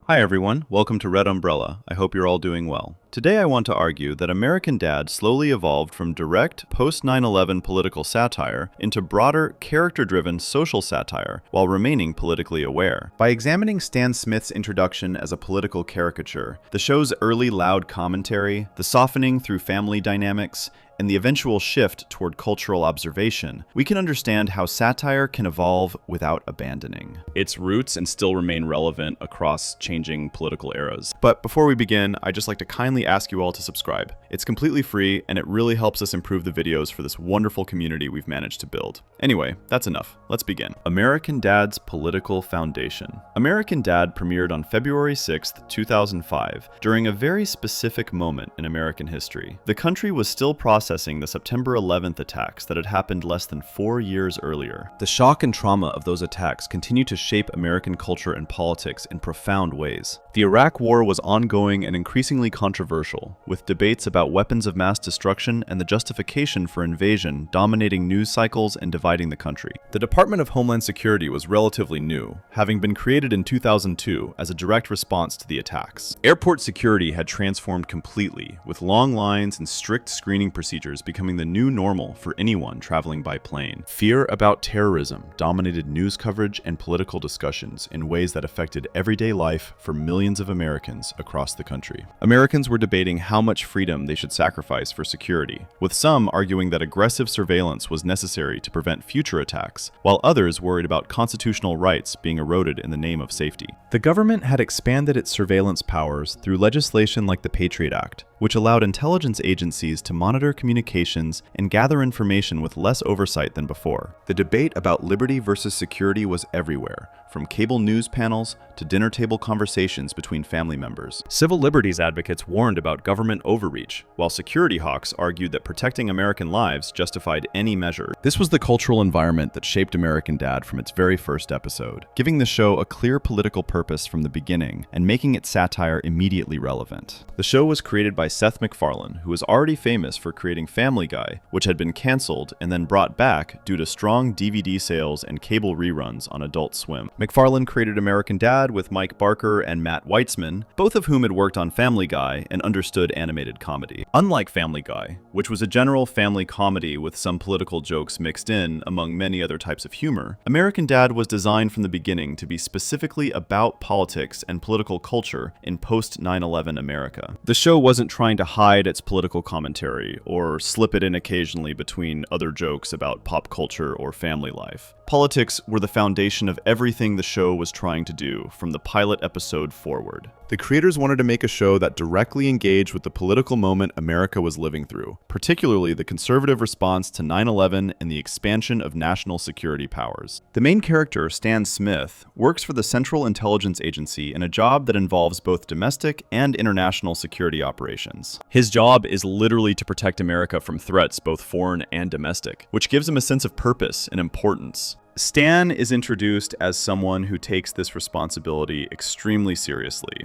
Hi everyone, welcome to Red Umbrella. I hope you're all doing well. Today I want to argue that American Dad slowly evolved from direct post-9/11 political satire into broader, character-driven social satire while remaining politically aware. By examining Stan Smith's introduction as a political caricature, the show's early loud commentary, the softening through family dynamics, and the eventual shift toward cultural observation, we can understand how satire can evolve without abandoning its roots and still remain relevant across changing political eras. But before we begin, I'd just like to kindly ask you all to subscribe. It's completely free, and it really helps us improve the videos for this wonderful community we've managed to build. Anyway, that's enough. Let's begin. American Dad's Political Foundation. American Dad premiered on February 6th, 2005, during a very specific moment in American history. The country was still processing the September 11th attacks that had happened less than 4 years earlier. The shock and trauma of those attacks continued to shape American culture and politics in profound ways. The Iraq War was ongoing and increasingly controversial, with debates about weapons of mass destruction and the justification for invasion dominating news cycles and dividing the country. The Department of Homeland Security was relatively new, having been created in 2002 as a direct response to the attacks. Airport security had transformed completely, with long lines and strict screening procedures becoming the new normal for anyone traveling by plane. Fear about terrorism dominated news coverage and political discussions in ways that affected everyday life for millions of Americans across the country. Americans were debating how much freedom they should sacrifice for security, with some arguing that aggressive surveillance was necessary to prevent future attacks, while others worried about constitutional rights being eroded in the name of safety. The government had expanded its surveillance powers through legislation like the Patriot Act, which allowed intelligence agencies to monitor communications and gather information with less oversight than before. The debate about liberty versus security was everywhere, from cable news panels to dinner table conversations between family members. Civil liberties advocates warned about government overreach, while security hawks argued that protecting American lives justified any measure. This was the cultural environment that shaped American Dad from its very first episode, giving the show a clear political purpose from the beginning and making its satire immediately relevant. The show was created by Seth MacFarlane, who was already famous for creating Family Guy, which had been canceled and then brought back due to strong DVD sales and cable reruns on Adult Swim. MacFarlane created American Dad with Mike Barker and Matt Weitzman, both of whom had worked on Family Guy and understood animated comedy. Unlike Family Guy, which was a general family comedy with some political jokes mixed in, among many other types of humor, American Dad was designed from the beginning to be specifically about politics and political culture in post-9/11 America. The show wasn't trying to hide its political commentary or slip it in occasionally between other jokes about pop culture or family life. Politics were the foundation of everything the show was trying to do from the pilot episode forward. The creators wanted to make a show that directly engaged with the political moment America was living through, particularly the conservative response to 9/11 and the expansion of national security powers. The main character, Stan Smith, works for the Central Intelligence Agency in a job that involves both domestic and international security operations. His job is literally to protect America from threats, both foreign and domestic, which gives him a sense of purpose and importance. Stan is introduced as someone who takes this responsibility extremely seriously,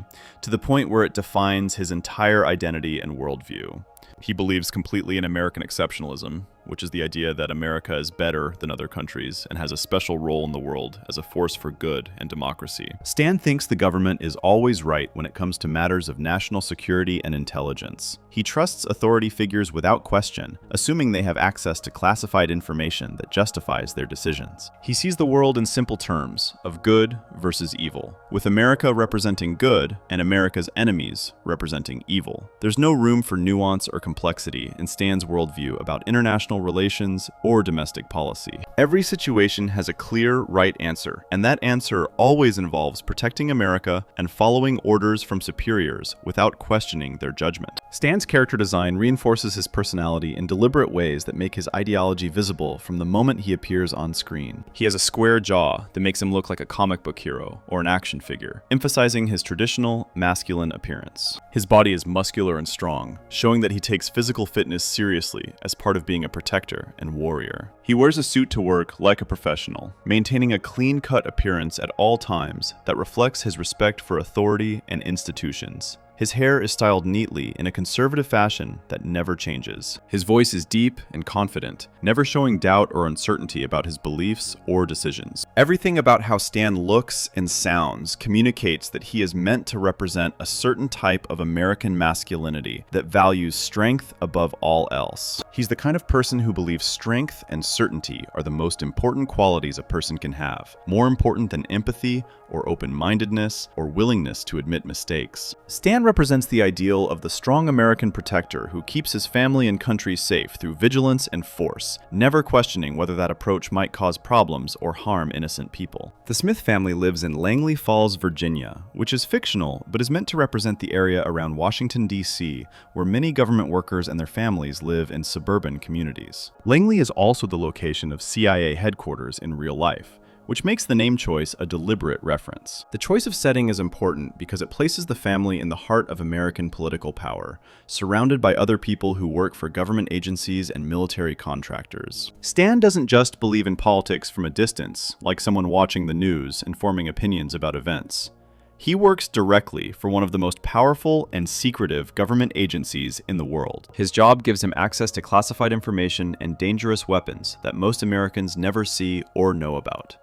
to the point where it defines his entire identity and worldview. He believes completely in American exceptionalism, which is the idea that America is better than other countries and has a special role in the world as a force for good and democracy. Stan thinks the government is always right when it comes to matters of national security and intelligence. He trusts authority figures without question, assuming they have access to classified information that justifies their decisions. He sees the world in simple terms of good versus evil, with America representing good and America's enemies representing evil. There's no room for nuance or complexity in Stan's worldview about international relations or domestic policy. Every situation has a clear right answer, and that answer always involves protecting America and following orders from superiors without questioning their judgment. Stan's character design reinforces his personality in deliberate ways that make his ideology visible from the moment he appears on screen. He has a square jaw that makes him look like a comic book hero or an action figure, emphasizing his traditional masculine appearance. His body is muscular and strong, showing that he takes physical fitness seriously as part of being a protector and warrior. He wears a suit to work like a professional, maintaining a clean-cut appearance at all times that reflects his respect for authority and institutions. His hair is styled neatly in a conservative fashion that never changes. His voice is deep and confident, never showing doubt or uncertainty about his beliefs or decisions. Everything about how Stan looks and sounds communicates that he is meant to represent a certain type of American masculinity that values strength above all else. He's the kind of person who believes strength and certainty are the most important qualities a person can have, more important than empathy or open-mindedness or willingness to admit mistakes. Stan represents the ideal of the strong American protector who keeps his family and country safe through vigilance and force, never questioning whether that approach might cause problems or harm innocent people. The Smith family lives in Langley Falls, Virginia, which is fictional but is meant to represent the area around Washington, D.C., where many government workers and their families live in suburban communities. Langley is also the location of CIA headquarters in real life, which makes the name choice a deliberate reference. The choice of setting is important because it places the family in the heart of American political power, surrounded by other people who work for government agencies and military contractors. Stan doesn't just believe in politics from a distance, like someone watching the news and forming opinions about events. He works directly for one of the most powerful and secretive government agencies in the world. His job gives him access to classified information and dangerous weapons that most Americans never see or know about.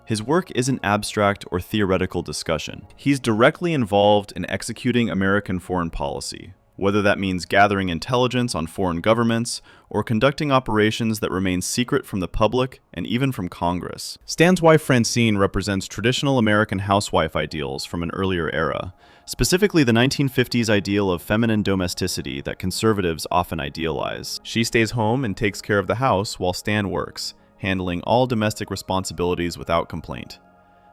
His work isn't abstract or theoretical discussion. He's directly involved in executing American foreign policy, whether that means gathering intelligence on foreign governments or conducting operations that remain secret from the public and even from Congress. Stan's wife Francine represents traditional American housewife ideals from an earlier era, specifically the 1950s ideal of feminine domesticity that conservatives often idealize. She stays home and takes care of the house while Stan works, handling all domestic responsibilities without complaint.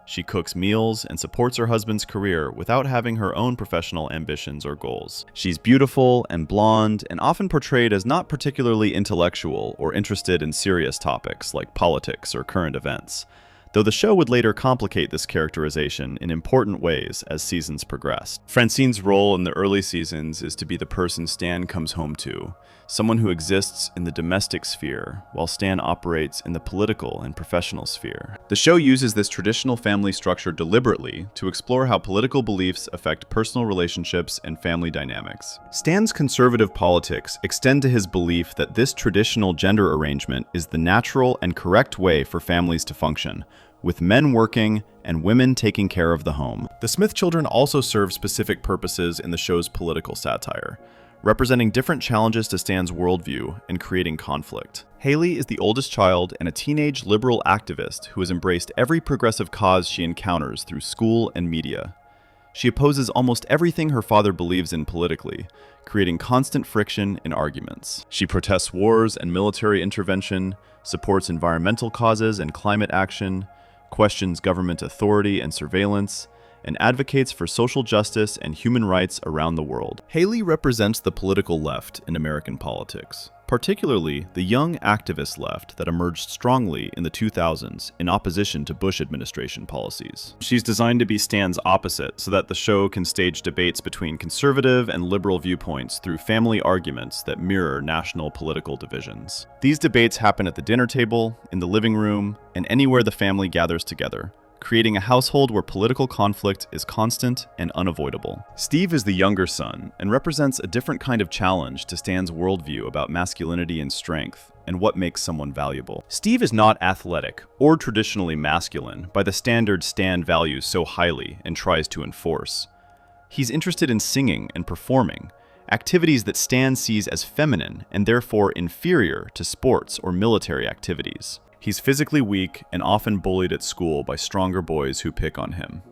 She cooks meals and supports her husband's career without having her own professional ambitions or goals. She's beautiful and blonde and often portrayed as not particularly intellectual or interested in serious topics like politics or current events, though the show would later complicate this characterization in important ways as seasons progressed. Francine's role in the early seasons is to be the person Stan comes home to, someone who exists in the domestic sphere, while Stan operates in the political and professional sphere. The show uses this traditional family structure deliberately to explore how political beliefs affect personal relationships and family dynamics. Stan's conservative politics extend to his belief that this traditional gender arrangement is the natural and correct way for families to function, with men working and women taking care of the home. The Smith children also serve specific purposes in the show's political satire, representing different challenges to Stan's worldview and creating conflict. Haley is the oldest child and a teenage liberal activist who has embraced every progressive cause she encounters through school and media. She opposes almost everything her father believes in politically, creating constant friction and arguments. She protests wars and military intervention, supports environmental causes and climate action, questions government authority and surveillance, and advocates for social justice and human rights around the world. Haley represents the political left in American politics, particularly the young activist left that emerged strongly in the 2000s in opposition to Bush administration policies. She's designed to be Stan's opposite so that the show can stage debates between conservative and liberal viewpoints through family arguments that mirror national political divisions. These debates happen at the dinner table, in the living room, and anywhere the family gathers together, creating a household where political conflict is constant and unavoidable. Steve is the younger son and represents a different kind of challenge to Stan's worldview about masculinity and strength and what makes someone valuable. Steve is not athletic or traditionally masculine by the standards Stan values so highly and tries to enforce. He's interested in singing and performing, activities that Stan sees as feminine and therefore inferior to sports or military activities. He's physically weak and often bullied at school by stronger boys who pick on him.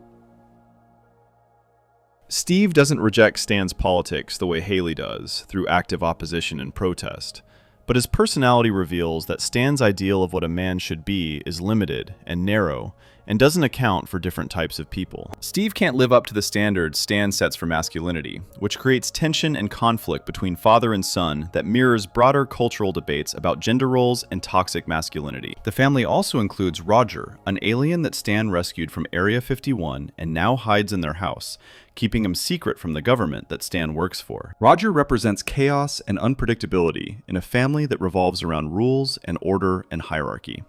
Steve doesn't reject Stan's politics the way Haley does, through active opposition and protest, but his personality reveals that Stan's ideal of what a man should be is limited and narrow, and doesn't account for different types of people. Steve can't live up to the standards Stan sets for masculinity, which creates tension and conflict between father and son that mirrors broader cultural debates about gender roles and toxic masculinity. The family also includes Roger, an alien that Stan rescued from Area 51 and now hides in their house, keeping him secret from the government that Stan works for. Roger represents chaos and unpredictability in a family that revolves around rules and order and hierarchy.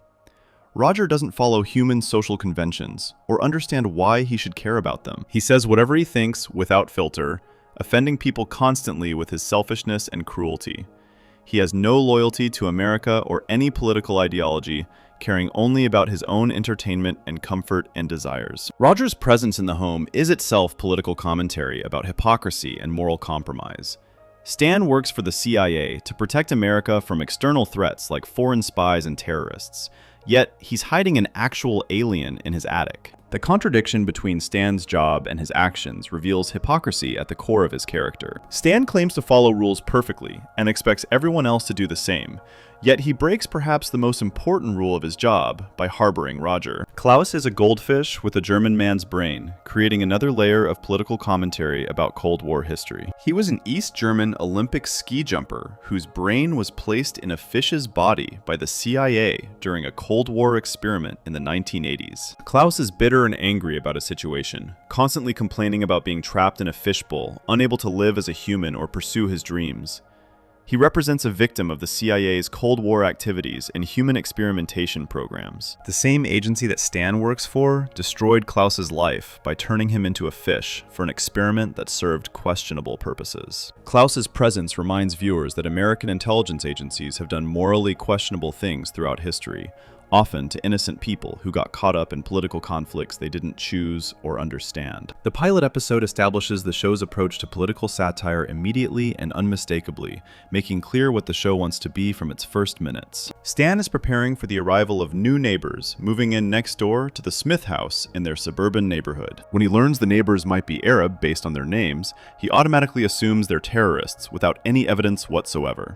Roger doesn't follow human social conventions or understand why he should care about them. He says whatever he thinks without filter, offending people constantly with his selfishness and cruelty. He has no loyalty to America or any political ideology, caring only about his own entertainment and comfort and desires. Roger's presence in the home is itself political commentary about hypocrisy and moral compromise. Stan works for the CIA to protect America from external threats like foreign spies and terrorists, yet he's hiding an actual alien in his attic. The contradiction between Stan's job and his actions reveals hypocrisy at the core of his character. Stan claims to follow rules perfectly and expects everyone else to do the same, yet he breaks perhaps the most important rule of his job by harboring Roger. Klaus is a goldfish with a German man's brain, creating another layer of political commentary about Cold War history. He was an East German Olympic ski jumper whose brain was placed in a fish's body by the CIA during a Cold War experiment in the 1980s. Klaus is bitter and angry about his situation, constantly complaining about being trapped in a fishbowl, unable to live as a human or pursue his dreams. He represents a victim of the CIA's Cold War activities and human experimentation programs. The same agency that Stan works for destroyed Klaus's life by turning him into a fish for an experiment that served questionable purposes. Klaus's presence reminds viewers that American intelligence agencies have done morally questionable things throughout history, often to innocent people who got caught up in political conflicts they didn't choose or understand. The pilot episode establishes the show's approach to political satire immediately and unmistakably, making clear what the show wants to be from its first minutes. Stan is preparing for the arrival of new neighbors moving in next door to the Smith house in their suburban neighborhood. When he learns the neighbors might be Arab based on their names, he automatically assumes they're terrorists without any evidence whatsoever.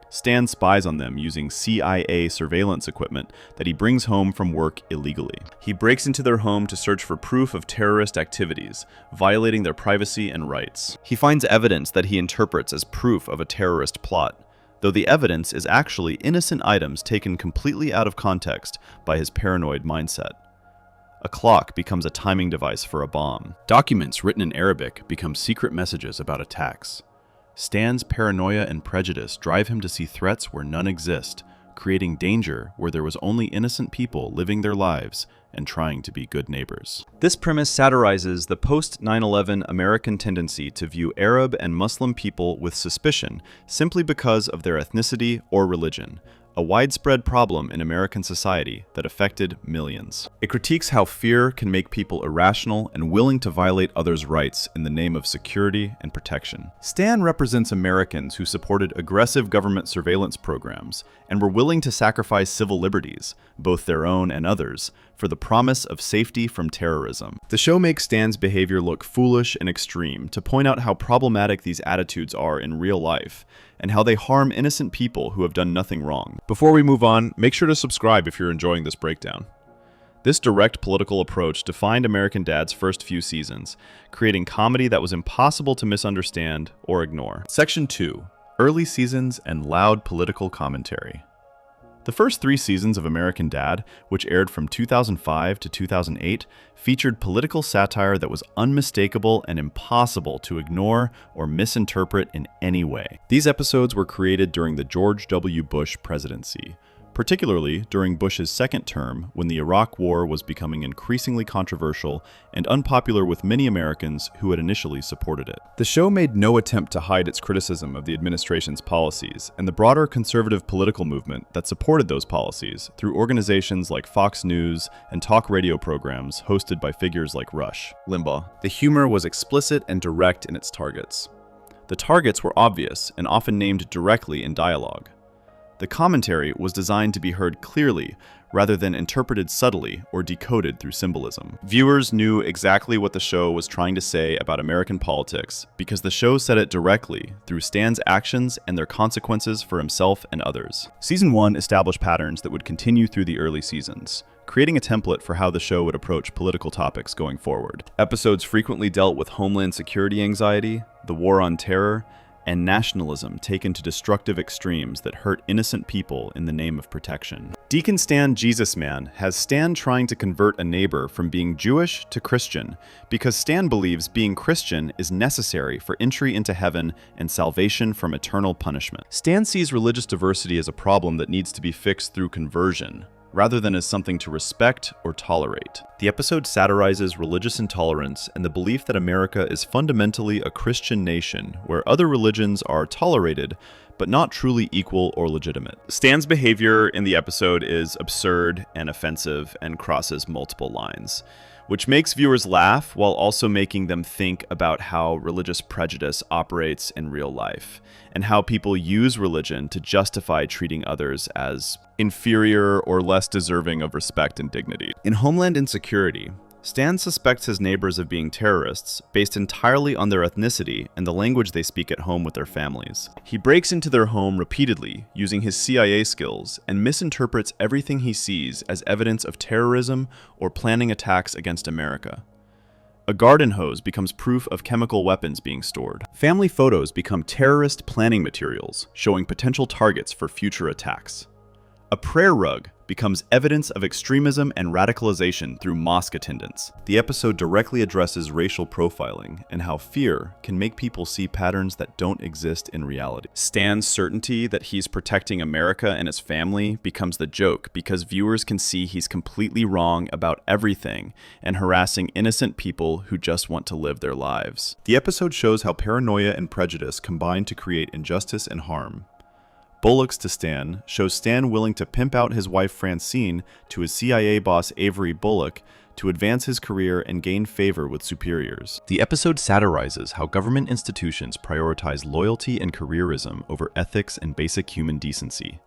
Stan spies on them using CIA surveillance equipment that he brings home from work illegally. He breaks into their home to search for proof of terrorist activities, violating their privacy and rights. He finds evidence that he interprets as proof of a terrorist plot, though the evidence is actually innocent items taken completely out of context by his paranoid mindset. A clock becomes a timing device for a bomb. Documents written in Arabic become secret messages about attacks. Stan's paranoia and prejudice drive him to see threats where none exist, creating danger where there was only innocent people living their lives and trying to be good neighbors. This premise satirizes the post-9/11 American tendency to view Arab and Muslim people with suspicion simply because of their ethnicity or religion, a widespread problem in American society that affected millions. It critiques how fear can make people irrational and willing to violate others' rights in the name of security and protection. Stan represents Americans who supported aggressive government surveillance programs and were willing to sacrifice civil liberties, both their own and others, for the promise of safety from terrorism. The show makes Stan's behavior look foolish and extreme to point out how problematic these attitudes are in real life, and how they harm innocent people who have done nothing wrong. Before we move on, make sure to subscribe if you're enjoying this breakdown. This direct political approach defined American Dad's first few seasons, creating comedy that was impossible to misunderstand or ignore. Section 2. Early seasons and loud political commentary. The first 3 seasons of American Dad, which aired from 2005 to 2008, featured political satire that was unmistakable and impossible to ignore or misinterpret in any way. These episodes were created during the George W. Bush presidency, particularly during Bush's second term when the Iraq War was becoming increasingly controversial and unpopular with many Americans who had initially supported it. The show made no attempt to hide its criticism of the administration's policies and the broader conservative political movement that supported those policies through organizations like Fox News and talk radio programs hosted by figures like Rush Limbaugh. The humor was explicit and direct in its targets. The targets were obvious and often named directly in dialogue. The commentary was designed to be heard clearly rather than interpreted subtly or decoded through symbolism. Viewers knew exactly what the show was trying to say about American politics because the show said it directly through Stan's actions and their consequences for himself and others. Season 1 established patterns that would continue through the early seasons, creating a template for how the show would approach political topics going forward. Episodes frequently dealt with homeland security anxiety, the war on terror, and nationalism taken to destructive extremes that hurt innocent people in the name of protection. Deacon Stan Jesus Man has Stan trying to convert a neighbor from being Jewish to Christian because Stan believes being Christian is necessary for entry into heaven and salvation from eternal punishment. Stan sees religious diversity as a problem that needs to be fixed through conversion, rather than as something to respect or tolerate. The episode satirizes religious intolerance and the belief that America is fundamentally a Christian nation where other religions are tolerated but not truly equal or legitimate. Stan's behavior in the episode is absurd and offensive and crosses multiple lines, which makes viewers laugh while also making them think about how religious prejudice operates in real life and how people use religion to justify treating others as inferior or less deserving of respect and dignity. In Homeland Insecurity, Stan suspects his neighbors of being terrorists based entirely on their ethnicity and the language they speak at home with their families. He breaks into their home repeatedly using his CIA skills and misinterprets everything he sees as evidence of terrorism or planning attacks against America. A garden hose becomes proof of chemical weapons being stored. Family photos become terrorist planning materials, showing potential targets for future attacks. A prayer rug becomes evidence of extremism and radicalization through mosque attendance. The episode directly addresses racial profiling and how fear can make people see patterns that don't exist in reality. Stan's certainty that he's protecting America and his family becomes the joke because viewers can see he's completely wrong about everything and harassing innocent people who just want to live their lives. The episode shows how paranoia and prejudice combine to create injustice and harm. Bullocks to Stan shows Stan willing to pimp out his wife Francine to his CIA boss Avery Bullock to advance his career and gain favor with superiors. The episode satirizes how government institutions prioritize loyalty and careerism over ethics and basic human decency.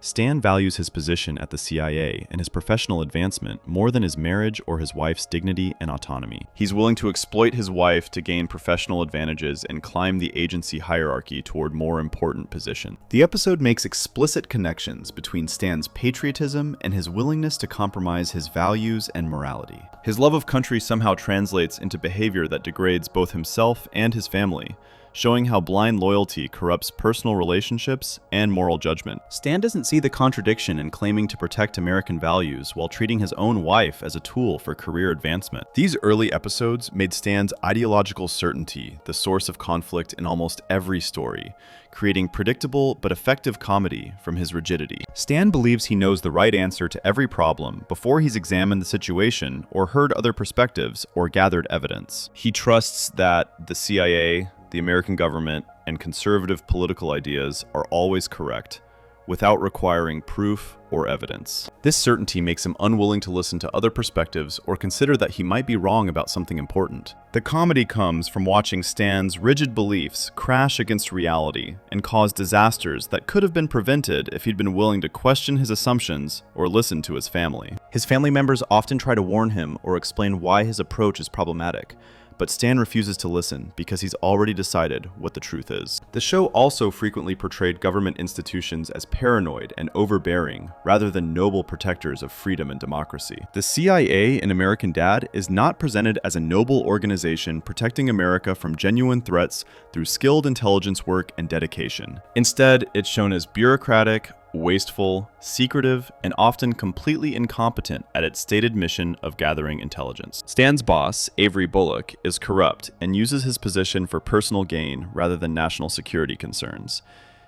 Stan values his position at the CIA and his professional advancement more than his marriage or his wife's dignity and autonomy. He's willing to exploit his wife to gain professional advantages and climb the agency hierarchy toward more important positions. The episode makes explicit connections between Stan's patriotism and his willingness to compromise his values and morality. His love of country somehow translates into behavior that degrades both himself and his family, showing how blind loyalty corrupts personal relationships and moral judgment. Stan doesn't see the contradiction in claiming to protect American values while treating his own wife as a tool for career advancement. These early episodes made Stan's ideological certainty the source of conflict in almost every story, creating predictable but effective comedy from his rigidity. Stan believes he knows the right answer to every problem before he's examined the situation or heard other perspectives or gathered evidence. He trusts that the CIA, the American government, and conservative political ideas are always correct, without requiring proof or evidence. This certainty makes him unwilling to listen to other perspectives or consider that he might be wrong about something important. The comedy comes from watching Stan's rigid beliefs crash against reality and cause disasters that could have been prevented if he'd been willing to question his assumptions or listen to his family. His family members often try to warn him or explain why his approach is problematic, but Stan refuses to listen because he's already decided what the truth is. The show also frequently portrayed government institutions as paranoid and overbearing, rather than noble protectors of freedom and democracy. The CIA in American Dad is not presented as a noble organization protecting America from genuine threats through skilled intelligence work and dedication. Instead, it's shown as bureaucratic, wasteful, secretive, and often completely incompetent at its stated mission of gathering intelligence. Stan's boss, Avery Bullock, is corrupt and uses his position for personal gain rather than national security concerns.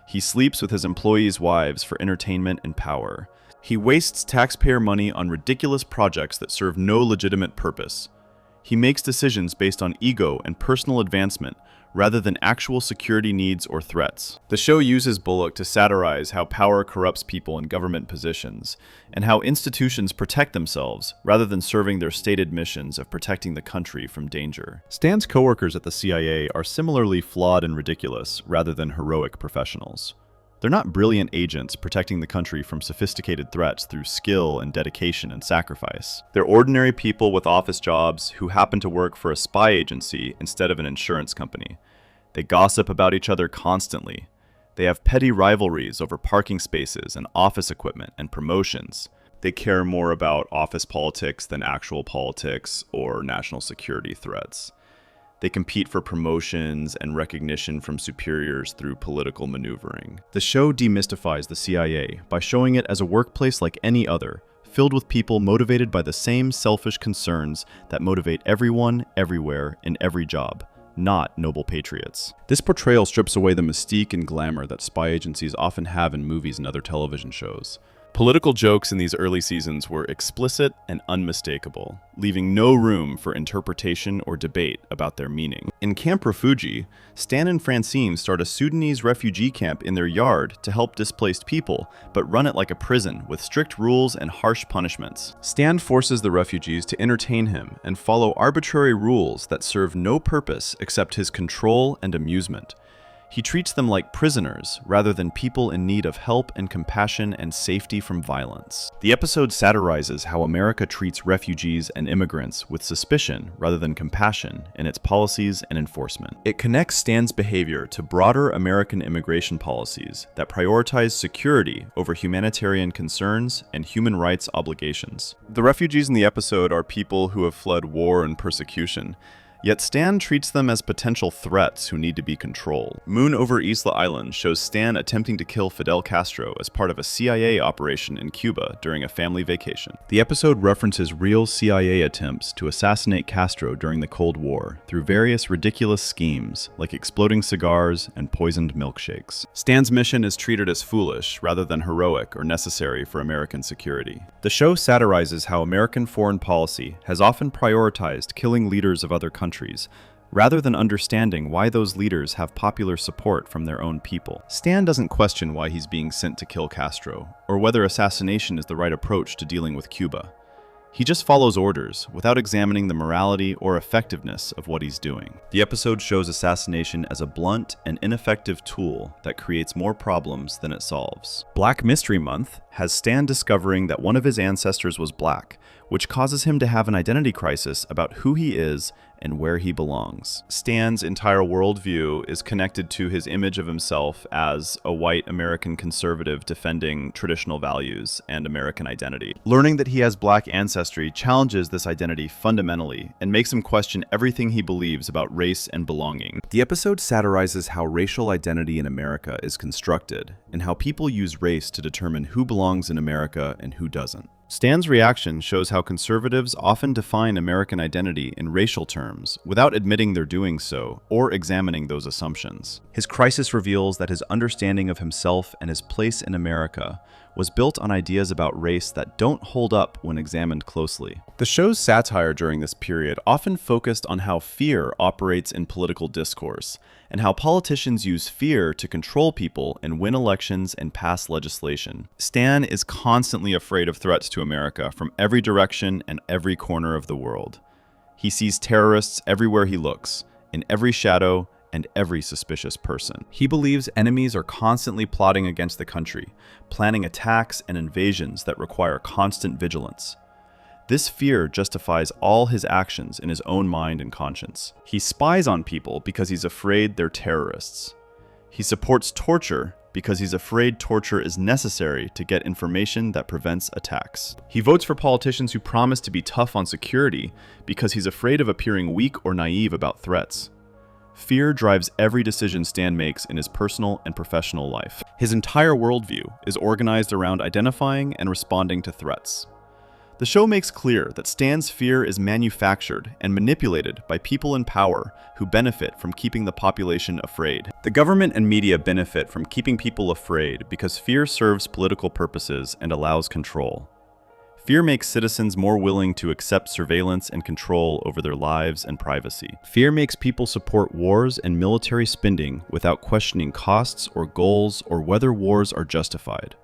He sleeps with his employees' wives for entertainment and power. He wastes taxpayer money on ridiculous projects that serve no legitimate purpose. He makes decisions based on ego and personal advancement rather than actual security needs or threats. The show uses Bullock to satirize how power corrupts people in government positions, and how institutions protect themselves rather than serving their stated missions of protecting the country from danger. Stan's coworkers at the CIA are similarly flawed and ridiculous rather than heroic professionals. They're not brilliant agents protecting the country from sophisticated threats through skill and dedication and sacrifice. They're ordinary people with office jobs who happen to work for a spy agency instead of an insurance company. They gossip about each other constantly. They have petty rivalries over parking spaces and office equipment and promotions. They care more about office politics than actual politics or national security threats. They compete for promotions and recognition from superiors through political maneuvering. The show demystifies the CIA by showing it as a workplace like any other, filled with people motivated by the same selfish concerns that motivate everyone, everywhere, in every job, not noble patriots. This portrayal strips away the mystique and glamour that spy agencies often have in movies and other television shows. Political jokes in these early seasons were explicit and unmistakable, leaving no room for interpretation or debate about their meaning. In Camp Refugi, Stan and Francine start a Sudanese refugee camp in their yard to help displaced people, but run it like a prison with strict rules and harsh punishments. Stan forces the refugees to entertain him and follow arbitrary rules that serve no purpose except his control and amusement. He treats them like prisoners rather than people in need of help and compassion and safety from violence. The episode satirizes how America treats refugees and immigrants with suspicion rather than compassion in its policies and enforcement. It connects Stan's behavior to broader American immigration policies that prioritize security over humanitarian concerns and human rights obligations. The refugees in the episode are people who have fled war and persecution, yet Stan treats them as potential threats who need to be controlled. Moon over Isla Island shows Stan attempting to kill Fidel Castro as part of a CIA operation in Cuba during a family vacation. The episode references real CIA attempts to assassinate Castro during the Cold War through various ridiculous schemes like exploding cigars and poisoned milkshakes. Stan's mission is treated as foolish rather than heroic or necessary for American security. The show satirizes how American foreign policy has often prioritized killing leaders of other countries rather than understanding why those leaders have popular support from their own people. Stan doesn't question why he's being sent to kill Castro, or whether assassination is the right approach to dealing with Cuba. He just follows orders without examining the morality or effectiveness of what he's doing. The episode shows assassination as a blunt and ineffective tool that creates more problems than it solves. Black Mystery Month has Stan discovering that one of his ancestors was black, which causes him to have an identity crisis about who he is and where he belongs. Stan's entire worldview is connected to his image of himself as a white American conservative defending traditional values and American identity. Learning that he has black ancestry challenges this identity fundamentally and makes him question everything he believes about race and belonging. The episode satirizes how racial identity in America is constructed and how people use race to determine who belongs in America and who doesn't. Stan's reaction shows how conservatives often define American identity in racial terms without admitting they're doing so or examining those assumptions. His crisis reveals that his understanding of himself and his place in America was built on ideas about race that don't hold up when examined closely. The show's satire during this period often focused on how fear operates in political discourse, and how politicians use fear to control people and win elections and pass legislation. Stan is constantly afraid of threats to America from every direction and every corner of the world. He sees terrorists everywhere he looks, in every shadow, and every suspicious person. He believes enemies are constantly plotting against the country, planning attacks and invasions that require constant vigilance. This fear justifies all his actions in his own mind and conscience. He spies on people because he's afraid they're terrorists. He supports torture because he's afraid torture is necessary to get information that prevents attacks. He votes for politicians who promise to be tough on security because he's afraid of appearing weak or naive about threats. Fear drives every decision Stan makes in his personal and professional life. His entire worldview is organized around identifying and responding to threats. The show makes clear that Stan's fear is manufactured and manipulated by people in power who benefit from keeping the population afraid. The government and media benefit from keeping people afraid because fear serves political purposes and allows control. Fear makes citizens more willing to accept surveillance and control over their lives and privacy. Fear makes people support wars and military spending without questioning costs or goals or whether wars are justified.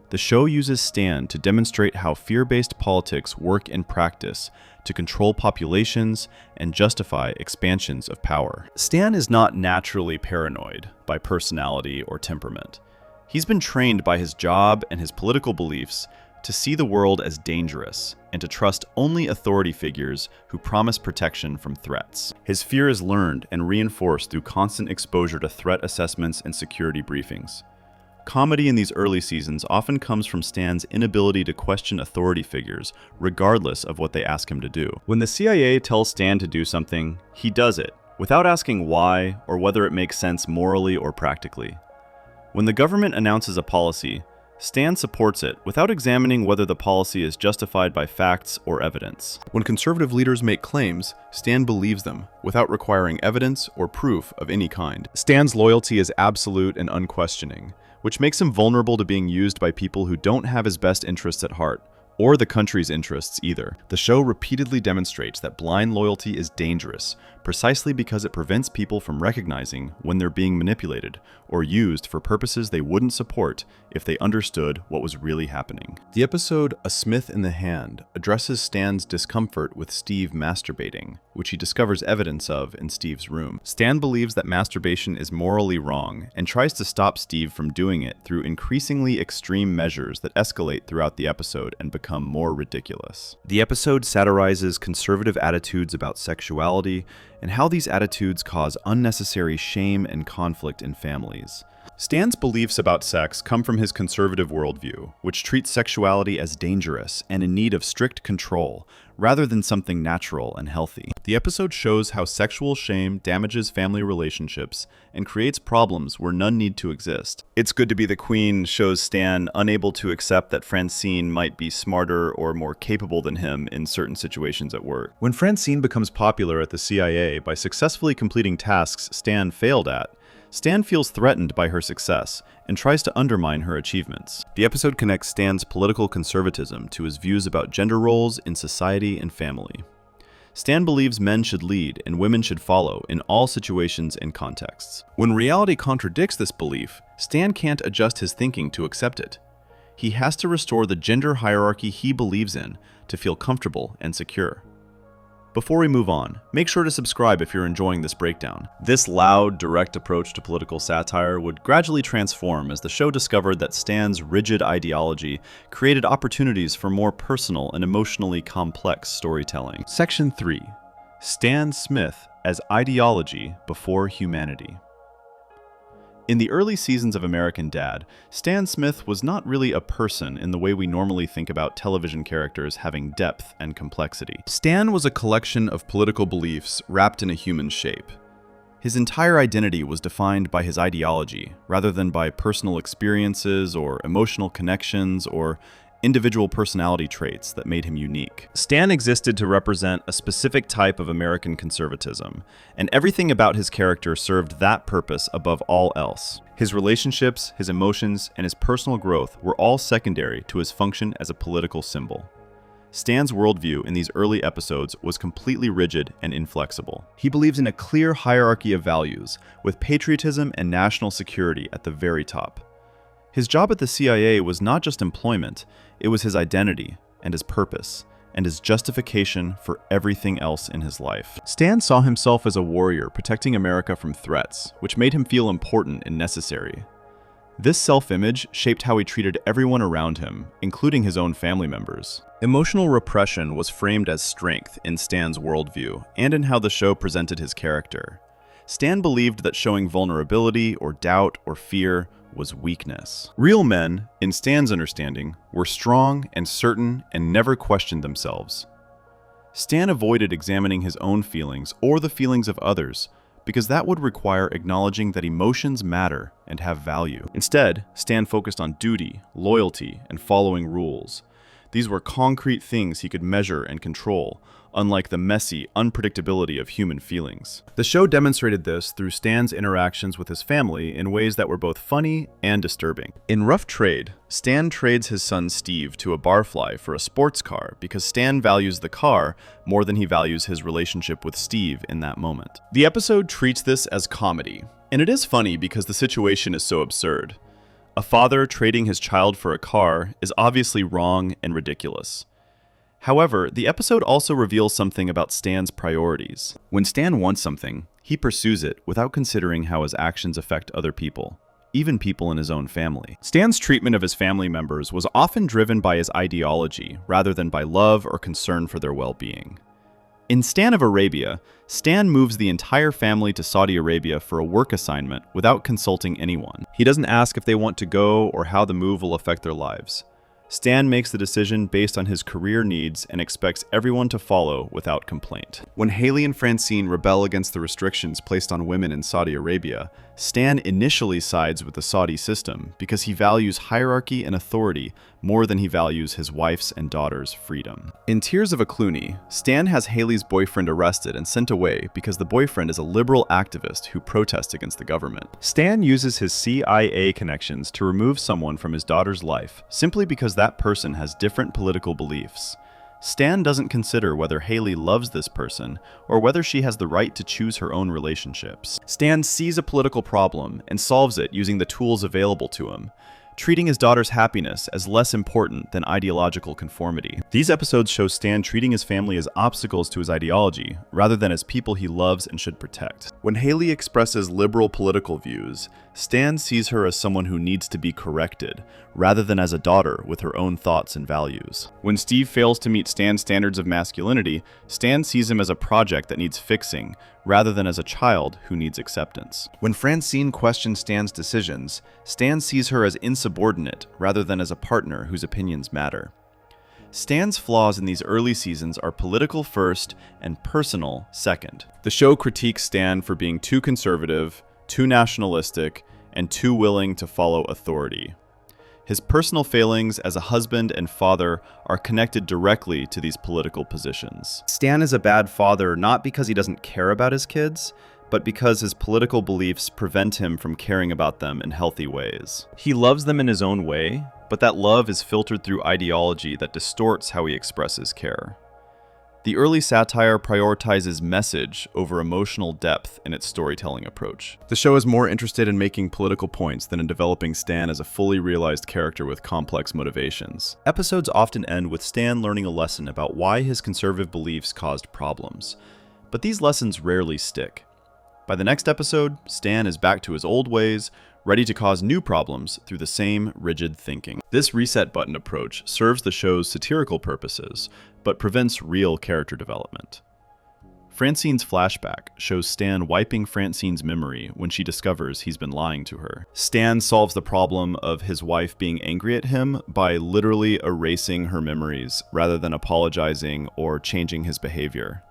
The show uses Stan to demonstrate how fear-based politics work in practice to control populations and justify expansions of power. Stan is not naturally paranoid by personality or temperament. He's been trained by his job and his political beliefs to see the world as dangerous and to trust only authority figures who promise protection from threats. His fear is learned and reinforced through constant exposure to threat assessments and security briefings. Comedy in these early seasons often comes from Stan's inability to question authority figures, regardless of what they ask him to do. When the CIA tells Stan to do something, he does it, without asking why or whether it makes sense morally or practically. When the government announces a policy, Stan supports it without examining whether the policy is justified by facts or evidence. When conservative leaders make claims, Stan believes them without requiring evidence or proof of any kind. Stan's loyalty is absolute and unquestioning, which makes him vulnerable to being used by people who don't have his best interests at heart, or the country's interests either. The show repeatedly demonstrates that blind loyalty is dangerous, precisely because it prevents people from recognizing when they're being manipulated or used for purposes they wouldn't support if they understood what was really happening. The episode A Smith in the Hand addresses Stan's discomfort with Steve masturbating, which he discovers evidence of in Steve's room. Stan believes that masturbation is morally wrong and tries to stop Steve from doing it through increasingly extreme measures that escalate throughout the episode and become more ridiculous. The episode satirizes conservative attitudes about sexuality and how these attitudes cause unnecessary shame and conflict in families. Stan's beliefs about sex come from his conservative worldview, which treats sexuality as dangerous and in need of strict control, rather than something natural and healthy. The episode shows how sexual shame damages family relationships and creates problems where none need to exist. It's Good to Be the Queen shows Stan unable to accept that Francine might be smarter or more capable than him in certain situations at work. When Francine becomes popular at the CIA by successfully completing tasks Stan failed at, Stan feels threatened by her success and tries to undermine her achievements. The episode connects Stan's political conservatism to his views about gender roles in society and family. Stan believes men should lead and women should follow in all situations and contexts. When reality contradicts this belief, Stan can't adjust his thinking to accept it. He has to restore the gender hierarchy he believes in to feel comfortable and secure. Before we move on, make sure to subscribe if you're enjoying this breakdown. This loud, direct approach to political satire would gradually transform as the show discovered that Stan's rigid ideology created opportunities for more personal and emotionally complex storytelling. Section 3. Stan Smith as Ideology Before Humanity. In the early seasons of American Dad, Stan Smith was not really a person in the way we normally think about television characters having depth and complexity. Stan was a collection of political beliefs wrapped in a human shape. His entire identity was defined by his ideology, rather than by personal experiences or emotional connections or individual personality traits that made him unique. Stan existed to represent a specific type of American conservatism, and everything about his character served that purpose above all else. His relationships, his emotions, and his personal growth were all secondary to his function as a political symbol. Stan's worldview in these early episodes was completely rigid and inflexible. He believes in a clear hierarchy of values, with patriotism and national security at the very top. His job at the CIA was not just employment, it was his identity and his purpose and his justification for everything else in his life. Stan saw himself as a warrior protecting America from threats, which made him feel important and necessary. This self-image shaped how he treated everyone around him, including his own family members. Emotional repression was framed as strength in Stan's worldview and in how the show presented his character. Stan believed that showing vulnerability or doubt or fear was weakness. Real men, in Stan's understanding, were strong and certain and never questioned themselves. Stan avoided examining his own feelings or the feelings of others because that would require acknowledging that emotions matter and have value. Instead, Stan focused on duty, loyalty, and following rules. These were concrete things he could measure and control, unlike the messy unpredictability of human feelings. The show demonstrated this through Stan's interactions with his family in ways that were both funny and disturbing. In Rough Trade, Stan trades his son Steve to a barfly for a sports car because Stan values the car more than he values his relationship with Steve in that moment. The episode treats this as comedy, and it is funny because the situation is so absurd. A father trading his child for a car is obviously wrong and ridiculous. However, the episode also reveals something about Stan's priorities. When Stan wants something, he pursues it without considering how his actions affect other people, even people in his own family. Stan's treatment of his family members was often driven by his ideology rather than by love or concern for their well-being. In Stan of Arabia, Stan moves the entire family to Saudi Arabia for a work assignment without consulting anyone. He doesn't ask if they want to go or how the move will affect their lives. Stan makes the decision based on his career needs and expects everyone to follow without complaint. When Haley and Francine rebel against the restrictions placed on women in Saudi Arabia, Stan initially sides with the Saudi system because he values hierarchy and authority more than he values his wife's and daughter's freedom. In Tears of a Clooney, Stan has Haley's boyfriend arrested and sent away because the boyfriend is a liberal activist who protests against the government. Stan uses his CIA connections to remove someone from his daughter's life simply because that person has different political beliefs. Stan doesn't consider whether Haley loves this person or whether she has the right to choose her own relationships. Stan sees a political problem and solves it using the tools available to him, treating his daughter's happiness as less important than ideological conformity. These episodes show Stan treating his family as obstacles to his ideology, rather than as people he loves and should protect. When Haley expresses liberal political views, Stan sees her as someone who needs to be corrected, rather than as a daughter with her own thoughts and values. When Steve fails to meet Stan's standards of masculinity, Stan sees him as a project that needs fixing, rather than as a child who needs acceptance. When Francine questions Stan's decisions, Stan sees her as insubordinate rather than as a partner whose opinions matter. Stan's flaws in these early seasons are political first and personal second. The show critiques Stan for being too conservative, too nationalistic, and too willing to follow authority. His personal failings as a husband and father are connected directly to these political positions. Stan is a bad father not because he doesn't care about his kids, but because his political beliefs prevent him from caring about them in healthy ways. He loves them in his own way, but that love is filtered through ideology that distorts how he expresses care. The early satire prioritizes message over emotional depth in its storytelling approach. The show is more interested in making political points than in developing Stan as a fully realized character with complex motivations. Episodes often end with Stan learning a lesson about why his conservative beliefs caused problems, but these lessons rarely stick. By the next episode, Stan is back to his old ways, ready to cause new problems through the same rigid thinking. This reset button approach serves the show's satirical purposes, but prevents real character development. Francine's flashback shows Stan wiping Francine's memory when she discovers he's been lying to her. Stan solves the problem of his wife being angry at him by literally erasing her memories rather than apologizing or changing his behavior.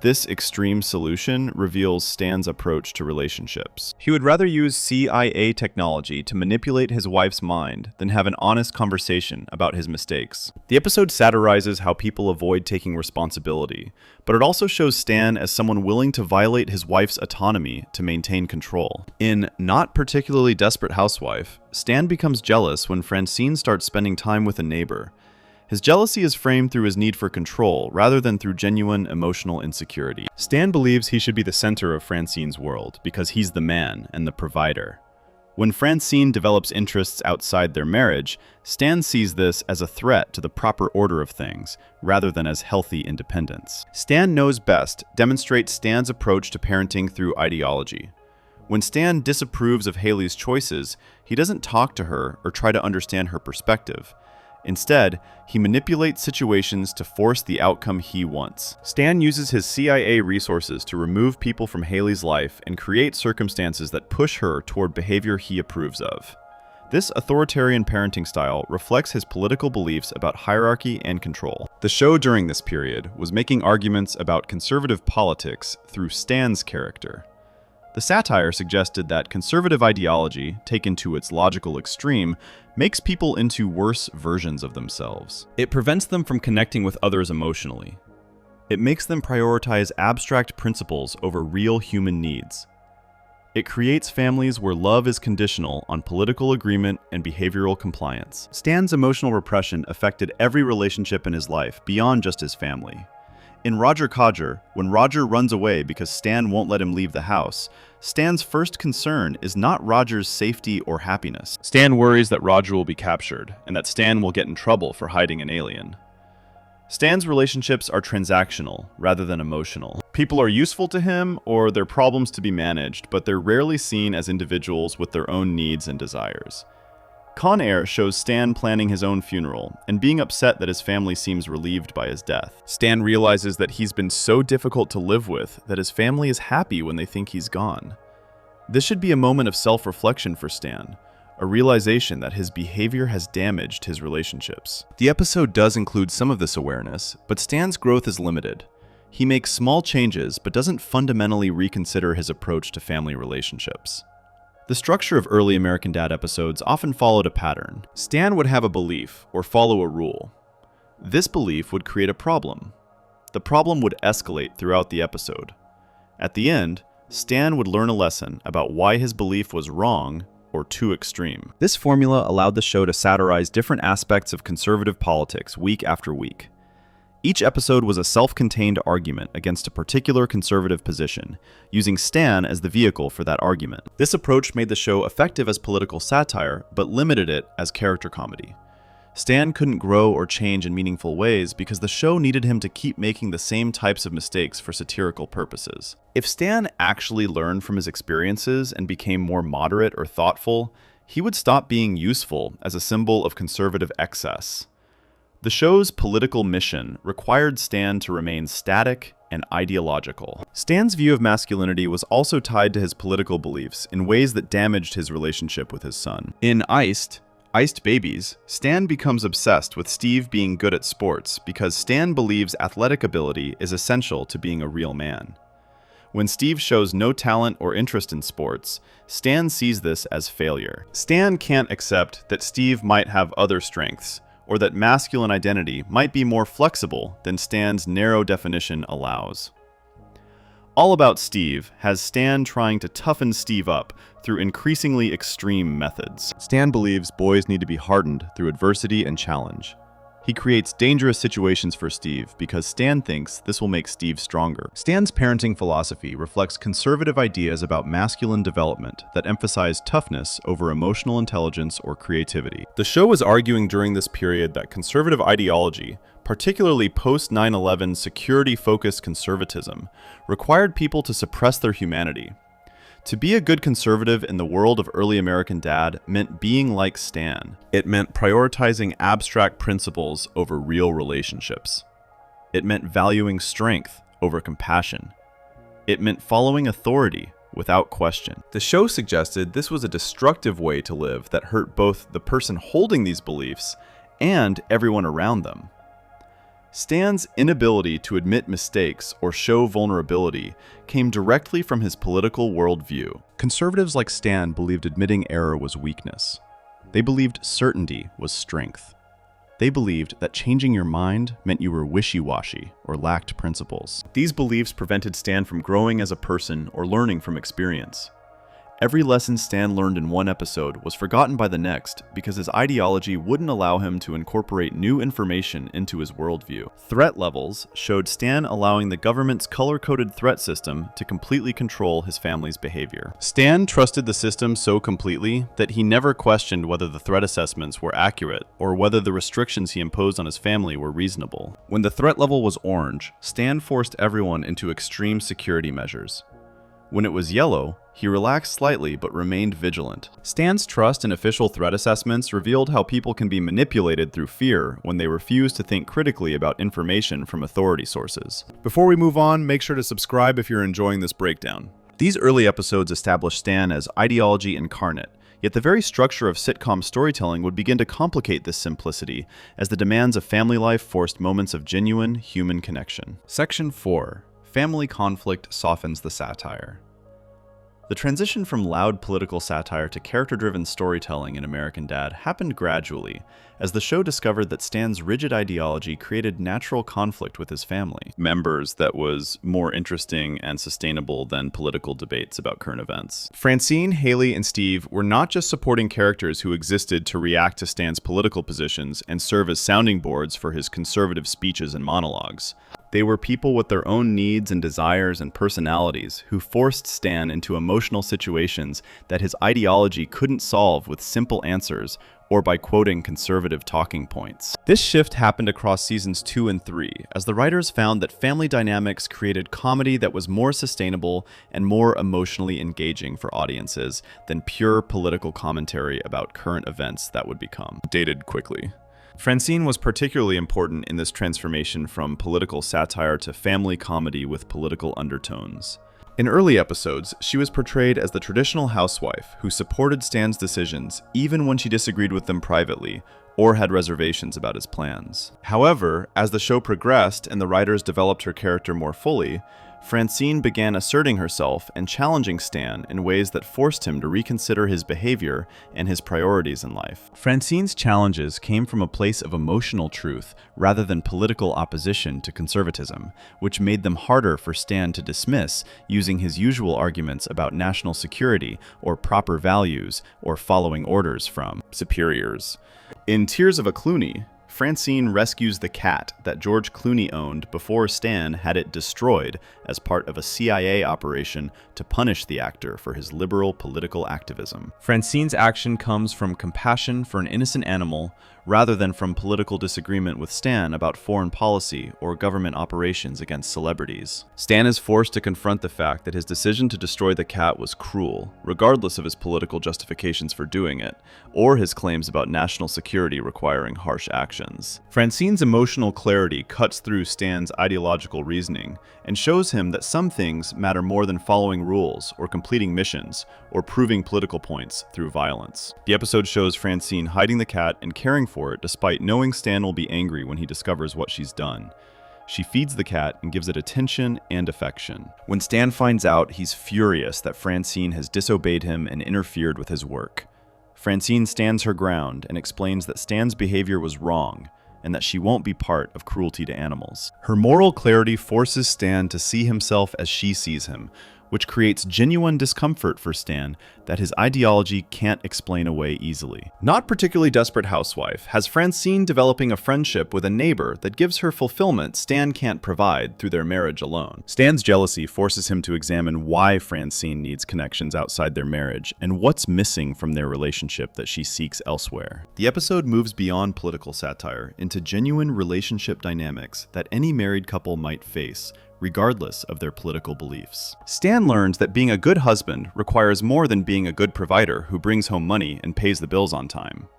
This extreme solution reveals Stan's approach to relationships. He would rather use CIA technology to manipulate his wife's mind than have an honest conversation about his mistakes. The episode satirizes how people avoid taking responsibility, but it also shows Stan as someone willing to violate his wife's autonomy to maintain control. In Not Particularly Desperate Housewife, Stan becomes jealous when Francine starts spending time with a neighbor. His jealousy is framed through his need for control rather than through genuine emotional insecurity. Stan believes he should be the center of Francine's world because he's the man and the provider. When Francine develops interests outside their marriage, Stan sees this as a threat to the proper order of things rather than as healthy independence. Stan Knows Best demonstrates Stan's approach to parenting through ideology. When Stan disapproves of Haley's choices, he doesn't talk to her or try to understand her perspective. Instead, he manipulates situations to force the outcome he wants. Stan uses his CIA resources to remove people from Haley's life and create circumstances that push her toward behavior he approves of. This authoritarian parenting style reflects his political beliefs about hierarchy and control. The show during this period was making arguments about conservative politics through Stan's character. The satire suggested that conservative ideology, taken to its logical extreme, makes people into worse versions of themselves. It prevents them from connecting with others emotionally. It makes them prioritize abstract principles over real human needs. It creates families where love is conditional on political agreement and behavioral compliance. Stan's emotional repression affected every relationship in his life beyond just his family. In Roger Codger, when Roger runs away because Stan won't let him leave the house, Stan's first concern is not Roger's safety or happiness. Stan worries that Roger will be captured, and that Stan will get in trouble for hiding an alien. Stan's relationships are transactional rather than emotional. People are useful to him or their problems to be managed, but they're rarely seen as individuals with their own needs and desires. Con Air shows Stan planning his own funeral and being upset that his family seems relieved by his death. Stan realizes that he's been so difficult to live with that his family is happy when they think he's gone. This should be a moment of self-reflection for Stan, a realization that his behavior has damaged his relationships. The episode does include some of this awareness, but Stan's growth is limited. He makes small changes, but doesn't fundamentally reconsider his approach to family relationships. The structure of early American Dad episodes often followed a pattern. Stan would have a belief, or follow a rule. This belief would create a problem. The problem would escalate throughout the episode. At the end, Stan would learn a lesson about why his belief was wrong or too extreme. This formula allowed the show to satirize different aspects of conservative politics week after week. Each episode was a self-contained argument against a particular conservative position, using Stan as the vehicle for that argument. This approach made the show effective as political satire, but limited it as character comedy. Stan couldn't grow or change in meaningful ways because the show needed him to keep making the same types of mistakes for satirical purposes. If Stan actually learned from his experiences and became more moderate or thoughtful, he would stop being useful as a symbol of conservative excess. The show's political mission required Stan to remain static and ideological. Stan's view of masculinity was also tied to his political beliefs in ways that damaged his relationship with his son. In Iced Babies, Stan becomes obsessed with Steve being good at sports because Stan believes athletic ability is essential to being a real man. When Steve shows no talent or interest in sports, Stan sees this as failure. Stan can't accept that Steve might have other strengths, or that masculine identity might be more flexible than Stan's narrow definition allows. All About Steve has Stan trying to toughen Steve up through increasingly extreme methods. Stan believes boys need to be hardened through adversity and challenge. He creates dangerous situations for Steve because Stan thinks this will make Steve stronger. Stan's parenting philosophy reflects conservative ideas about masculine development that emphasize toughness over emotional intelligence or creativity. The show was arguing during this period that conservative ideology, particularly post-9/11 security-focused conservatism, required people to suppress their humanity. To be a good conservative in the world of early American Dad meant being like Stan. It meant prioritizing abstract principles over real relationships. It meant valuing strength over compassion. It meant following authority without question. The show suggested this was a destructive way to live that hurt both the person holding these beliefs and everyone around them. Stan's inability to admit mistakes or show vulnerability came directly from his political worldview. Conservatives like Stan believed admitting error was weakness. They believed certainty was strength. They believed that changing your mind meant you were wishy-washy or lacked principles. These beliefs prevented Stan from growing as a person or learning from experience. Every lesson Stan learned in one episode was forgotten by the next because his ideology wouldn't allow him to incorporate new information into his worldview. Threat levels showed Stan allowing the government's color-coded threat system to completely control his family's behavior. Stan trusted the system so completely that he never questioned whether the threat assessments were accurate or whether the restrictions he imposed on his family were reasonable. When the threat level was orange, Stan forced everyone into extreme security measures. When it was yellow, he relaxed slightly but remained vigilant. Stan's trust in official threat assessments revealed how people can be manipulated through fear when they refuse to think critically about information from authority sources. Before we move on, make sure to subscribe if you're enjoying this breakdown. These early episodes established Stan as ideology incarnate, yet the very structure of sitcom storytelling would begin to complicate this simplicity as the demands of family life forced moments of genuine human connection. Section 4. Family conflict softens the satire. The transition from loud political satire to character-driven storytelling in American Dad happened gradually, as the show discovered that Stan's rigid ideology created natural conflict with his family members that was more interesting and sustainable than political debates about current events. Francine, Haley, and Steve were not just supporting characters who existed to react to Stan's political positions and serve as sounding boards for his conservative speeches and monologues. They were people with their own needs and desires and personalities who forced Stan into emotional situations that his ideology couldn't solve with simple answers or by quoting conservative talking points. This shift happened across seasons 2 and 3, as the writers found that family dynamics created comedy that was more sustainable and more emotionally engaging for audiences than pure political commentary about current events that would become dated quickly. Francine was particularly important in this transformation from political satire to family comedy with political undertones. In early episodes, she was portrayed as the traditional housewife who supported Stan's decisions even when she disagreed with them privately or had reservations about his plans. However, as the show progressed and the writers developed her character more fully, Francine began asserting herself and challenging Stan in ways that forced him to reconsider his behavior and his priorities in life. Francine's challenges came from a place of emotional truth rather than political opposition to conservatism, which made them harder for Stan to dismiss using his usual arguments about national security or proper values or following orders from superiors. In Tears of a Clooney, Francine rescues the cat that George Clooney owned before Stan had it destroyed as part of a CIA operation to punish the actor for his liberal political activism. Francine's action comes from compassion for an innocent animal rather than from political disagreement with Stan about foreign policy or government operations against celebrities. Stan is forced to confront the fact that his decision to destroy the cat was cruel, regardless of his political justifications for doing it, or his claims about national security requiring harsh actions. Francine's emotional clarity cuts through Stan's ideological reasoning and shows him that some things matter more than following rules or completing missions or proving political points through violence. The episode shows Francine hiding the cat and caring for it despite knowing Stan will be angry when he discovers what she's done. She feeds the cat and gives it attention and affection. When Stan finds out, he's furious that Francine has disobeyed him and interfered with his work. Francine stands her ground and explains that Stan's behavior was wrong and that she won't be part of cruelty to animals. Her moral clarity forces Stan to see himself as she sees him, which creates genuine discomfort for Stan that his ideology can't explain away easily. Not particularly desperate housewife has Francine developing a friendship with a neighbor that gives her fulfillment Stan can't provide through their marriage alone. Stan's jealousy forces him to examine why Francine needs connections outside their marriage and what's missing from their relationship that she seeks elsewhere. The episode moves beyond political satire into genuine relationship dynamics that any married couple might face, regardless of their political beliefs. Stan learns that being a good husband requires more than being a good provider who brings home money and pays the bills on time.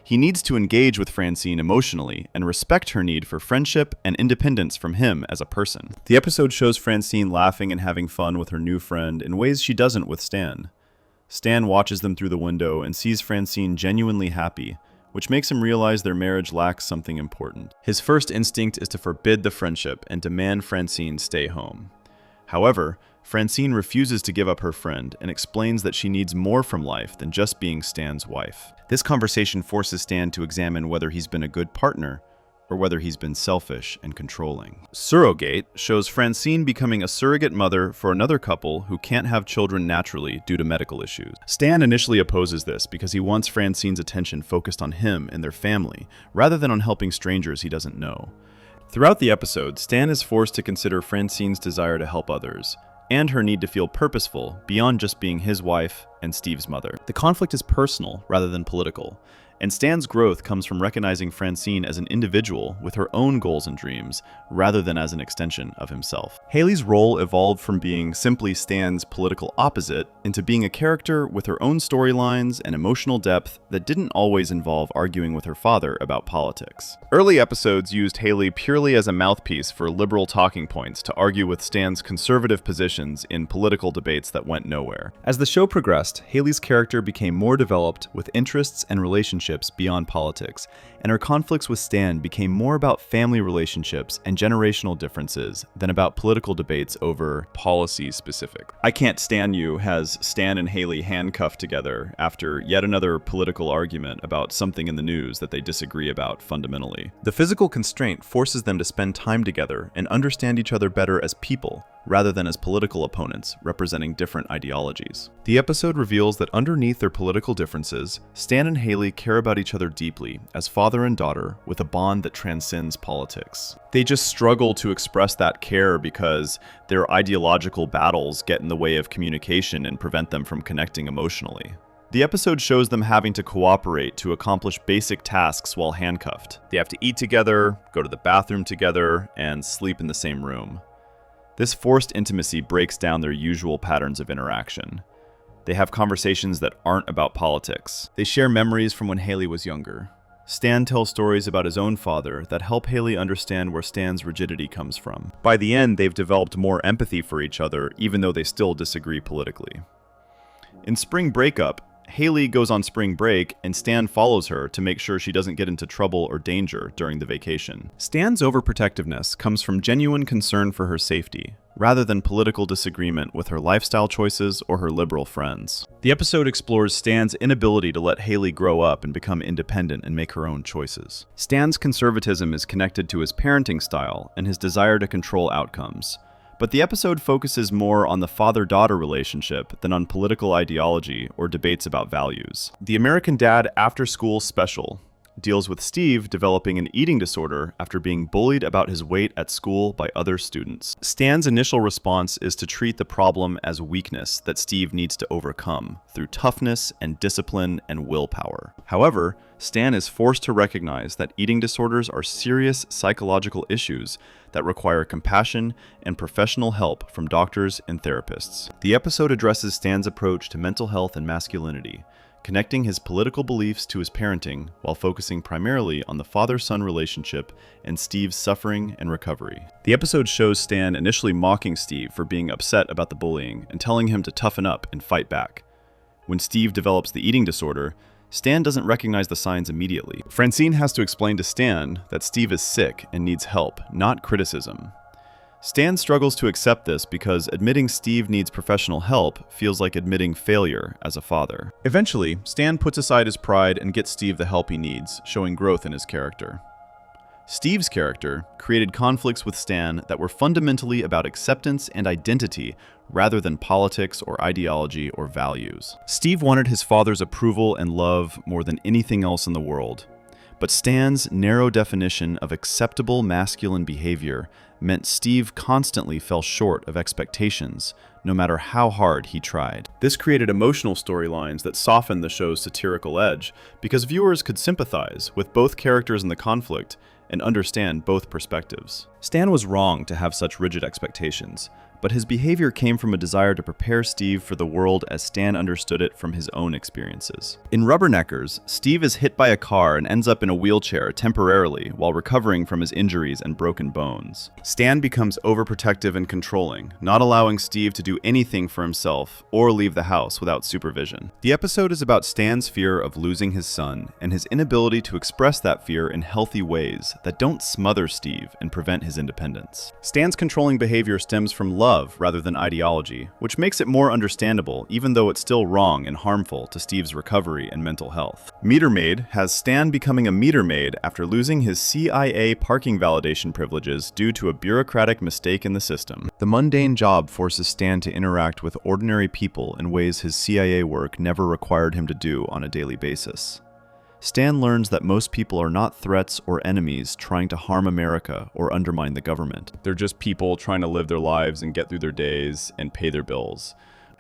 He needs to engage with Francine emotionally and respect her need for friendship and independence from him as a person. The episode shows Francine laughing and having fun with her new friend in ways she doesn't with Stan. Stan watches them through the window and sees Francine genuinely happy, which makes him realize their marriage lacks something important. His first instinct is to forbid the friendship and demand Francine stay home. However, Francine refuses to give up her friend and explains that she needs more from life than just being Stan's wife. This conversation forces Stan to examine whether he's been a good partner or whether he's been selfish and controlling. Surrogate shows Francine becoming a surrogate mother for another couple who can't have children naturally due to medical issues. Stan initially opposes this because he wants Francine's attention focused on him and their family, rather than on helping strangers he doesn't know. Throughout the episode, Stan is forced to consider Francine's desire to help others, and her need to feel purposeful beyond just being his wife and Steve's mother. The conflict is personal rather than political, and Stan's growth comes from recognizing Francine as an individual with her own goals and dreams, rather than as an extension of himself. Haley's role evolved from being simply Stan's political opposite into being a character with her own storylines and emotional depth that didn't always involve arguing with her father about politics. Early episodes used Haley purely as a mouthpiece for liberal talking points to argue with Stan's conservative positions in political debates that went nowhere. As the show progressed, Haley's character became more developed with interests and relationships beyond politics, and her conflicts with Stan became more about family relationships and generational differences than about political debates over policy specific. I Can't Stand You has Stan and Haley handcuffed together after yet another political argument about something in the news that they disagree about fundamentally. The physical constraint forces them to spend time together and understand each other better as people, rather than as political opponents representing different ideologies. The episode reveals that underneath their political differences, Stan and Haley care about each other deeply as father and daughter with a bond that transcends politics. They just struggle to express that care because their ideological battles get in the way of communication and prevent them from connecting emotionally. The episode shows them having to cooperate to accomplish basic tasks while handcuffed. They have to eat together, go to the bathroom together, and sleep in the same room. This forced intimacy breaks down their usual patterns of interaction. They have conversations that aren't about politics. They share memories from when Haley was younger. Stan tells stories about his own father that help Haley understand where Stan's rigidity comes from. By the end, they've developed more empathy for each other, even though they still disagree politically. In Spring Breakup, Haley goes on spring break, and Stan follows her to make sure she doesn't get into trouble or danger during the vacation. Stan's overprotectiveness comes from genuine concern for her safety, rather than political disagreement with her lifestyle choices or her liberal friends. The episode explores Stan's inability to let Haley grow up and become independent and make her own choices. Stan's conservatism is connected to his parenting style and his desire to control outcomes. But the episode focuses more on the father-daughter relationship than on political ideology or debates about values. The American Dad After School Special deals with Steve developing an eating disorder after being bullied about his weight at school by other students. Stan's initial response is to treat the problem as weakness that Steve needs to overcome through toughness and discipline and willpower. However, Stan is forced to recognize that eating disorders are serious psychological issues that require compassion and professional help from doctors and therapists. The episode addresses Stan's approach to mental health and masculinity, connecting his political beliefs to his parenting while focusing primarily on the father-son relationship and Steve's suffering and recovery. The episode shows Stan initially mocking Steve for being upset about the bullying and telling him to toughen up and fight back. When Steve develops the eating disorder, Stan doesn't recognize the signs immediately. Francine has to explain to Stan that Steve is sick and needs help, not criticism. Stan struggles to accept this because admitting Steve needs professional help feels like admitting failure as a father. Eventually, Stan puts aside his pride and gets Steve the help he needs, showing growth in his character. Steve's character created conflicts with Stan that were fundamentally about acceptance and identity rather than politics or ideology or values. Steve wanted his father's approval and love more than anything else in the world. But Stan's narrow definition of acceptable masculine behavior meant Steve constantly fell short of expectations, no matter how hard he tried. This created emotional storylines that softened the show's satirical edge, because viewers could sympathize with both characters in the conflict and understand both perspectives. Stan was wrong to have such rigid expectations, but his behavior came from a desire to prepare Steve for the world as Stan understood it from his own experiences. In Rubberneckers, Steve is hit by a car and ends up in a wheelchair temporarily while recovering from his injuries and broken bones. Stan becomes overprotective and controlling, not allowing Steve to do anything for himself or leave the house without supervision. The episode is about Stan's fear of losing his son and his inability to express that fear in healthy ways that don't smother Steve and prevent his independence. Stan's controlling behavior stems from love rather than ideology, which makes it more understandable even though it's still wrong and harmful to Steve's recovery and mental health. Meter Maid has Stan becoming a meter maid after losing his CIA parking validation privileges due to a bureaucratic mistake in the system. The mundane job forces Stan to interact with ordinary people in ways his CIA work never required him to do on a daily basis. Stan learns that most people are not threats or enemies trying to harm America or undermine the government. They're just people trying to live their lives and get through their days and pay their bills.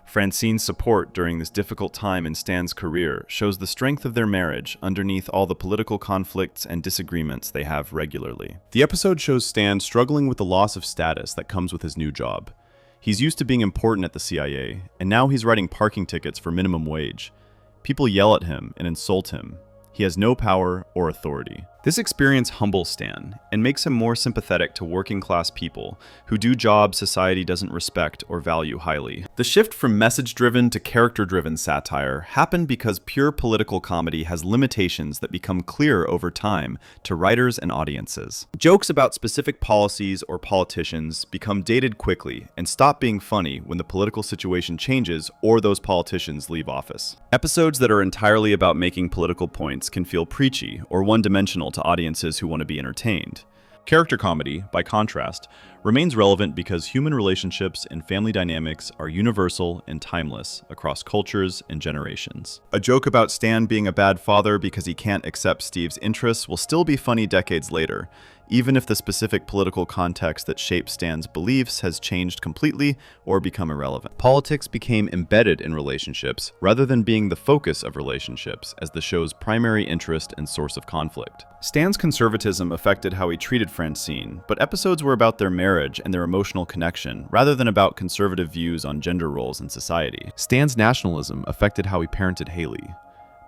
Francine's support during this difficult time in Stan's career shows the strength of their marriage underneath all the political conflicts and disagreements they have regularly. The episode shows Stan struggling with the loss of status that comes with his new job. He's used to being important at the CIA, and now he's writing parking tickets for minimum wage. People yell at him and insult him. He has no power or authority. This experience humbles Stan and makes him more sympathetic to working-class people who do jobs society doesn't respect or value highly. The shift from message-driven to character-driven satire happened because pure political comedy has limitations that become clear over time to writers and audiences. Jokes about specific policies or politicians become dated quickly and stop being funny when the political situation changes or those politicians leave office. Episodes that are entirely about making political points can feel preachy or one-dimensional to audiences who want to be entertained. Character comedy, by contrast, remains relevant because human relationships and family dynamics are universal and timeless across cultures and generations. A joke about Stan being a bad father because he can't accept Steve's interests will still be funny decades later, even if the specific political context that shaped Stan's beliefs has changed completely or become irrelevant. Politics became embedded in relationships rather than being the focus of relationships as the show's primary interest and source of conflict. Stan's conservatism affected how he treated Francine, but episodes were about their marriage and their emotional connection rather than about conservative views on gender roles in society. Stan's nationalism affected how he parented Haley.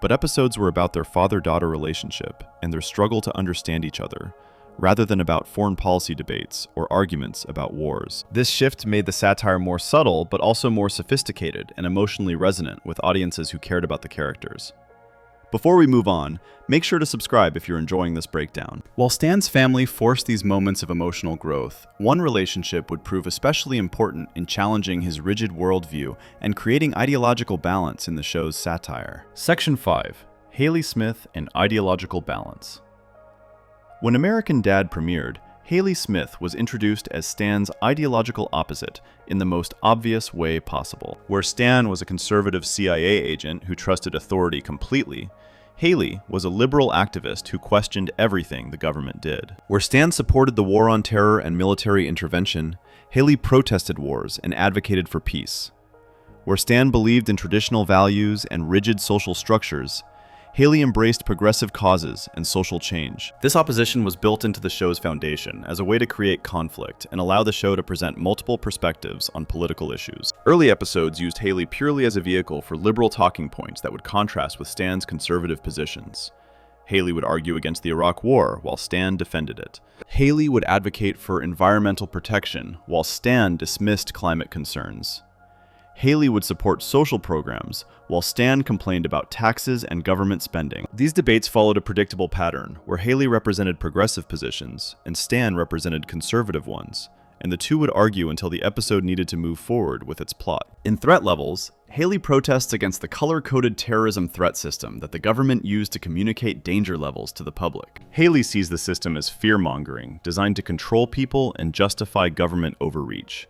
but episodes were about their father-daughter relationship and their struggle to understand each other, rather than about foreign policy debates or arguments about wars. This shift made the satire more subtle, but also more sophisticated and emotionally resonant with audiences who cared about the characters. Before we move on, make sure to subscribe if you're enjoying this breakdown. While Stan's family forced these moments of emotional growth, one relationship would prove especially important in challenging his rigid worldview and creating ideological balance in the show's satire. Section 5. Haley Smith and Ideological Balance. When American Dad premiered, Haley Smith was introduced as Stan's ideological opposite in the most obvious way possible. Where Stan was a conservative CIA agent who trusted authority completely, Haley was a liberal activist who questioned everything the government did. Where Stan supported the war on terror and military intervention, Haley protested wars and advocated for peace. Where Stan believed in traditional values and rigid social structures, Haley embraced progressive causes and social change. This opposition was built into the show's foundation as a way to create conflict and allow the show to present multiple perspectives on political issues. Early episodes used Haley purely as a vehicle for liberal talking points that would contrast with Stan's conservative positions. Haley would argue against the Iraq War while Stan defended it. Haley would advocate for environmental protection while Stan dismissed climate concerns. Haley would support social programs, while Stan complained about taxes and government spending. These debates followed a predictable pattern, where Haley represented progressive positions, and Stan represented conservative ones, and the two would argue until the episode needed to move forward with its plot. In threat levels, Haley protests against the color-coded terrorism threat system that the government used to communicate danger levels to the public. Haley sees the system as fear-mongering, designed to control people and justify government overreach.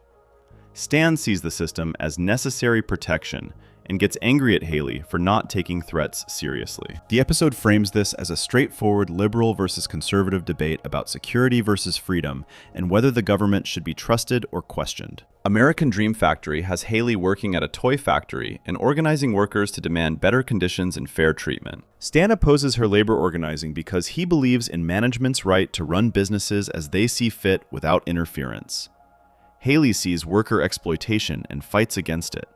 Stan sees the system as necessary protection and gets angry at Haley for not taking threats seriously. The episode frames this as a straightforward liberal versus conservative debate about security versus freedom and whether the government should be trusted or questioned. American Dream Factory has Haley working at a toy factory and organizing workers to demand better conditions and fair treatment. Stan opposes her labor organizing because he believes in management's right to run businesses as they see fit without interference. Haley sees worker exploitation and fights against it.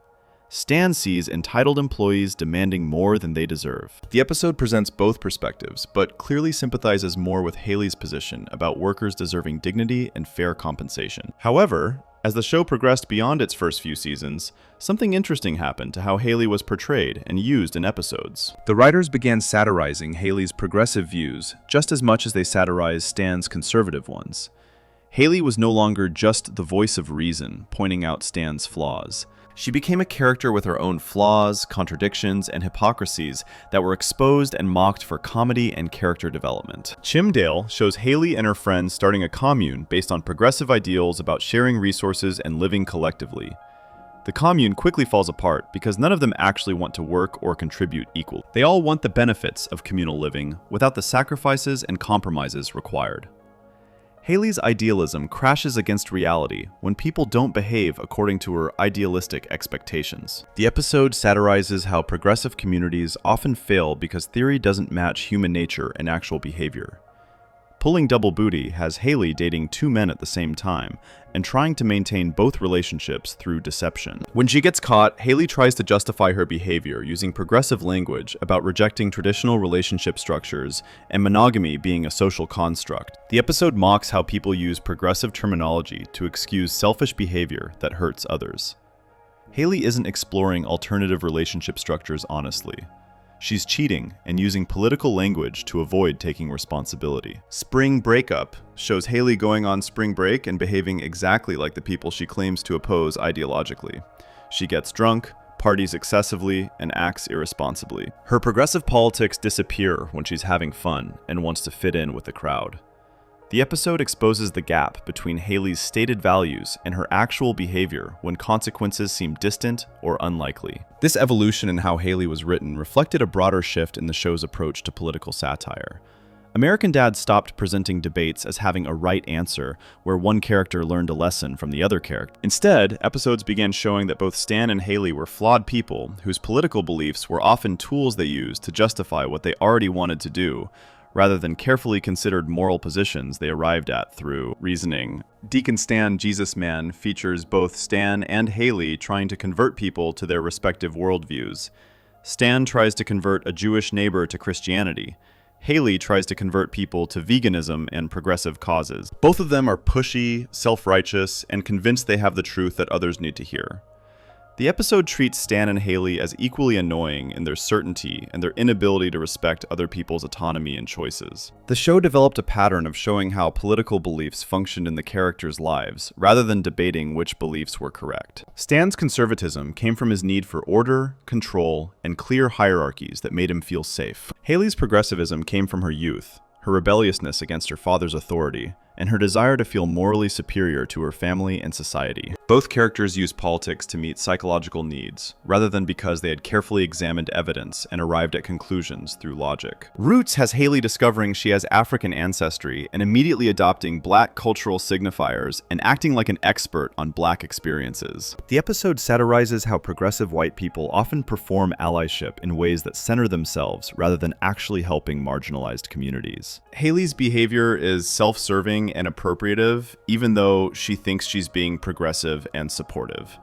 Stan sees entitled employees demanding more than they deserve. The episode presents both perspectives, but clearly sympathizes more with Haley's position about workers deserving dignity and fair compensation. However, as the show progressed beyond its first few seasons, something interesting happened to how Haley was portrayed and used in episodes. The writers began satirizing Haley's progressive views just as much as they satirized Stan's conservative ones. Haley was no longer just the voice of reason, pointing out Stan's flaws. She became a character with her own flaws, contradictions, and hypocrisies that were exposed and mocked for comedy and character development. Chimdale shows Haley and her friends starting a commune based on progressive ideals about sharing resources and living collectively. The commune quickly falls apart because none of them actually want to work or contribute equally. They all want the benefits of communal living without the sacrifices and compromises required. Haley's idealism crashes against reality when people don't behave according to her idealistic expectations. The episode satirizes how progressive communities often fail because theory doesn't match human nature and actual behavior. Pulling Double Booty has Haley dating two men at the same time and trying to maintain both relationships through deception. When she gets caught, Haley tries to justify her behavior using progressive language about rejecting traditional relationship structures and monogamy being a social construct. The episode mocks how people use progressive terminology to excuse selfish behavior that hurts others. Haley isn't exploring alternative relationship structures honestly. She's cheating and using political language to avoid taking responsibility. Spring Breakup shows Haley going on spring break and behaving exactly like the people she claims to oppose ideologically. She gets drunk, parties excessively, and acts irresponsibly. Her progressive politics disappear when she's having fun and wants to fit in with the crowd. The episode exposes the gap between Haley's stated values and her actual behavior when consequences seem distant or unlikely. This evolution in how Haley was written reflected a broader shift in the show's approach to political satire. American Dad stopped presenting debates as having a right answer where one character learned a lesson from the other character. Instead, episodes began showing that both Stan and Haley were flawed people whose political beliefs were often tools they used to justify what they already wanted to do, rather than carefully considered moral positions they arrived at through reasoning. Deacon Stan Jesus Man features both Stan and Haley trying to convert people to their respective worldviews. Stan tries to convert a Jewish neighbor to Christianity. Haley tries to convert people to veganism and progressive causes. Both of them are pushy, self-righteous, and convinced they have the truth that others need to hear. The episode treats Stan and Haley as equally annoying in their certainty and their inability to respect other people's autonomy and choices. The show developed a pattern of showing how political beliefs functioned in the characters' lives, rather than debating which beliefs were correct. Stan's conservatism came from his need for order, control, and clear hierarchies that made him feel safe. Haley's progressivism came from her youth, her rebelliousness against her father's authority, and her desire to feel morally superior to her family and society. Both characters use politics to meet psychological needs, rather than because they had carefully examined evidence and arrived at conclusions through logic. Roots has Haley discovering she has African ancestry and immediately adopting Black cultural signifiers and acting like an expert on Black experiences. The episode satirizes how progressive white people often perform allyship in ways that center themselves rather than actually helping marginalized communities. Haley's behavior is self-serving and appropriative, even though she thinks she's being progressive and supportive.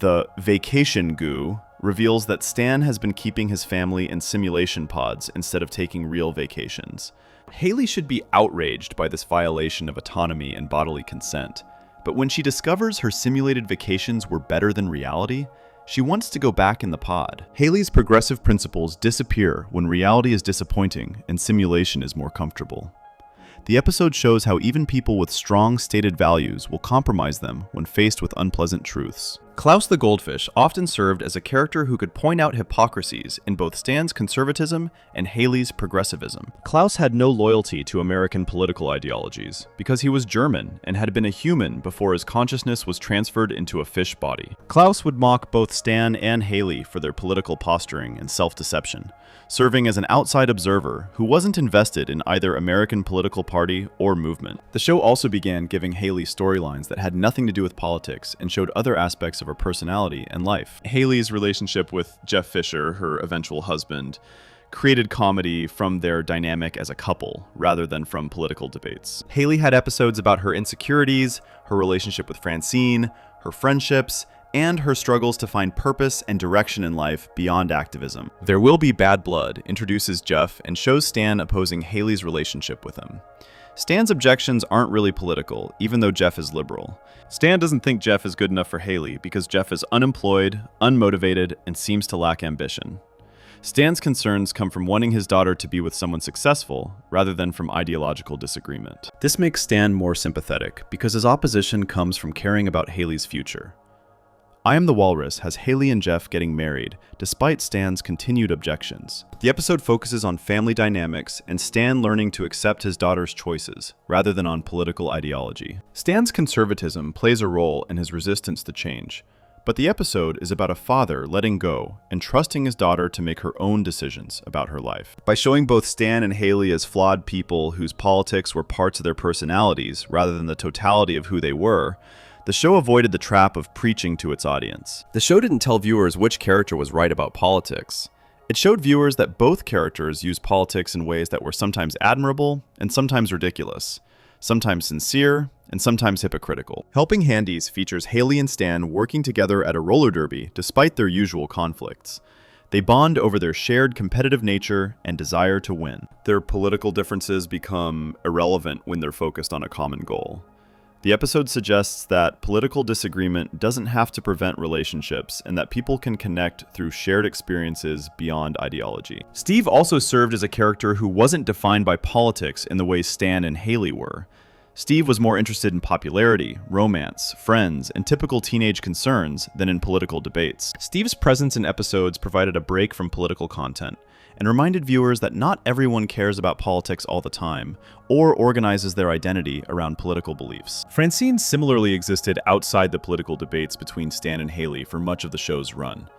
The vacation goo reveals that Stan has been keeping his family in simulation pods instead of taking real vacations. Haley should be outraged by this violation of autonomy and bodily consent, but when she discovers her simulated vacations were better than reality, she wants to go back in the pod. Haley's progressive principles disappear when reality is disappointing and simulation is more comfortable. The episode shows how even people with strong stated values will compromise them when faced with unpleasant truths. Klaus the Goldfish often served as a character who could point out hypocrisies in both Stan's conservatism and Haley's progressivism. Klaus had no loyalty to American political ideologies because he was German and had been a human before his consciousness was transferred into a fish body. Klaus would mock both Stan and Haley for their political posturing and self-deception, serving as an outside observer who wasn't invested in either American political party or movement. The show also began giving Haley storylines that had nothing to do with politics and showed other aspects of her personality and life. Haley's relationship with Jeff Fisher, her eventual husband, created comedy from their dynamic as a couple, rather than from political debates. Haley had episodes about her insecurities, her relationship with Francine, her friendships, and her struggles to find purpose and direction in life beyond activism. There Will Be Bad Blood introduces Jeff and shows Stan opposing Haley's relationship with him. Stan's objections aren't really political, even though Jeff is liberal. Stan doesn't think Jeff is good enough for Haley because Jeff is unemployed, unmotivated, and seems to lack ambition. Stan's concerns come from wanting his daughter to be with someone successful, rather than from ideological disagreement. This makes Stan more sympathetic, because his opposition comes from caring about Haley's future. I Am the Walrus has Haley and Jeff getting married, despite Stan's continued objections. The episode focuses on family dynamics and Stan learning to accept his daughter's choices, rather than on political ideology. Stan's conservatism plays a role in his resistance to change, but the episode is about a father letting go and trusting his daughter to make her own decisions about her life. By showing both Stan and Haley as flawed people whose politics were parts of their personalities, rather than the totality of who they were, the show avoided the trap of preaching to its audience. The show didn't tell viewers which character was right about politics. It showed viewers that both characters used politics in ways that were sometimes admirable and sometimes ridiculous, sometimes sincere and sometimes hypocritical. Helping Handies features Haley and Stan working together at a roller derby despite their usual conflicts. They bond over their shared competitive nature and desire to win. Their political differences become irrelevant when they're focused on a common goal. The episode suggests that political disagreement doesn't have to prevent relationships and that people can connect through shared experiences beyond ideology. Steve also served as a character who wasn't defined by politics in the way Stan and Haley were. Steve was more interested in popularity, romance, friends, and typical teenage concerns than in political debates. Steve's presence in episodes provided a break from political content and reminded viewers that not everyone cares about politics all the time, or organizes their identity around political beliefs. Francine similarly existed outside the political debates between Stan and Haley for much of the show's run.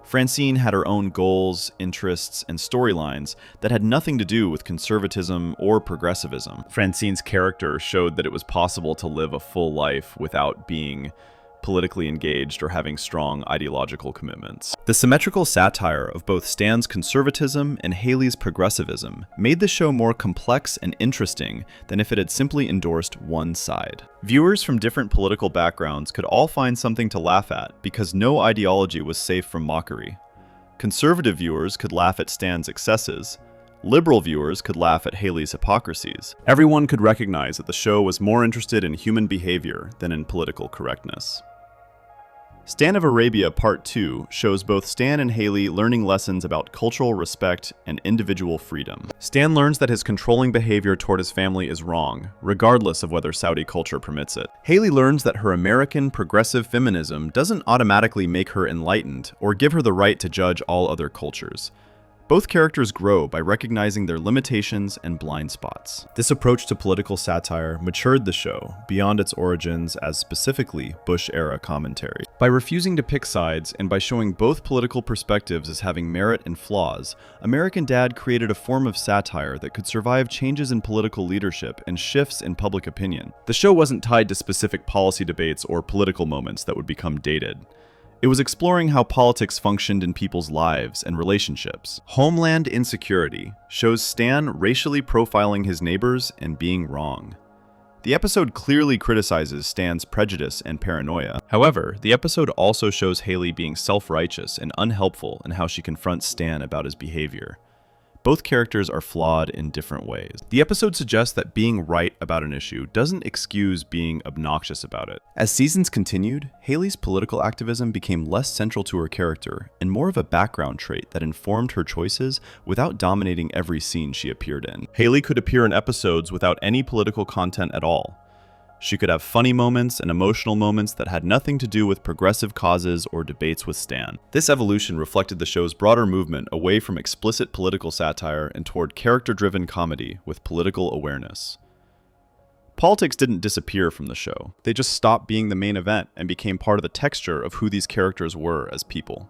Francine had her own goals, interests, and storylines that had nothing to do with conservatism or progressivism. Francine's character showed that it was possible to live a full life without being politically engaged or having strong ideological commitments. The symmetrical satire of both Stan's conservatism and Haley's progressivism made the show more complex and interesting than if it had simply endorsed one side. Viewers from different political backgrounds could all find something to laugh at because no ideology was safe from mockery. Conservative viewers could laugh at Stan's excesses. Liberal viewers could laugh at Haley's hypocrisies. Everyone could recognize that the show was more interested in human behavior than in political correctness. Stan of Arabia Part 2 shows both Stan and Haley learning lessons about cultural respect and individual freedom. Stan learns that his controlling behavior toward his family is wrong, regardless of whether Saudi culture permits it. Haley learns that her American progressive feminism doesn't automatically make her enlightened or give her the right to judge all other cultures. Both characters grow by recognizing their limitations and blind spots. This approach to political satire matured the show beyond its origins as specifically Bush-era commentary. By refusing to pick sides and by showing both political perspectives as having merit and flaws, American Dad created a form of satire that could survive changes in political leadership and shifts in public opinion. The show wasn't tied to specific policy debates or political moments that would become dated. It was exploring how politics functioned in people's lives and relationships. Homeland Insecurity shows Stan racially profiling his neighbors and being wrong. The episode clearly criticizes Stan's prejudice and paranoia. However, the episode also shows Haley being self-righteous and unhelpful in how she confronts Stan about his behavior. Both characters are flawed in different ways. The episode suggests that being right about an issue doesn't excuse being obnoxious about it. As seasons continued, Haley's political activism became less central to her character and more of a background trait that informed her choices without dominating every scene she appeared in. Haley could appear in episodes without any political content at all. She could have funny moments and emotional moments that had nothing to do with progressive causes or debates with Stan. This evolution reflected the show's broader movement away from explicit political satire and toward character-driven comedy with political awareness. Politics didn't disappear from the show. They just stopped being the main event and became part of the texture of who these characters were as people.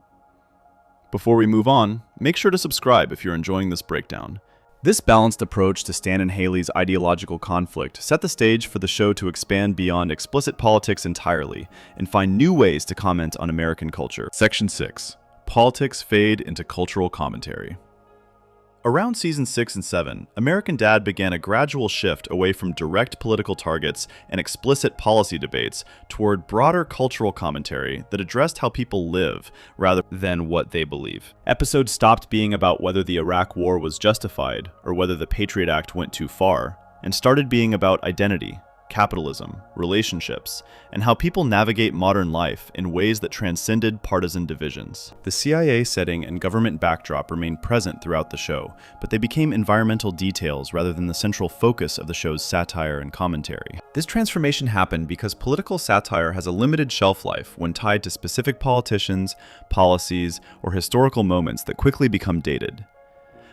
Before we move on, make sure to subscribe if you're enjoying this breakdown. This balanced approach to Stan and Haley's ideological conflict set the stage for the show to expand beyond explicit politics entirely and find new ways to comment on American culture. Section 6. Politics fade into cultural commentary. Around season 6 and 7, American Dad began a gradual shift away from direct political targets and explicit policy debates toward broader cultural commentary that addressed how people live rather than what they believe. Episodes stopped being about whether the Iraq War was justified or whether the Patriot Act went too far, and started being about identity, capitalism, relationships, and how people navigate modern life in ways that transcended partisan divisions. The CIA setting and government backdrop remained present throughout the show, but they became environmental details rather than the central focus of the show's satire and commentary. This transformation happened because political satire has a limited shelf life when tied to specific politicians, policies, or historical moments that quickly become dated.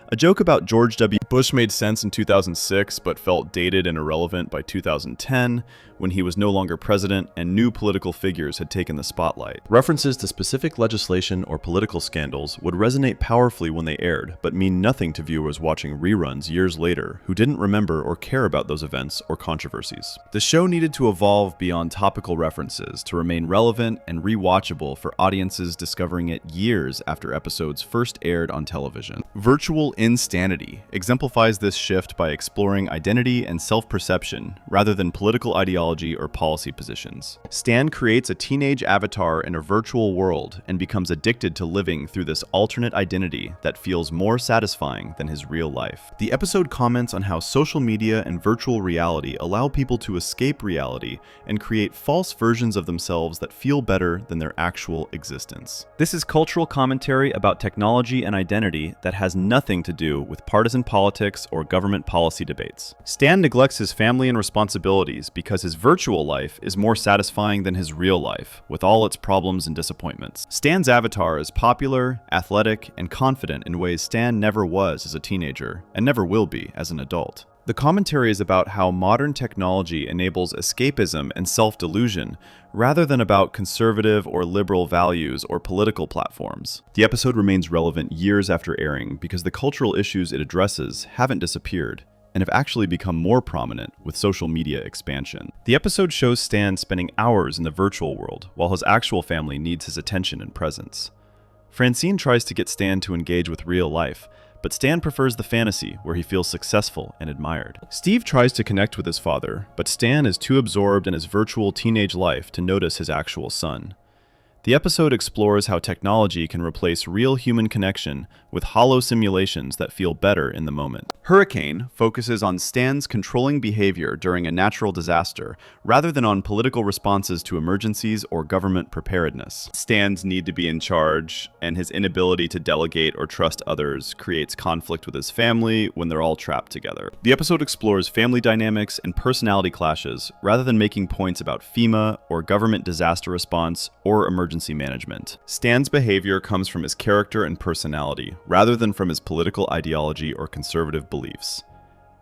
A joke about George W. Bush made sense in 2006 but felt dated and irrelevant by 2010 when he was no longer president and new political figures had taken the spotlight. References to specific legislation or political scandals would resonate powerfully when they aired, but mean nothing to viewers watching reruns years later who didn't remember or care about those events or controversies. The show needed to evolve beyond topical references to remain relevant and rewatchable for audiences discovering it years after episodes first aired on television. Virtual Insanity exemplifies this shift by exploring identity and self-perception rather than political ideology or policy positions. Stan creates a teenage avatar in a virtual world and becomes addicted to living through this alternate identity that feels more satisfying than his real life. The episode comments on how social media and virtual reality allow people to escape reality and create false versions of themselves that feel better than their actual existence. This is cultural commentary about technology and identity that has nothing to do with partisan politics or government policy debates. Stan neglects his family and responsibilities because his virtual life is more satisfying than his real life, with all its problems and disappointments. Stan's avatar is popular, athletic, and confident in ways Stan never was as a teenager, and never will be as an adult. The commentary is about how modern technology enables escapism and self-delusion, rather than about conservative or liberal values or political platforms. The episode remains relevant years after airing because the cultural issues it addresses haven't disappeared, and have actually become more prominent with social media expansion. The episode shows Stan spending hours in the virtual world, while his actual family needs his attention and presence. Francine tries to get Stan to engage with real life, but Stan prefers the fantasy where he feels successful and admired. Steve tries to connect with his father, but Stan is too absorbed in his virtual teenage life to notice his actual son. The episode explores how technology can replace real human connection with hollow simulations that feel better in the moment. Hurricane focuses on Stan's controlling behavior during a natural disaster, rather than on political responses to emergencies or government preparedness. Stan's need to be in charge and his inability to delegate or trust others creates conflict with his family when they're all trapped together. The episode explores family dynamics and personality clashes, rather than making points about FEMA or government disaster response or emergency management. Stan's behavior comes from his character and personality, rather than from his political ideology or conservative beliefs.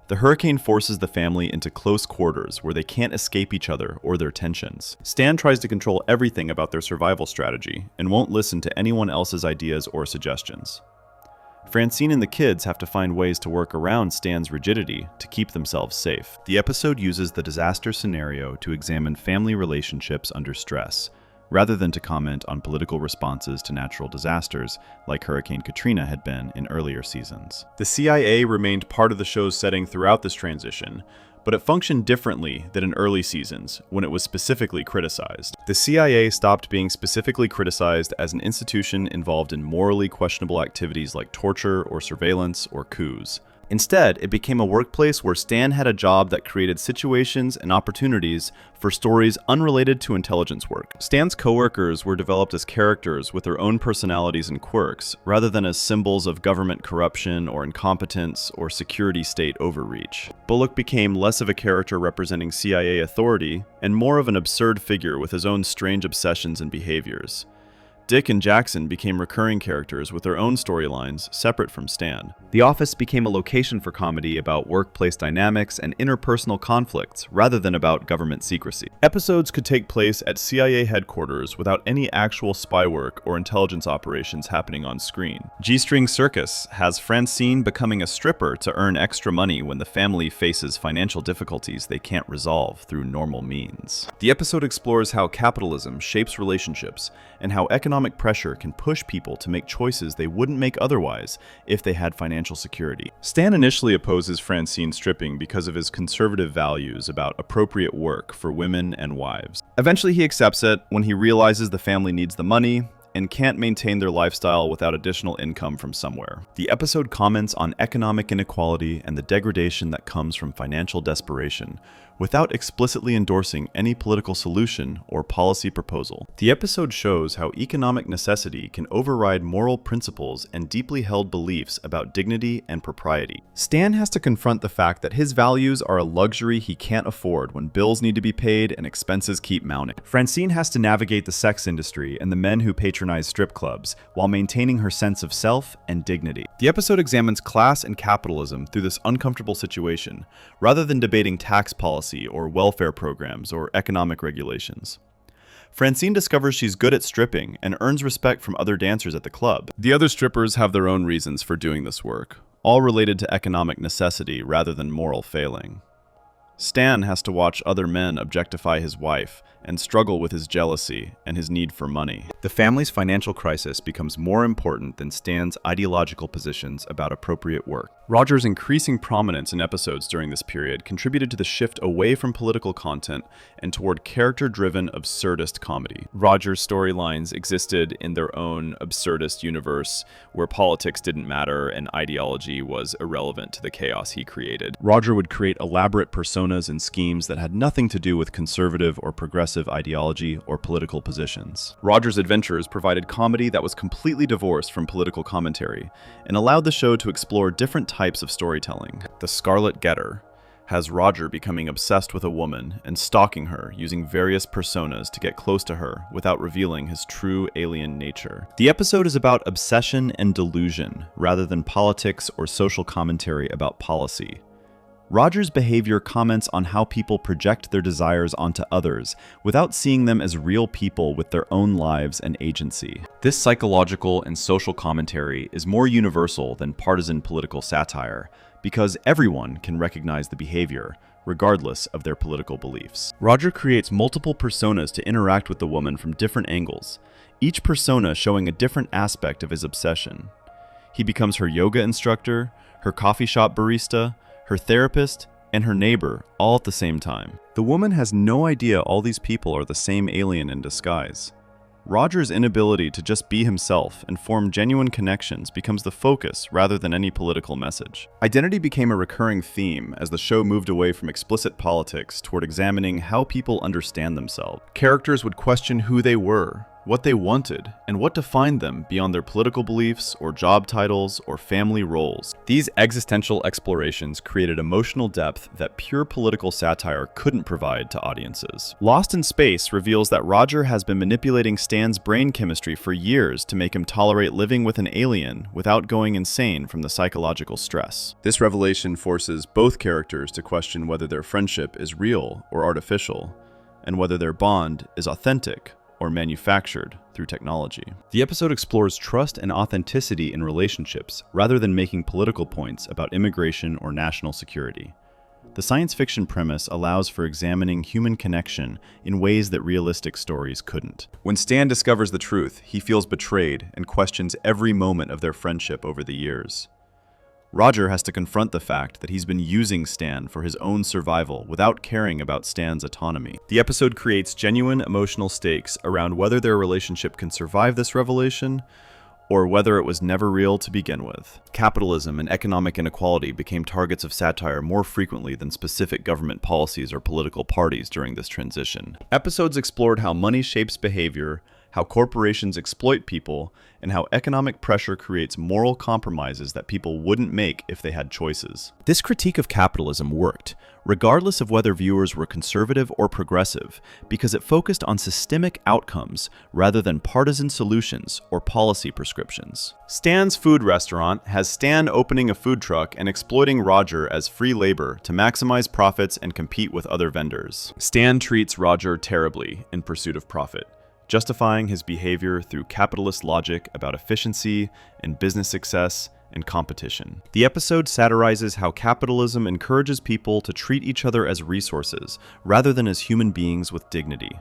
The hurricane forces the family into close quarters where they can't escape each other or their tensions. Stan tries to control everything about their survival strategy and won't listen to anyone else's ideas or suggestions. Francine and the kids have to find ways to work around Stan's rigidity to keep themselves safe. The episode uses the disaster scenario to examine family relationships under stress, rather than to comment on political responses to natural disasters like Hurricane Katrina had been in earlier seasons. The CIA remained part of the show's setting throughout this transition, but it functioned differently than in early seasons when it was specifically criticized. The CIA stopped being specifically criticized as an institution involved in morally questionable activities like torture or surveillance or coups. Instead, it became a workplace where Stan had a job that created situations and opportunities for stories unrelated to intelligence work. Stan's coworkers were developed as characters with their own personalities and quirks, rather than as symbols of government corruption or incompetence or security state overreach. Bullock became less of a character representing CIA authority and more of an absurd figure with his own strange obsessions and behaviors. Dick and Jackson became recurring characters with their own storylines separate from Stan. The Office became a location for comedy about workplace dynamics and interpersonal conflicts rather than about government secrecy. Episodes could take place at CIA headquarters without any actual spy work or intelligence operations happening on screen. G-String Circus has Francine becoming a stripper to earn extra money when the family faces financial difficulties they can't resolve through normal means. The episode explores how capitalism shapes relationships and how economic pressure can push people to make choices they wouldn't make otherwise if they had financial security. Stan initially opposes Francine stripping because of his conservative values about appropriate work for women and wives. Eventually he accepts it when he realizes the family needs the money and can't maintain their lifestyle without additional income from somewhere. The episode comments on economic inequality and the degradation that comes from financial desperation, without explicitly endorsing any political solution or policy proposal. The episode shows how economic necessity can override moral principles and deeply held beliefs about dignity and propriety. Stan has to confront the fact that his values are a luxury he can't afford when bills need to be paid and expenses keep mounting. Francine has to navigate the sex industry and the men who patronize strip clubs while maintaining her sense of self and dignity. The episode examines class and capitalism through this uncomfortable situation, rather than debating tax policy or welfare programs or economic regulations. Francine discovers she's good at stripping and earns respect from other dancers at the club. The other strippers have their own reasons for doing this work, all related to economic necessity rather than moral failing. Stan has to watch other men objectify his wife and struggle with his jealousy and his need for money. The family's financial crisis becomes more important than Stan's ideological positions about appropriate work. Roger's increasing prominence in episodes during this period contributed to the shift away from political content and toward character-driven absurdist comedy. Roger's storylines existed in their own absurdist universe where politics didn't matter and ideology was irrelevant to the chaos he created. Roger would create elaborate personas and schemes that had nothing to do with conservative or progressive ideology or political positions. Roger's adventures provided comedy that was completely divorced from political commentary and allowed the show to explore different types of storytelling. The Scarlet Getter has Roger becoming obsessed with a woman and stalking her using various personas to get close to her without revealing his true alien nature. The episode is about obsession and delusion rather than politics or social commentary about policy. Roger's behavior comments on how people project their desires onto others without seeing them as real people with their own lives and agency. This psychological and social commentary is more universal than partisan political satire because everyone can recognize the behavior, regardless of their political beliefs. Roger creates multiple personas to interact with the woman from different angles, each persona showing a different aspect of his obsession. He becomes her yoga instructor, her coffee shop barista, her therapist, and her neighbor, all at the same time. The woman has no idea all these people are the same alien in disguise. Roger's inability to just be himself and form genuine connections becomes the focus rather than any political message. Identity became a recurring theme as the show moved away from explicit politics toward examining how people understand themselves. Characters would question who they were, what they wanted, and what defined them beyond their political beliefs or job titles or family roles. These existential explorations created emotional depth that pure political satire couldn't provide to audiences. Lost in Space reveals that Roger has been manipulating Stan's brain chemistry for years to make him tolerate living with an alien without going insane from the psychological stress. This revelation forces both characters to question whether their friendship is real or artificial, and whether their bond is authentic or manufactured through technology. The episode explores trust and authenticity in relationships rather than making political points about immigration or national security. The science fiction premise allows for examining human connection in ways that realistic stories couldn't. When Stan discovers the truth, he feels betrayed and questions every moment of their friendship over the years. Roger has to confront the fact that he's been using Stan for his own survival without caring about Stan's autonomy. The episode creates genuine emotional stakes around whether their relationship can survive this revelation or whether it was never real to begin with. Capitalism and economic inequality became targets of satire more frequently than specific government policies or political parties during this transition. Episodes explored how money shapes behavior, how corporations exploit people, and how economic pressure creates moral compromises that people wouldn't make if they had choices. This critique of capitalism worked, regardless of whether viewers were conservative or progressive, because it focused on systemic outcomes rather than partisan solutions or policy prescriptions. Stan's Food Restaurant has Stan opening a food truck and exploiting Roger as free labor to maximize profits and compete with other vendors. Stan treats Roger terribly in pursuit of profit, justifying his behavior through capitalist logic about efficiency and business success and competition. The episode satirizes how capitalism encourages people to treat each other as resources rather than as human beings with dignity.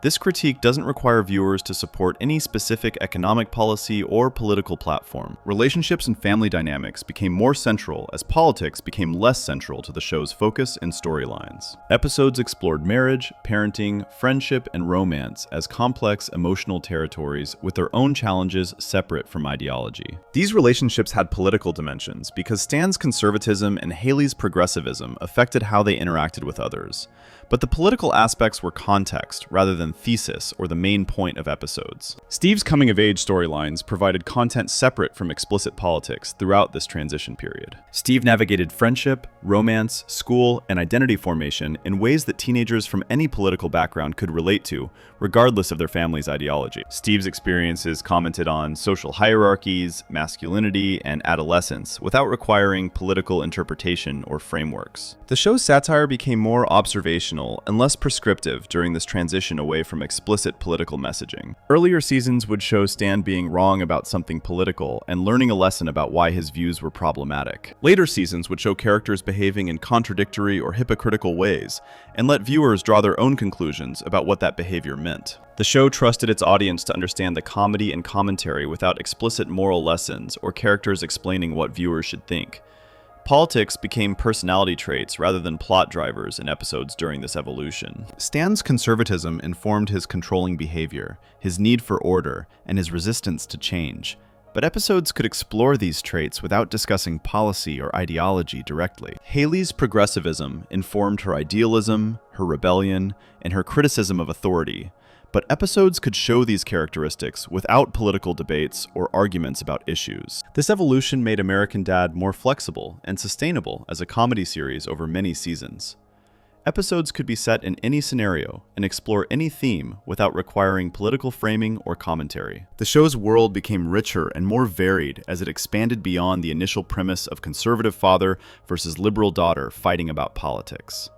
This critique doesn't require viewers to support any specific economic policy or political platform. Relationships and family dynamics became more central as politics became less central to the show's focus and storylines. Episodes explored marriage, parenting, friendship, and romance as complex emotional territories with their own challenges separate from ideology. These relationships had political dimensions because Stan's conservatism and Haley's progressivism affected how they interacted with others. But the political aspects were context rather than thesis or the main point of episodes. Steve's coming-of-age storylines provided content separate from explicit politics throughout this transition period. Steve navigated friendship, romance, school, and identity formation in ways that teenagers from any political background could relate to, regardless of their family's ideology. Steve's experiences commented on social hierarchies, masculinity, and adolescence without requiring political interpretation or frameworks. The show's satire became more observational and less prescriptive during this transition away from explicit political messaging. Earlier seasons would show Stan being wrong about something political and learning a lesson about why his views were problematic. Later seasons would show characters behaving in contradictory or hypocritical ways and let viewers draw their own conclusions about what that behavior meant. The show trusted its audience to understand the comedy and commentary without explicit moral lessons or characters explaining what viewers should think. Politics became personality traits rather than plot drivers in episodes during this evolution. Stan's conservatism informed his controlling behavior, his need for order, and his resistance to change. But episodes could explore these traits without discussing policy or ideology directly. Haley's progressivism informed her idealism, her rebellion, and her criticism of authority. But episodes could show these characteristics without political debates or arguments about issues. This evolution made American Dad more flexible and sustainable as a comedy series over many seasons. Episodes could be set in any scenario and explore any theme without requiring political framing or commentary. The show's world became richer and more varied as it expanded beyond the initial premise of conservative father versus liberal daughter fighting about politics.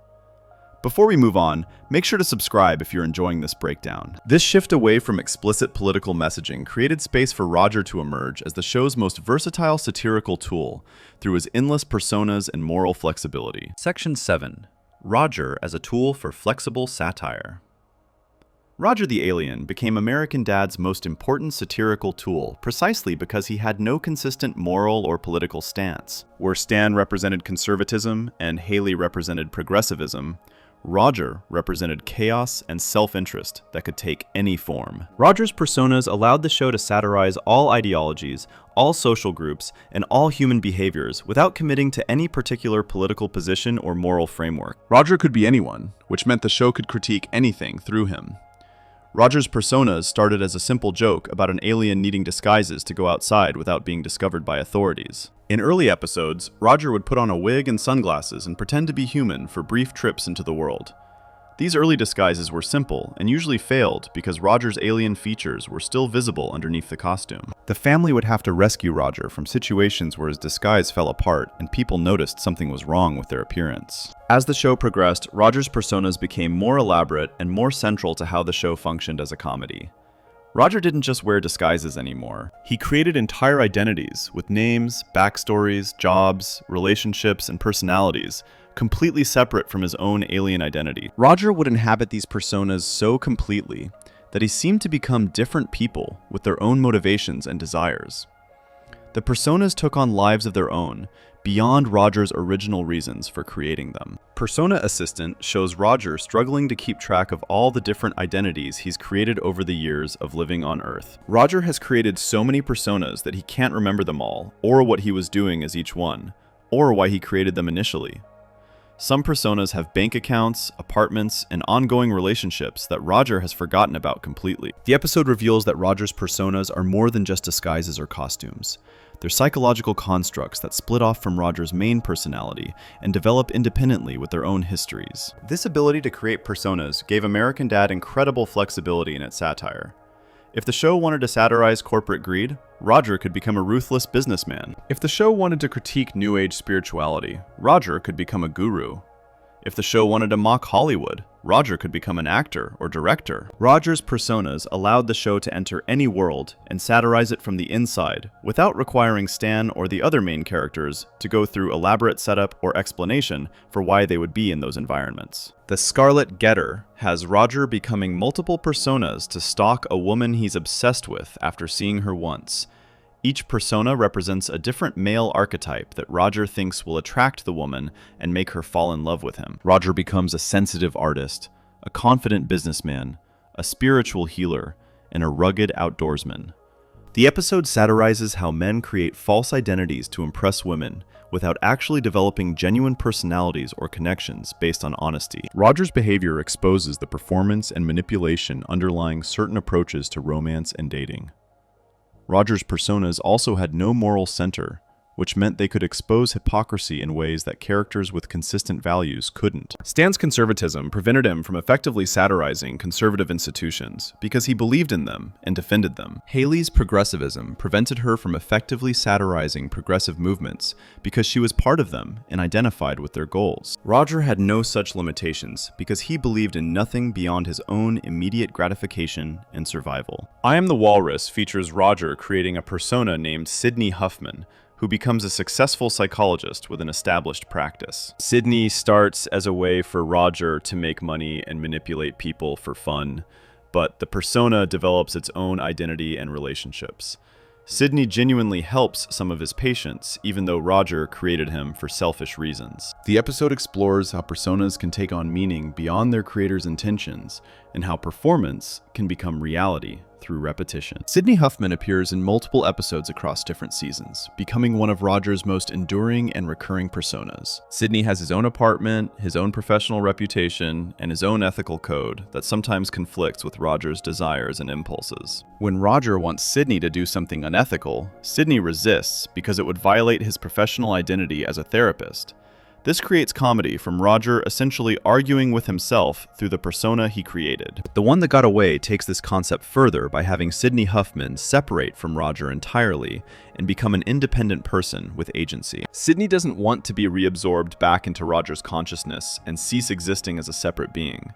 Before we move on, make sure to subscribe if you're enjoying this breakdown. This shift away from explicit political messaging created space for Roger to emerge as the show's most versatile satirical tool through his endless personas and moral flexibility. Section 7. Roger as a tool for flexible satire. Roger the Alien became American Dad's most important satirical tool precisely because he had no consistent moral or political stance. Where Stan represented conservatism and Haley represented progressivism, Roger represented chaos and self-interest that could take any form. Roger's personas allowed the show to satirize all ideologies, all social groups, and all human behaviors without committing to any particular political position or moral framework. Roger could be anyone, which meant the show could critique anything through him. Roger's personas started as a simple joke about an alien needing disguises to go outside without being discovered by authorities. In early episodes, Roger would put on a wig and sunglasses and pretend to be human for brief trips into the world. These early disguises were simple and usually failed because Roger's alien features were still visible underneath the costume. The family would have to rescue Roger from situations where his disguise fell apart and people noticed something was wrong with their appearance. As the show progressed, Roger's personas became more elaborate and more central to how the show functioned as a comedy. Roger didn't just wear disguises anymore. He created entire identities with names, backstories, jobs, relationships, and personalities, completely separate from his own alien identity. Roger would inhabit these personas so completely that he seemed to become different people with their own motivations and desires. The personas took on lives of their own, beyond Roger's original reasons for creating them. Persona Assistant shows Roger struggling to keep track of all the different identities he's created over the years of living on Earth. Roger has created so many personas that he can't remember them all, or what he was doing as each one, or why he created them initially. Some personas have bank accounts, apartments, and ongoing relationships that Roger has forgotten about completely. The episode reveals that Roger's personas are more than just disguises or costumes. They're psychological constructs that split off from Roger's main personality and develop independently with their own histories. This ability to create personas gave American Dad incredible flexibility in its satire. If the show wanted to satirize corporate greed, Roger could become a ruthless businessman. If the show wanted to critique New Age spirituality, Roger could become a guru. If the show wanted to mock Hollywood, Roger could become an actor or director. Roger's personas allowed the show to enter any world and satirize it from the inside without requiring Stan or the other main characters to go through elaborate setup or explanation for why they would be in those environments. The Scarlet Getter has Roger becoming multiple personas to stalk a woman he's obsessed with after seeing her once. Each persona represents a different male archetype that Roger thinks will attract the woman and make her fall in love with him. Roger becomes a sensitive artist, a confident businessman, a spiritual healer, and a rugged outdoorsman. The episode satirizes how men create false identities to impress women without actually developing genuine personalities or connections based on honesty. Roger's behavior exposes the performance and manipulation underlying certain approaches to romance and dating. Roger's personas also had no moral center, which meant they could expose hypocrisy in ways that characters with consistent values couldn't. Stan's conservatism prevented him from effectively satirizing conservative institutions because he believed in them and defended them. Haley's progressivism prevented her from effectively satirizing progressive movements because she was part of them and identified with their goals. Roger had no such limitations because he believed in nothing beyond his own immediate gratification and survival. I Am the Walrus features Roger creating a persona named Sidney Huffman, who becomes a successful psychologist with an established practice. Sidney starts as a way for Roger to make money and manipulate people for fun, but the persona develops its own identity and relationships. Sidney genuinely helps some of his patients, even though Roger created him for selfish reasons. The episode explores how personas can take on meaning beyond their creator's intentions, and how performance can become reality through repetition. Sidney Huffman appears in multiple episodes across different seasons, becoming one of Roger's most enduring and recurring personas. Sidney has his own apartment, his own professional reputation, and his own ethical code that sometimes conflicts with Roger's desires and impulses. When Roger wants Sidney to do something unethical, Sidney resists because it would violate his professional identity as a therapist. This creates comedy from Roger essentially arguing with himself through the persona he created. The One That Got Away takes this concept further by having Sidney Huffman separate from Roger entirely and become an independent person with agency. Sidney doesn't want to be reabsorbed back into Roger's consciousness and cease existing as a separate being.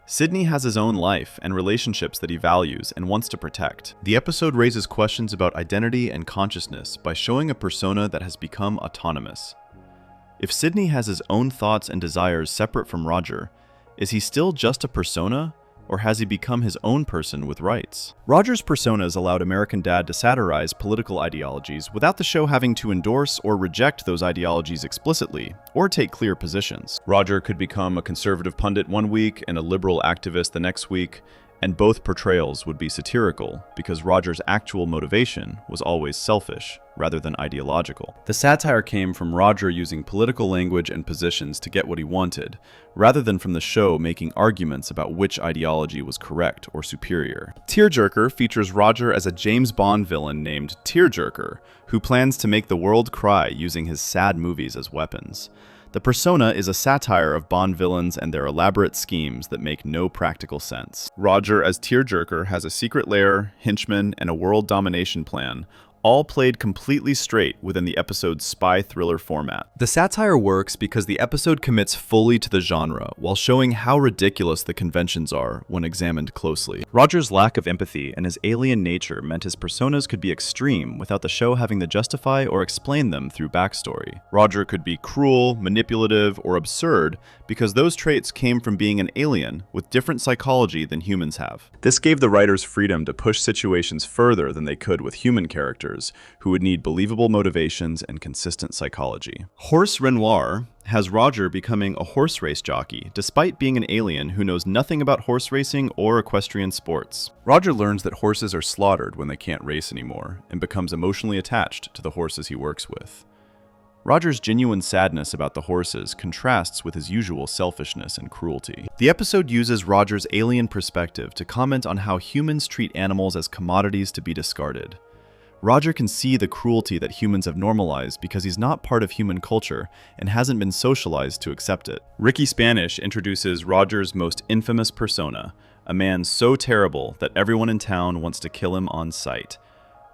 Sidney has his own life and relationships that he values and wants to protect. The episode raises questions about identity and consciousness by showing a persona that has become autonomous. If Sidney has his own thoughts and desires separate from Roger, is he still just a persona, or has he become his own person with rights? Roger's personas allowed American Dad to satirize political ideologies without the show having to endorse or reject those ideologies explicitly, or take clear positions. Roger could become a conservative pundit one week and a liberal activist the next week, and both portrayals would be satirical because Roger's actual motivation was always selfish rather than ideological. The satire came from Roger using political language and positions to get what he wanted, rather than from the show making arguments about which ideology was correct or superior. Tearjerker features Roger as a James Bond villain named Tearjerker, who plans to make the world cry using his sad movies as weapons. The persona is a satire of Bond villains and their elaborate schemes that make no practical sense. Roger as Tearjerker has a secret lair, henchmen, and a world domination plan, all played completely straight within the episode's spy thriller format. The satire works because the episode commits fully to the genre, while showing how ridiculous the conventions are when examined closely. Roger's lack of empathy and his alien nature meant his personas could be extreme without the show having to justify or explain them through backstory. Roger could be cruel, manipulative, or absurd because those traits came from being an alien with different psychology than humans have. This gave the writers freedom to push situations further than they could with human characters, who would need believable motivations and consistent psychology. Horse Renoir has Roger becoming a horse race jockey, despite being an alien who knows nothing about horse racing or equestrian sports. Roger learns that horses are slaughtered when they can't race anymore, and becomes emotionally attached to the horses he works with. Roger's genuine sadness about the horses contrasts with his usual selfishness and cruelty. The episode uses Roger's alien perspective to comment on how humans treat animals as commodities to be discarded. Roger can see the cruelty that humans have normalized because he's not part of human culture and hasn't been socialized to accept it. Ricky Spanish introduces Roger's most infamous persona, a man so terrible that everyone in town wants to kill him on sight.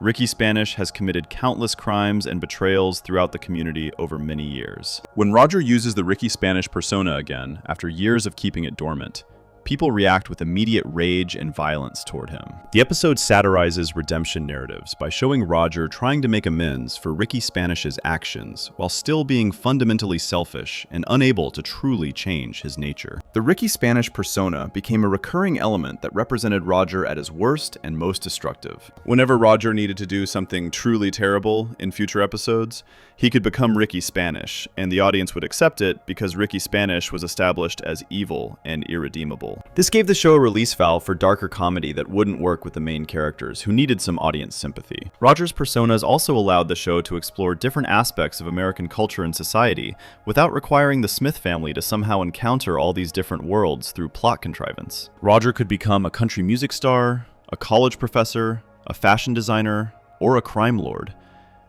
Ricky Spanish has committed countless crimes and betrayals throughout the community over many years. When Roger uses the Ricky Spanish persona again, after years of keeping it dormant, people react with immediate rage and violence toward him. The episode satirizes redemption narratives by showing Roger trying to make amends for Ricky Spanish's actions while still being fundamentally selfish and unable to truly change his nature. The Ricky Spanish persona became a recurring element that represented Roger at his worst and most destructive. Whenever Roger needed to do something truly terrible in future episodes, he could become Ricky Spanish, and the audience would accept it because Ricky Spanish was established as evil and irredeemable. This gave the show a release valve for darker comedy that wouldn't work with the main characters, who needed some audience sympathy. Roger's personas also allowed the show to explore different aspects of American culture and society, without requiring the Smith family to somehow encounter all these different worlds through plot contrivance. Roger could become a country music star, a college professor, a fashion designer, or a crime lord,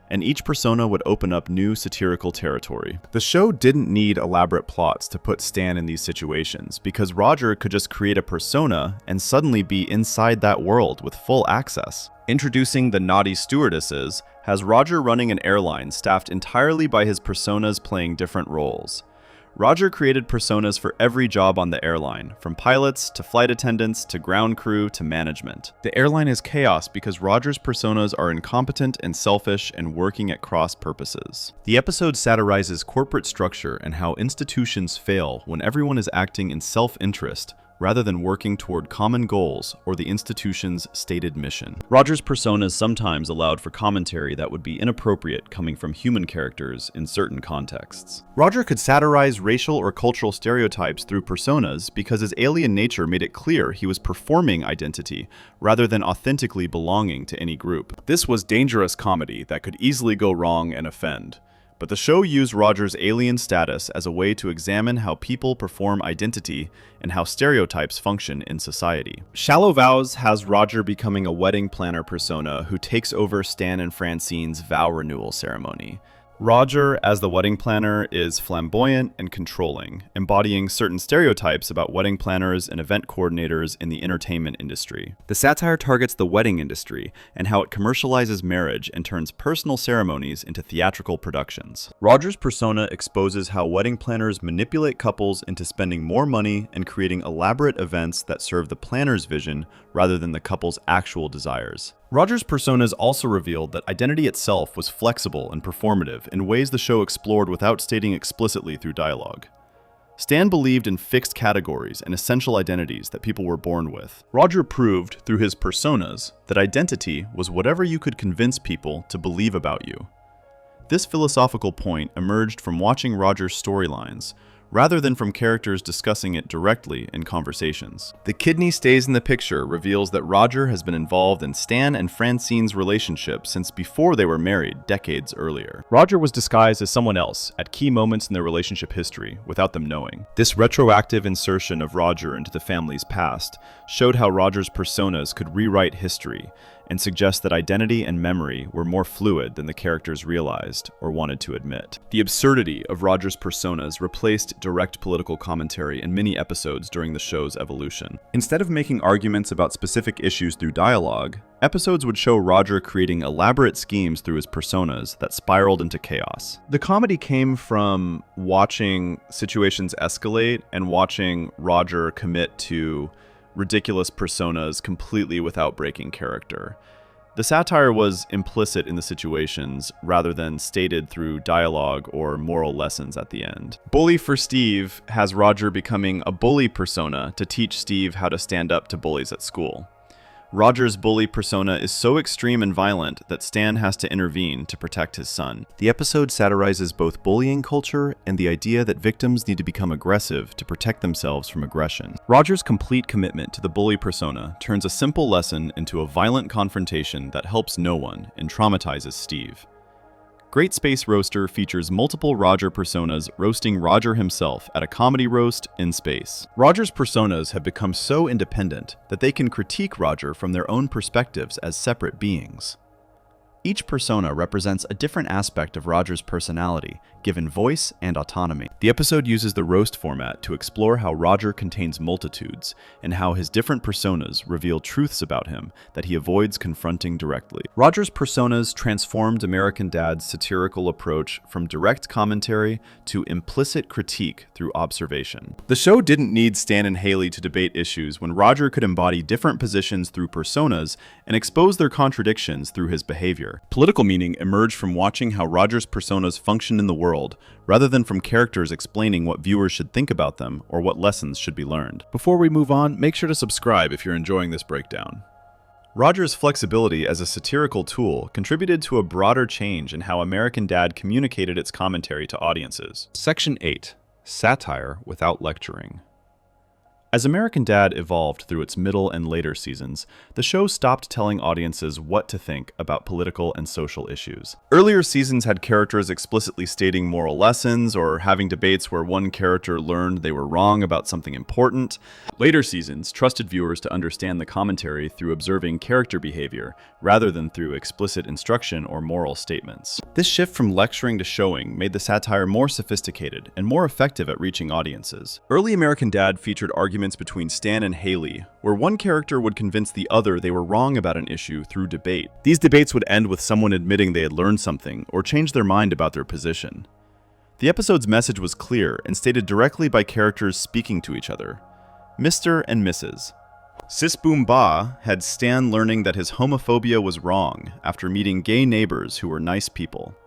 and each persona would open up new satirical territory. The show didn't need elaborate plots to put Stan in these situations, because Roger could just create a persona and suddenly be inside that world with full access. Introducing the Naughty Stewardesses has Roger running an airline staffed entirely by his personas playing different roles. Roger created personas for every job on the airline, from pilots to flight attendants to ground crew to management. The airline is chaos because Roger's personas are incompetent and selfish and working at cross purposes. The episode satirizes corporate structure and how institutions fail when everyone is acting in self-interest rather than working toward common goals or the institution's stated mission. Roger's personas sometimes allowed for commentary that would be inappropriate coming from human characters in certain contexts. Roger could satirize racial or cultural stereotypes through personas because his alien nature made it clear he was performing identity rather than authentically belonging to any group. This was dangerous comedy that could easily go wrong and offend. But the show used Roger's alien status as a way to examine how people perform identity and how stereotypes function in society. Shallow Vows has Roger becoming a wedding planner persona who takes over Stan and Francine's vow renewal ceremony. Roger, as the wedding planner, is flamboyant and controlling, embodying certain stereotypes about wedding planners and event coordinators in the entertainment industry. The satire targets the wedding industry and how it commercializes marriage and turns personal ceremonies into theatrical productions. Roger's persona exposes how wedding planners manipulate couples into spending more money and creating elaborate events that serve the planner's vision rather than the couple's actual desires. Roger's personas also revealed that identity itself was flexible and performative in ways the show explored without stating explicitly through dialogue. Stan believed in fixed categories and essential identities that people were born with. Roger proved through his personas that identity was whatever you could convince people to believe about you. This philosophical point emerged from watching Roger's storylines, rather than from characters discussing it directly in conversations. The Kidney Stays in the Picture reveals that Roger has been involved in Stan and Francine's relationship since before they were married decades earlier. Roger was disguised as someone else at key moments in their relationship history without them knowing. This retroactive insertion of Roger into the family's past showed how Roger's personas could rewrite history and suggest that identity and memory were more fluid than the characters realized or wanted to admit. The absurdity of Roger's personas replaced direct political commentary in many episodes during the show's evolution. Instead of making arguments about specific issues through dialogue, episodes would show Roger creating elaborate schemes through his personas that spiraled into chaos. The comedy came from watching situations escalate and watching Roger commit to ridiculous personas completely without breaking character. The satire was implicit in the situations rather than stated through dialogue or moral lessons at the end. Bully for Steve has Roger becoming a bully persona to teach Steve how to stand up to bullies at school. Roger's bully persona is so extreme and violent that Stan has to intervene to protect his son. The episode satirizes both bullying culture and the idea that victims need to become aggressive to protect themselves from aggression. Roger's complete commitment to the bully persona turns a simple lesson into a violent confrontation that helps no one and traumatizes Steve. Great Space Roaster features multiple Roger personas roasting Roger himself at a comedy roast in space. Roger's personas have become so independent that they can critique Roger from their own perspectives as separate beings. Each persona represents a different aspect of Roger's personality, given voice and autonomy. The episode uses the roast format to explore how Roger contains multitudes, and how his different personas reveal truths about him that he avoids confronting directly. Roger's personas transformed American Dad's satirical approach from direct commentary to implicit critique through observation. The show didn't need Stan and Haley to debate issues when Roger could embody different positions through personas and expose their contradictions through his behavior. Political meaning emerged from watching how Roger's personas function in the world, rather than from characters explaining what viewers should think about them or what lessons should be learned. Before we move on, make sure to subscribe if you're enjoying this breakdown. Roger's flexibility as a satirical tool contributed to a broader change in how American Dad communicated its commentary to audiences. Section 8. Satire without lecturing. As American Dad evolved through its middle and later seasons, the show stopped telling audiences what to think about political and social issues. Earlier seasons had characters explicitly stating moral lessons or having debates where one character learned they were wrong about something important. Later seasons trusted viewers to understand the commentary through observing character behavior, rather than through explicit instruction or moral statements. This shift from lecturing to showing made the satire more sophisticated and more effective at reaching audiences. Early American Dad featured arguments between Stan and Haley, where one character would convince the other they were wrong about an issue through debate. These debates would end with someone admitting they had learned something or changed their mind about their position. The episode's message was clear and stated directly by characters speaking to each other. Mr. and Mrs. Sis Boom Ba had Stan learning that his homophobia was wrong after meeting gay neighbors who were nice people.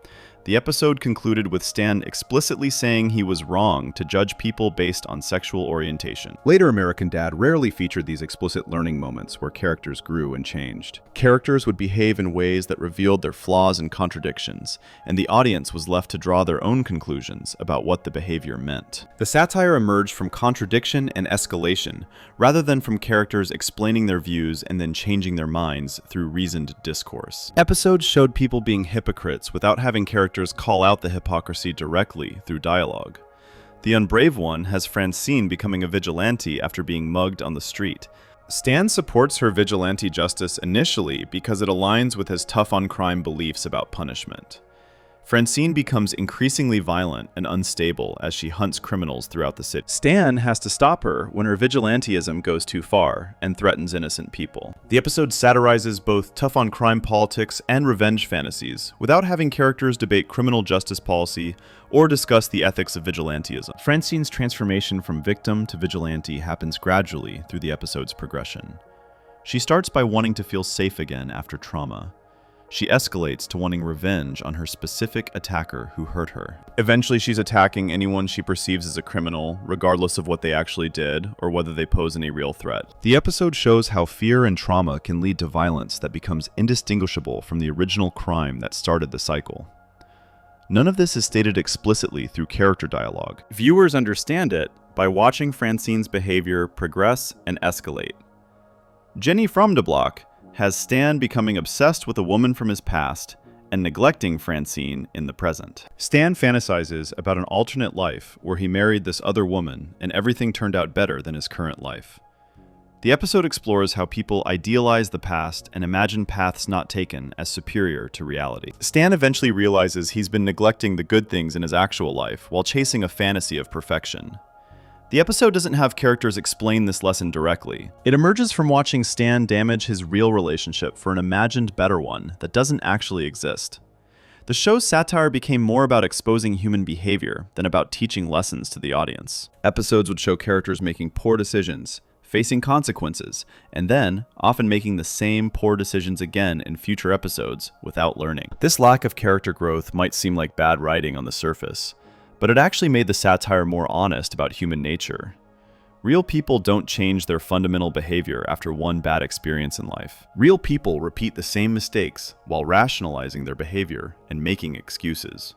The episode concluded with Stan explicitly saying he was wrong to judge people based on sexual orientation. Later American Dad rarely featured these explicit learning moments where characters grew and changed. Characters would behave in ways that revealed their flaws and contradictions, and the audience was left to draw their own conclusions about what the behavior meant. The satire emerged from contradiction and escalation, rather than from characters explaining their views and then changing their minds through reasoned discourse. Episodes showed people being hypocrites without having characters call out the hypocrisy directly through dialogue. The Unbrave One has Francine becoming a vigilante after being mugged on the street. Stan supports her vigilante justice initially because it aligns with his tough-on-crime beliefs about punishment. Francine becomes increasingly violent and unstable as she hunts criminals throughout the city. Stan has to stop her when her vigilantism goes too far and threatens innocent people. The episode satirizes both tough-on-crime politics and revenge fantasies, without having characters debate criminal justice policy or discuss the ethics of vigilantism. Francine's transformation from victim to vigilante happens gradually through the episode's progression. She starts by wanting to feel safe again after trauma. She escalates to wanting revenge on her specific attacker who hurt her. Eventually, she's attacking anyone she perceives as a criminal, regardless of what they actually did or whether they pose any real threat. The episode shows how fear and trauma can lead to violence that becomes indistinguishable from the original crime that started the cycle. None of this is stated explicitly through character dialogue. Viewers understand it by watching Francine's behavior progress and escalate. Jenny from the Block has Stan becoming obsessed with a woman from his past and neglecting Francine in the present. Stan fantasizes about an alternate life where he married this other woman and everything turned out better than his current life. The episode explores how people idealize the past and imagine paths not taken as superior to reality. Stan eventually realizes he's been neglecting the good things in his actual life while chasing a fantasy of perfection. The episode doesn't have characters explain this lesson directly. It emerges from watching Stan damage his real relationship for an imagined better one that doesn't actually exist. The show's satire became more about exposing human behavior than about teaching lessons to the audience. Episodes would show characters making poor decisions, facing consequences, and then often making the same poor decisions again in future episodes without learning. This lack of character growth might seem like bad writing on the surface, but it actually made the satire more honest about human nature. Real people don't change their fundamental behavior after one bad experience in life. Real people repeat the same mistakes while rationalizing their behavior and making excuses.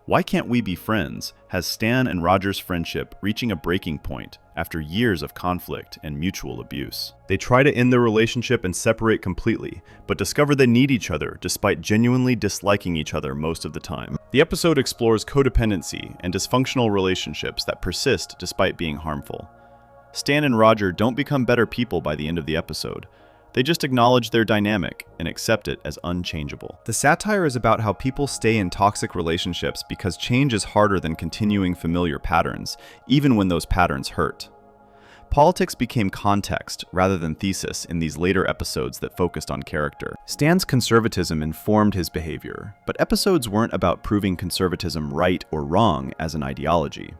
Why Can't We Be Friends has Stan and Roger's friendship reaching a breaking point after years of conflict and mutual abuse. They try to end their relationship and separate completely, but discover they need each other despite genuinely disliking each other most of the time. The episode explores codependency and dysfunctional relationships that persist despite being harmful. Stan and Roger don't become better people by the end of the episode. They just acknowledge their dynamic and accept it as unchangeable. The satire is about how people stay in toxic relationships because change is harder than continuing familiar patterns, even when those patterns hurt. Politics became context rather than thesis in these later episodes that focused on character. Stan's conservatism informed his behavior, but episodes weren't about proving conservatism right or wrong as an ideology.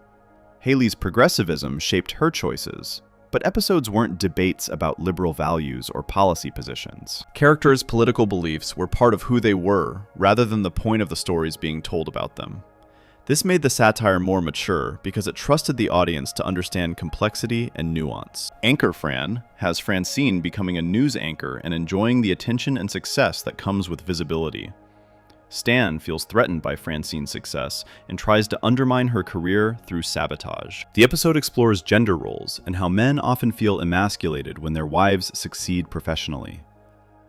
Haley's progressivism shaped her choices, but episodes weren't debates about liberal values or policy positions. Characters' political beliefs were part of who they were, rather than the point of the stories being told about them. This made the satire more mature because it trusted the audience to understand complexity and nuance. Anchor Fran has Francine becoming a news anchor and enjoying the attention and success that comes with visibility. Stan feels threatened by Francine's success and tries to undermine her career through sabotage. The episode explores gender roles and how men often feel emasculated when their wives succeed professionally.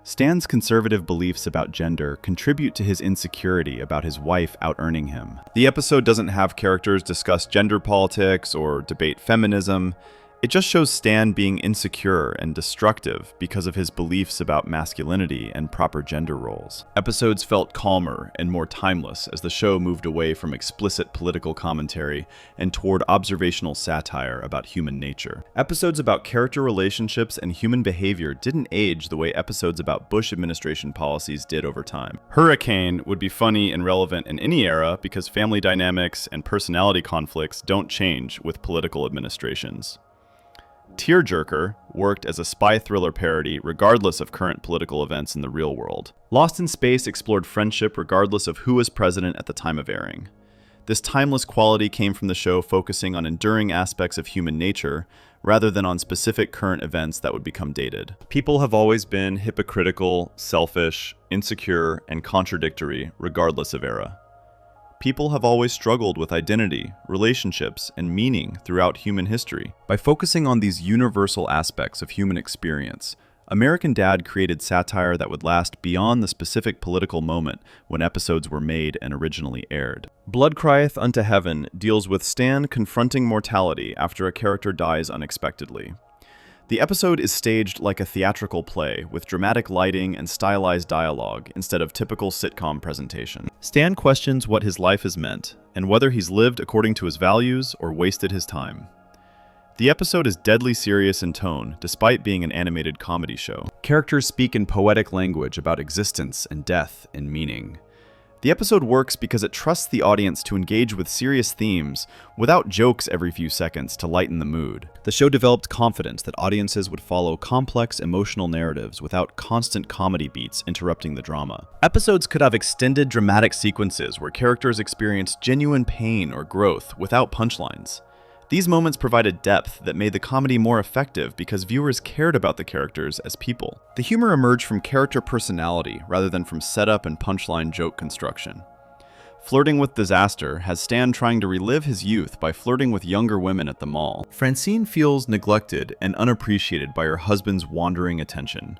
Stan's conservative beliefs about gender contribute to his insecurity about his wife out-earning him. The episode doesn't have characters discuss gender politics or debate feminism. It just shows Stan being insecure and destructive because of his beliefs about masculinity and proper gender roles. Episodes felt calmer and more timeless as the show moved away from explicit political commentary and toward observational satire about human nature. Episodes about character relationships and human behavior didn't age the way episodes about Bush administration policies did over time. Hurricane would be funny and relevant in any era because family dynamics and personality conflicts don't change with political administrations. Tearjerker worked as a spy thriller parody regardless of current political events in the real world. Lost in Space explored friendship regardless of who was president at the time of airing. This timeless quality came from the show focusing on enduring aspects of human nature rather than on specific current events that would become dated. People have always been hypocritical, selfish, insecure, and contradictory regardless of era. People have always struggled with identity, relationships, and meaning throughout human history. By focusing on these universal aspects of human experience, American Dad created satire that would last beyond the specific political moment when episodes were made and originally aired. Blood Crieth Unto Heaven deals with Stan confronting mortality after a character dies unexpectedly. The episode is staged like a theatrical play, with dramatic lighting and stylized dialogue instead of typical sitcom presentation. Stan questions what his life has meant, and whether he's lived according to his values or wasted his time. The episode is deadly serious in tone, despite being an animated comedy show. Characters speak in poetic language about existence and death and meaning. The episode works because it trusts the audience to engage with serious themes without jokes every few seconds to lighten the mood. The show developed confidence that audiences would follow complex emotional narratives without constant comedy beats interrupting the drama. Episodes could have extended dramatic sequences where characters experienced genuine pain or growth without punchlines. These moments provided depth that made the comedy more effective because viewers cared about the characters as people. The humor emerged from character personality rather than from setup and punchline joke construction. Flirting with Disaster has Stan trying to relive his youth by flirting with younger women at the mall. Francine feels neglected and unappreciated by her husband's wandering attention.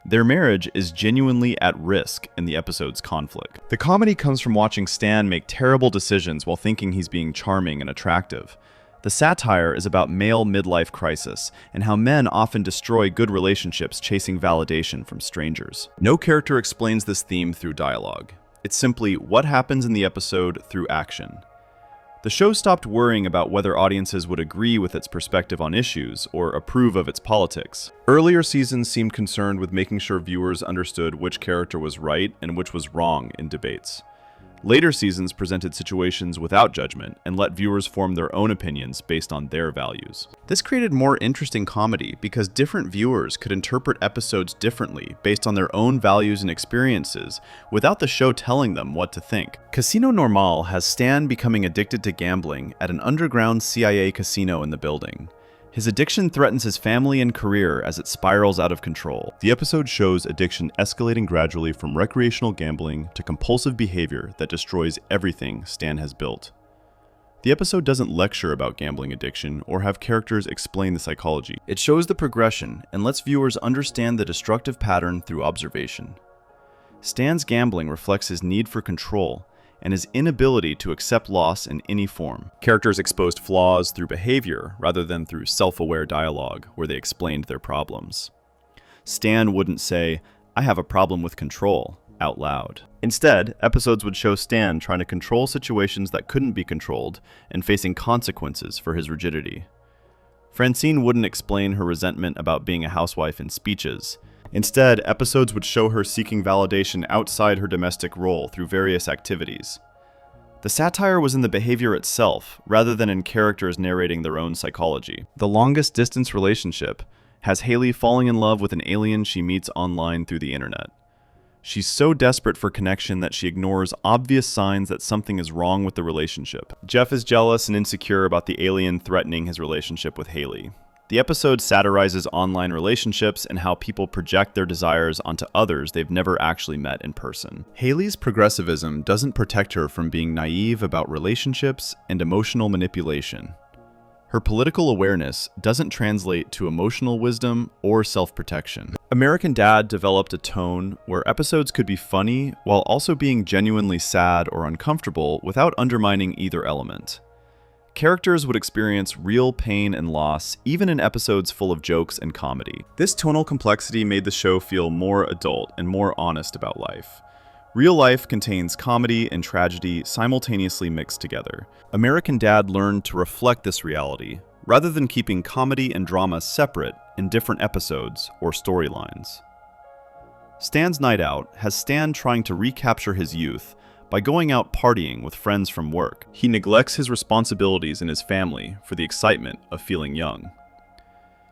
Their marriage is genuinely at risk in the episode's conflict. The comedy comes from watching Stan make terrible decisions while thinking he's being charming and attractive. The satire is about male midlife crisis and how men often destroy good relationships chasing validation from strangers. No character explains this theme through dialogue. It's simply what happens in the episode through action. The show stopped worrying about whether audiences would agree with its perspective on issues or approve of its politics. Earlier seasons seemed concerned with making sure viewers understood which character was right and which was wrong in debates. Later seasons presented situations without judgment and let viewers form their own opinions based on their values. This created more interesting comedy because different viewers could interpret episodes differently based on their own values and experiences without the show telling them what to think. Casino Normal has Stan becoming addicted to gambling at an underground CIA casino in the building. His addiction threatens his family and career as it spirals out of control. The episode shows addiction escalating gradually from recreational gambling to compulsive behavior that destroys everything Stan has built. The episode doesn't lecture about gambling addiction or have characters explain the psychology. It shows the progression and lets viewers understand the destructive pattern through observation. Stan's gambling reflects his need for control and his inability to accept loss in any form. Characters exposed flaws through behavior rather than through self-aware dialogue where they explained their problems. Stan wouldn't say, "I have a problem with control," out loud. Instead, episodes would show Stan trying to control situations that couldn't be controlled and facing consequences for his rigidity. Francine wouldn't explain her resentment about being a housewife in speeches. Instead, episodes would show her seeking validation outside her domestic role through various activities. The satire was in the behavior itself, rather than in characters narrating their own psychology. The longest distance relationship has Haley falling in love with an alien she meets online through the internet. She's so desperate for connection that she ignores obvious signs that something is wrong with the relationship. Jeff is jealous and insecure about the alien threatening his relationship with Haley. The episode satirizes online relationships and how people project their desires onto others they've never actually met in person. Haley's progressivism doesn't protect her from being naive about relationships and emotional manipulation. Her political awareness doesn't translate to emotional wisdom or self-protection. American Dad developed a tone where episodes could be funny while also being genuinely sad or uncomfortable without undermining either element. Characters would experience real pain and loss, even in episodes full of jokes and comedy. This tonal complexity made the show feel more adult and more honest about life. Real life contains comedy and tragedy simultaneously mixed together. American Dad learned to reflect this reality, rather than keeping comedy and drama separate in different episodes or storylines. Stan's Night Out has Stan trying to recapture his youth by going out partying with friends from work. He neglects his responsibilities and his family for the excitement of feeling young.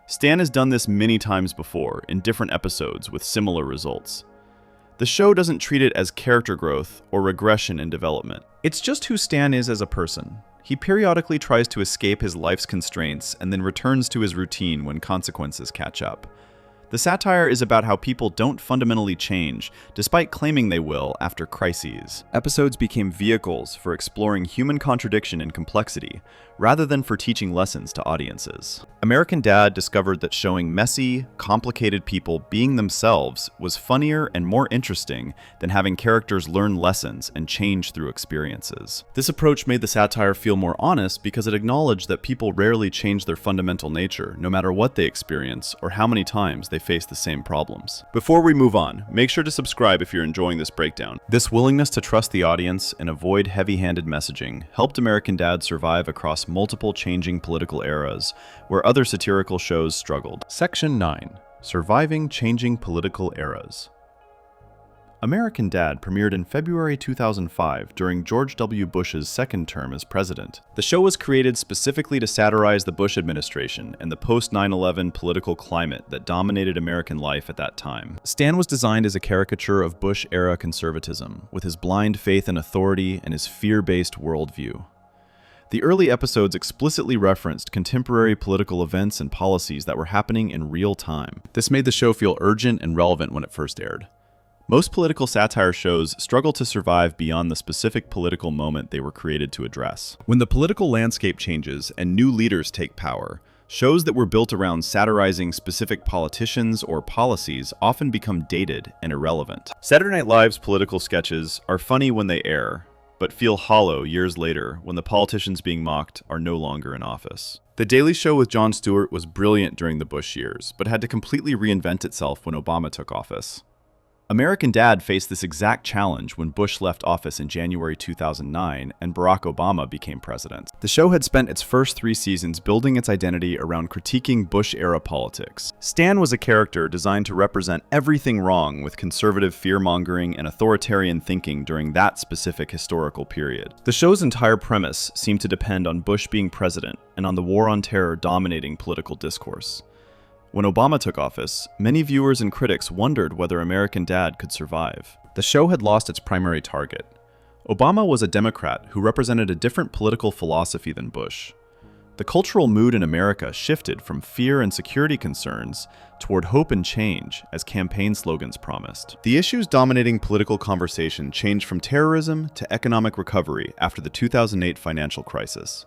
Stan has done this many times before in different episodes with similar results. The show doesn't treat it as character growth or regression in development. It's just who Stan is as a person. He periodically tries to escape his life's constraints and then returns to his routine when consequences catch up. The satire is about how people don't fundamentally change, despite claiming they will after crises. Episodes became vehicles for exploring human contradiction and complexity, rather than for teaching lessons to audiences. American Dad discovered that showing messy, complicated people being themselves was funnier and more interesting than having characters learn lessons and change through experiences. This approach made the satire feel more honest because it acknowledged that people rarely change their fundamental nature, no matter what they experience or how many times they face the same problems. Before we move on, make sure to subscribe if you're enjoying this breakdown. This willingness to trust the audience and avoid heavy-handed messaging helped American Dad survive across multiple changing political eras, where other satirical shows struggled. Section 9. Surviving Changing Political Eras. American Dad premiered in February 2005 during George W. Bush's second term as president. The show was created specifically to satirize the Bush administration and the post-9/11 political climate that dominated American life at that time. Stan was designed as a caricature of Bush-era conservatism, with his blind faith in authority and his fear-based worldview. The early episodes explicitly referenced contemporary political events and policies that were happening in real time. This made the show feel urgent and relevant when it first aired. Most political satire shows struggle to survive beyond the specific political moment they were created to address. When the political landscape changes and new leaders take power, shows that were built around satirizing specific politicians or policies often become dated and irrelevant. Saturday Night Live's political sketches are funny when they air, but feel hollow years later when the politicians being mocked are no longer in office. The Daily Show with Jon Stewart was brilliant during the Bush years, but had to completely reinvent itself when Obama took office. American Dad faced this exact challenge when Bush left office in January 2009 and Barack Obama became president. The show had spent its first 3 seasons building its identity around critiquing Bush-era politics. Stan was a character designed to represent everything wrong with conservative fear-mongering and authoritarian thinking during that specific historical period. The show's entire premise seemed to depend on Bush being president and on the war on terror dominating political discourse. When Obama took office, many viewers and critics wondered whether American Dad could survive. The show had lost its primary target. Obama was a Democrat who represented a different political philosophy than Bush. The cultural mood in America shifted from fear and security concerns toward hope and change, as campaign slogans promised. The issues dominating political conversation changed from terrorism to economic recovery after the 2008 financial crisis.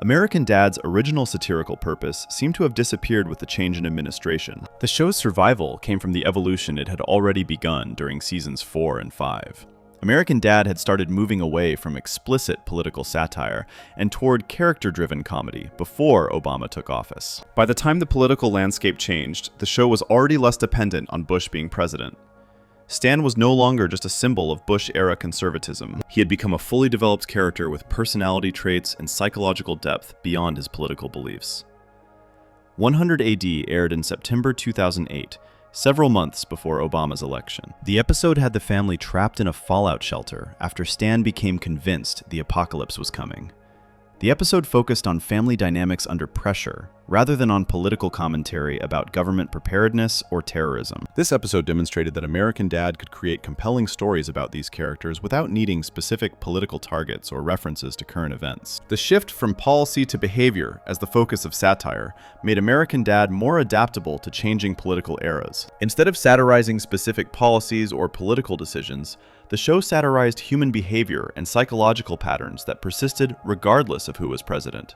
American Dad's original satirical purpose seemed to have disappeared with the change in administration. The show's survival came from the evolution it had already begun during seasons 4 and 5. American Dad had started moving away from explicit political satire and toward character-driven comedy before Obama took office. By the time the political landscape changed, the show was already less dependent on Bush being president. Stan was no longer just a symbol of Bush-era conservatism. He had become a fully developed character with personality traits and psychological depth beyond his political beliefs. 100 AD aired in September 2008, several months before Obama's election. The episode had the family trapped in a fallout shelter after Stan became convinced the apocalypse was coming. The episode focused on family dynamics under pressure, rather than on political commentary about government preparedness or terrorism. This episode demonstrated that American Dad could create compelling stories about these characters without needing specific political targets or references to current events. The shift from policy to behavior as the focus of satire made American Dad more adaptable to changing political eras. Instead of satirizing specific policies or political decisions, the show satirized human behavior and psychological patterns that persisted regardless of who was president.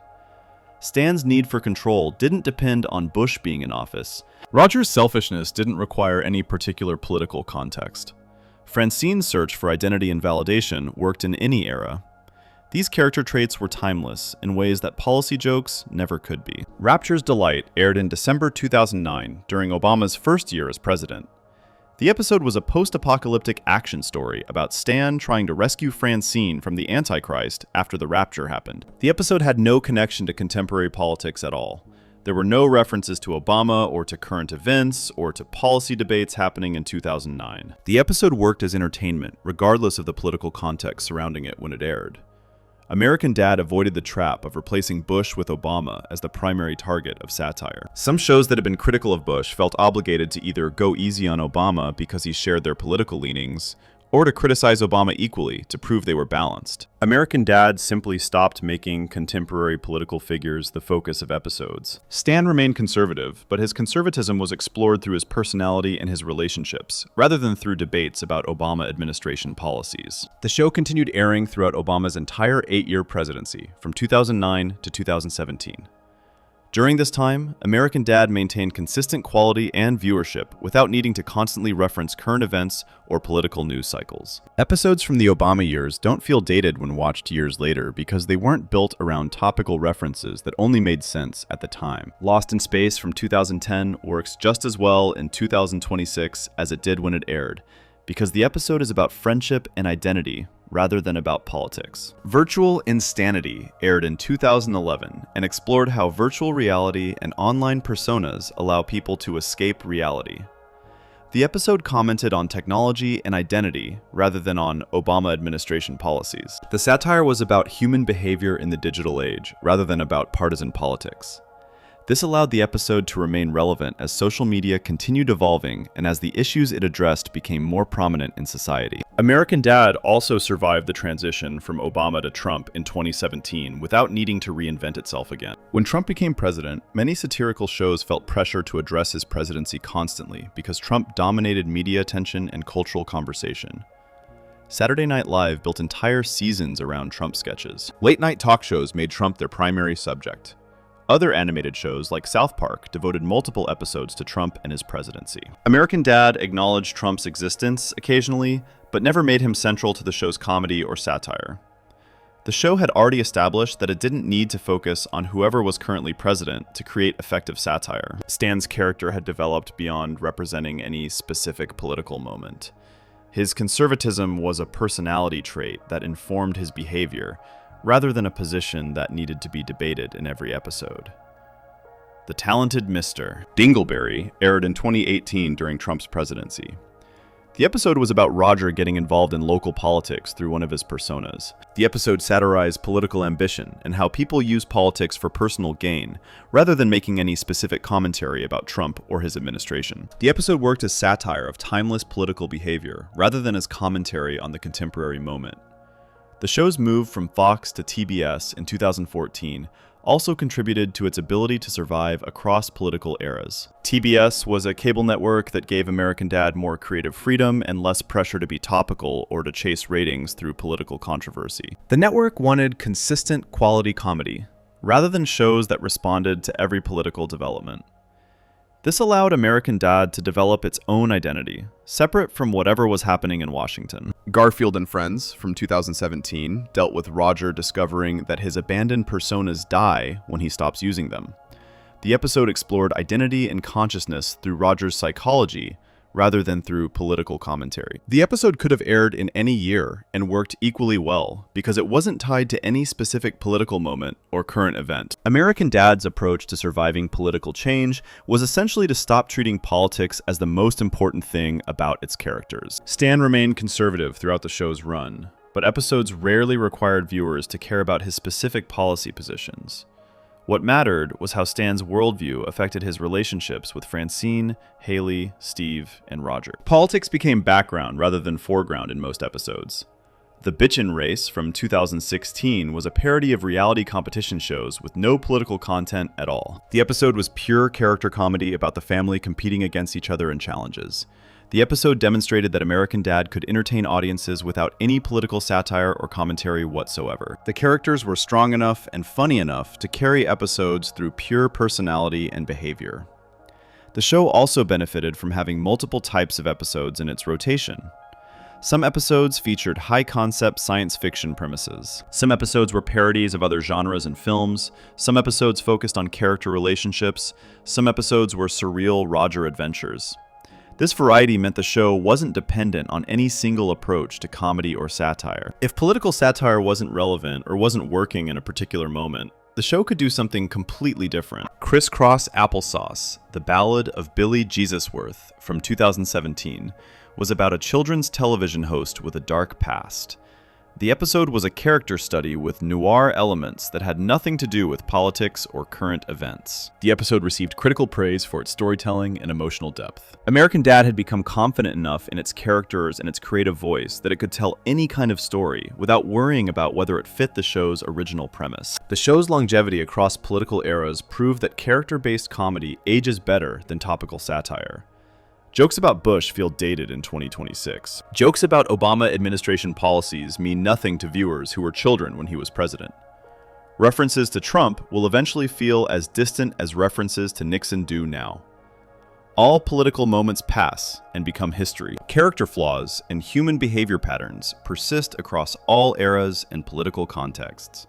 Stan's need for control didn't depend on Bush being in office. Roger's selfishness didn't require any particular political context. Francine's search for identity and validation worked in any era. These character traits were timeless in ways that policy jokes never could be. Rapture's Delight aired in December 2009 during Obama's first year as president. The episode was a post-apocalyptic action story about Stan trying to rescue Francine from the Antichrist after the rapture happened. The episode had no connection to contemporary politics at all. There were no references to Obama or to current events or to policy debates happening in 2009. The episode worked as entertainment, regardless of the political context surrounding it when it aired. American Dad avoided the trap of replacing Bush with Obama as the primary target of satire. Some shows that had been critical of Bush felt obligated to either go easy on Obama because he shared their political leanings, or to criticize Obama equally to prove they were balanced. American Dad simply stopped making contemporary political figures the focus of episodes. Stan remained conservative, but his conservatism was explored through his personality and his relationships, rather than through debates about Obama administration policies. The show continued airing throughout Obama's entire 8-year presidency, from 2009 to 2017. During this time, American Dad maintained consistent quality and viewership without needing to constantly reference current events or political news cycles. Episodes from the Obama years don't feel dated when watched years later because they weren't built around topical references that only made sense at the time. Lost in Space from 2010 works just as well in 2026 as it did when it aired, because the episode is about friendship and identity rather than about politics. Virtual Insanity aired in 2011 and explored how virtual reality and online personas allow people to escape reality. The episode commented on technology and identity rather than on Obama administration policies. The satire was about human behavior in the digital age rather than about partisan politics. This allowed the episode to remain relevant as social media continued evolving and as the issues it addressed became more prominent in society. American Dad also survived the transition from Obama to Trump in 2017 without needing to reinvent itself again. When Trump became president, many satirical shows felt pressure to address his presidency constantly because Trump dominated media attention and cultural conversation. Saturday Night Live built entire seasons around Trump sketches. Late-night talk shows made Trump their primary subject. Other animated shows, like South Park, devoted multiple episodes to Trump and his presidency. American Dad acknowledged Trump's existence occasionally, but never made him central to the show's comedy or satire. The show had already established that it didn't need to focus on whoever was currently president to create effective satire. Stan's character had developed beyond representing any specific political moment. His conservatism was a personality trait that informed his behavior, rather than a position that needed to be debated in every episode. The Talented Mr. Dingleberry aired in 2018 during Trump's presidency. The episode was about Roger getting involved in local politics through one of his personas. The episode satirized political ambition and how people use politics for personal gain, rather than making any specific commentary about Trump or his administration. The episode worked as satire of timeless political behavior, rather than as commentary on the contemporary moment. The show's move from Fox to TBS in 2014 also contributed to its ability to survive across political eras. TBS was a cable network that gave American Dad more creative freedom and less pressure to be topical or to chase ratings through political controversy. The network wanted consistent quality comedy, rather than shows that responded to every political development. This allowed American Dad to develop its own identity, separate from whatever was happening in Washington. Garfield and Friends from 2017 dealt with Roger discovering that his abandoned personas die when he stops using them. The episode explored identity and consciousness through Roger's psychology, rather than through political commentary. The episode could have aired in any year and worked equally well because it wasn't tied to any specific political moment or current event. American Dad's approach to surviving political change was essentially to stop treating politics as the most important thing about its characters. Stan remained conservative throughout the show's run, but episodes rarely required viewers to care about his specific policy positions. What mattered was how Stan's worldview affected his relationships with Francine, Haley, Steve, and Roger. Politics became background rather than foreground in most episodes. The Bitchin' Race from 2016 was a parody of reality competition shows with no political content at all. The episode was pure character comedy about the family competing against each other in challenges. The episode demonstrated that American Dad could entertain audiences without any political satire or commentary whatsoever. The characters were strong enough and funny enough to carry episodes through pure personality and behavior. The show also benefited from having multiple types of episodes in its rotation. Some episodes featured high-concept science fiction premises. Some episodes were parodies of other genres and films. Some episodes focused on character relationships. Some episodes were surreal Roger adventures. This variety meant the show wasn't dependent on any single approach to comedy or satire. If political satire wasn't relevant or wasn't working in a particular moment, the show could do something completely different. Crisscross Applesauce, The Ballad of Billy Jesusworth from 2017, was about a children's television host with a dark past. The episode was a character study with noir elements that had nothing to do with politics or current events. The episode received critical praise for its storytelling and emotional depth. American Dad had become confident enough in its characters and its creative voice that it could tell any kind of story without worrying about whether it fit the show's original premise. The show's longevity across political eras proved that character-based comedy ages better than topical satire. Jokes about Bush feel dated in 2026. Jokes about Obama administration policies mean nothing to viewers who were children when he was president. References to Trump will eventually feel as distant as references to Nixon do now. All political moments pass and become history. Character flaws and human behavior patterns persist across all eras and political contexts.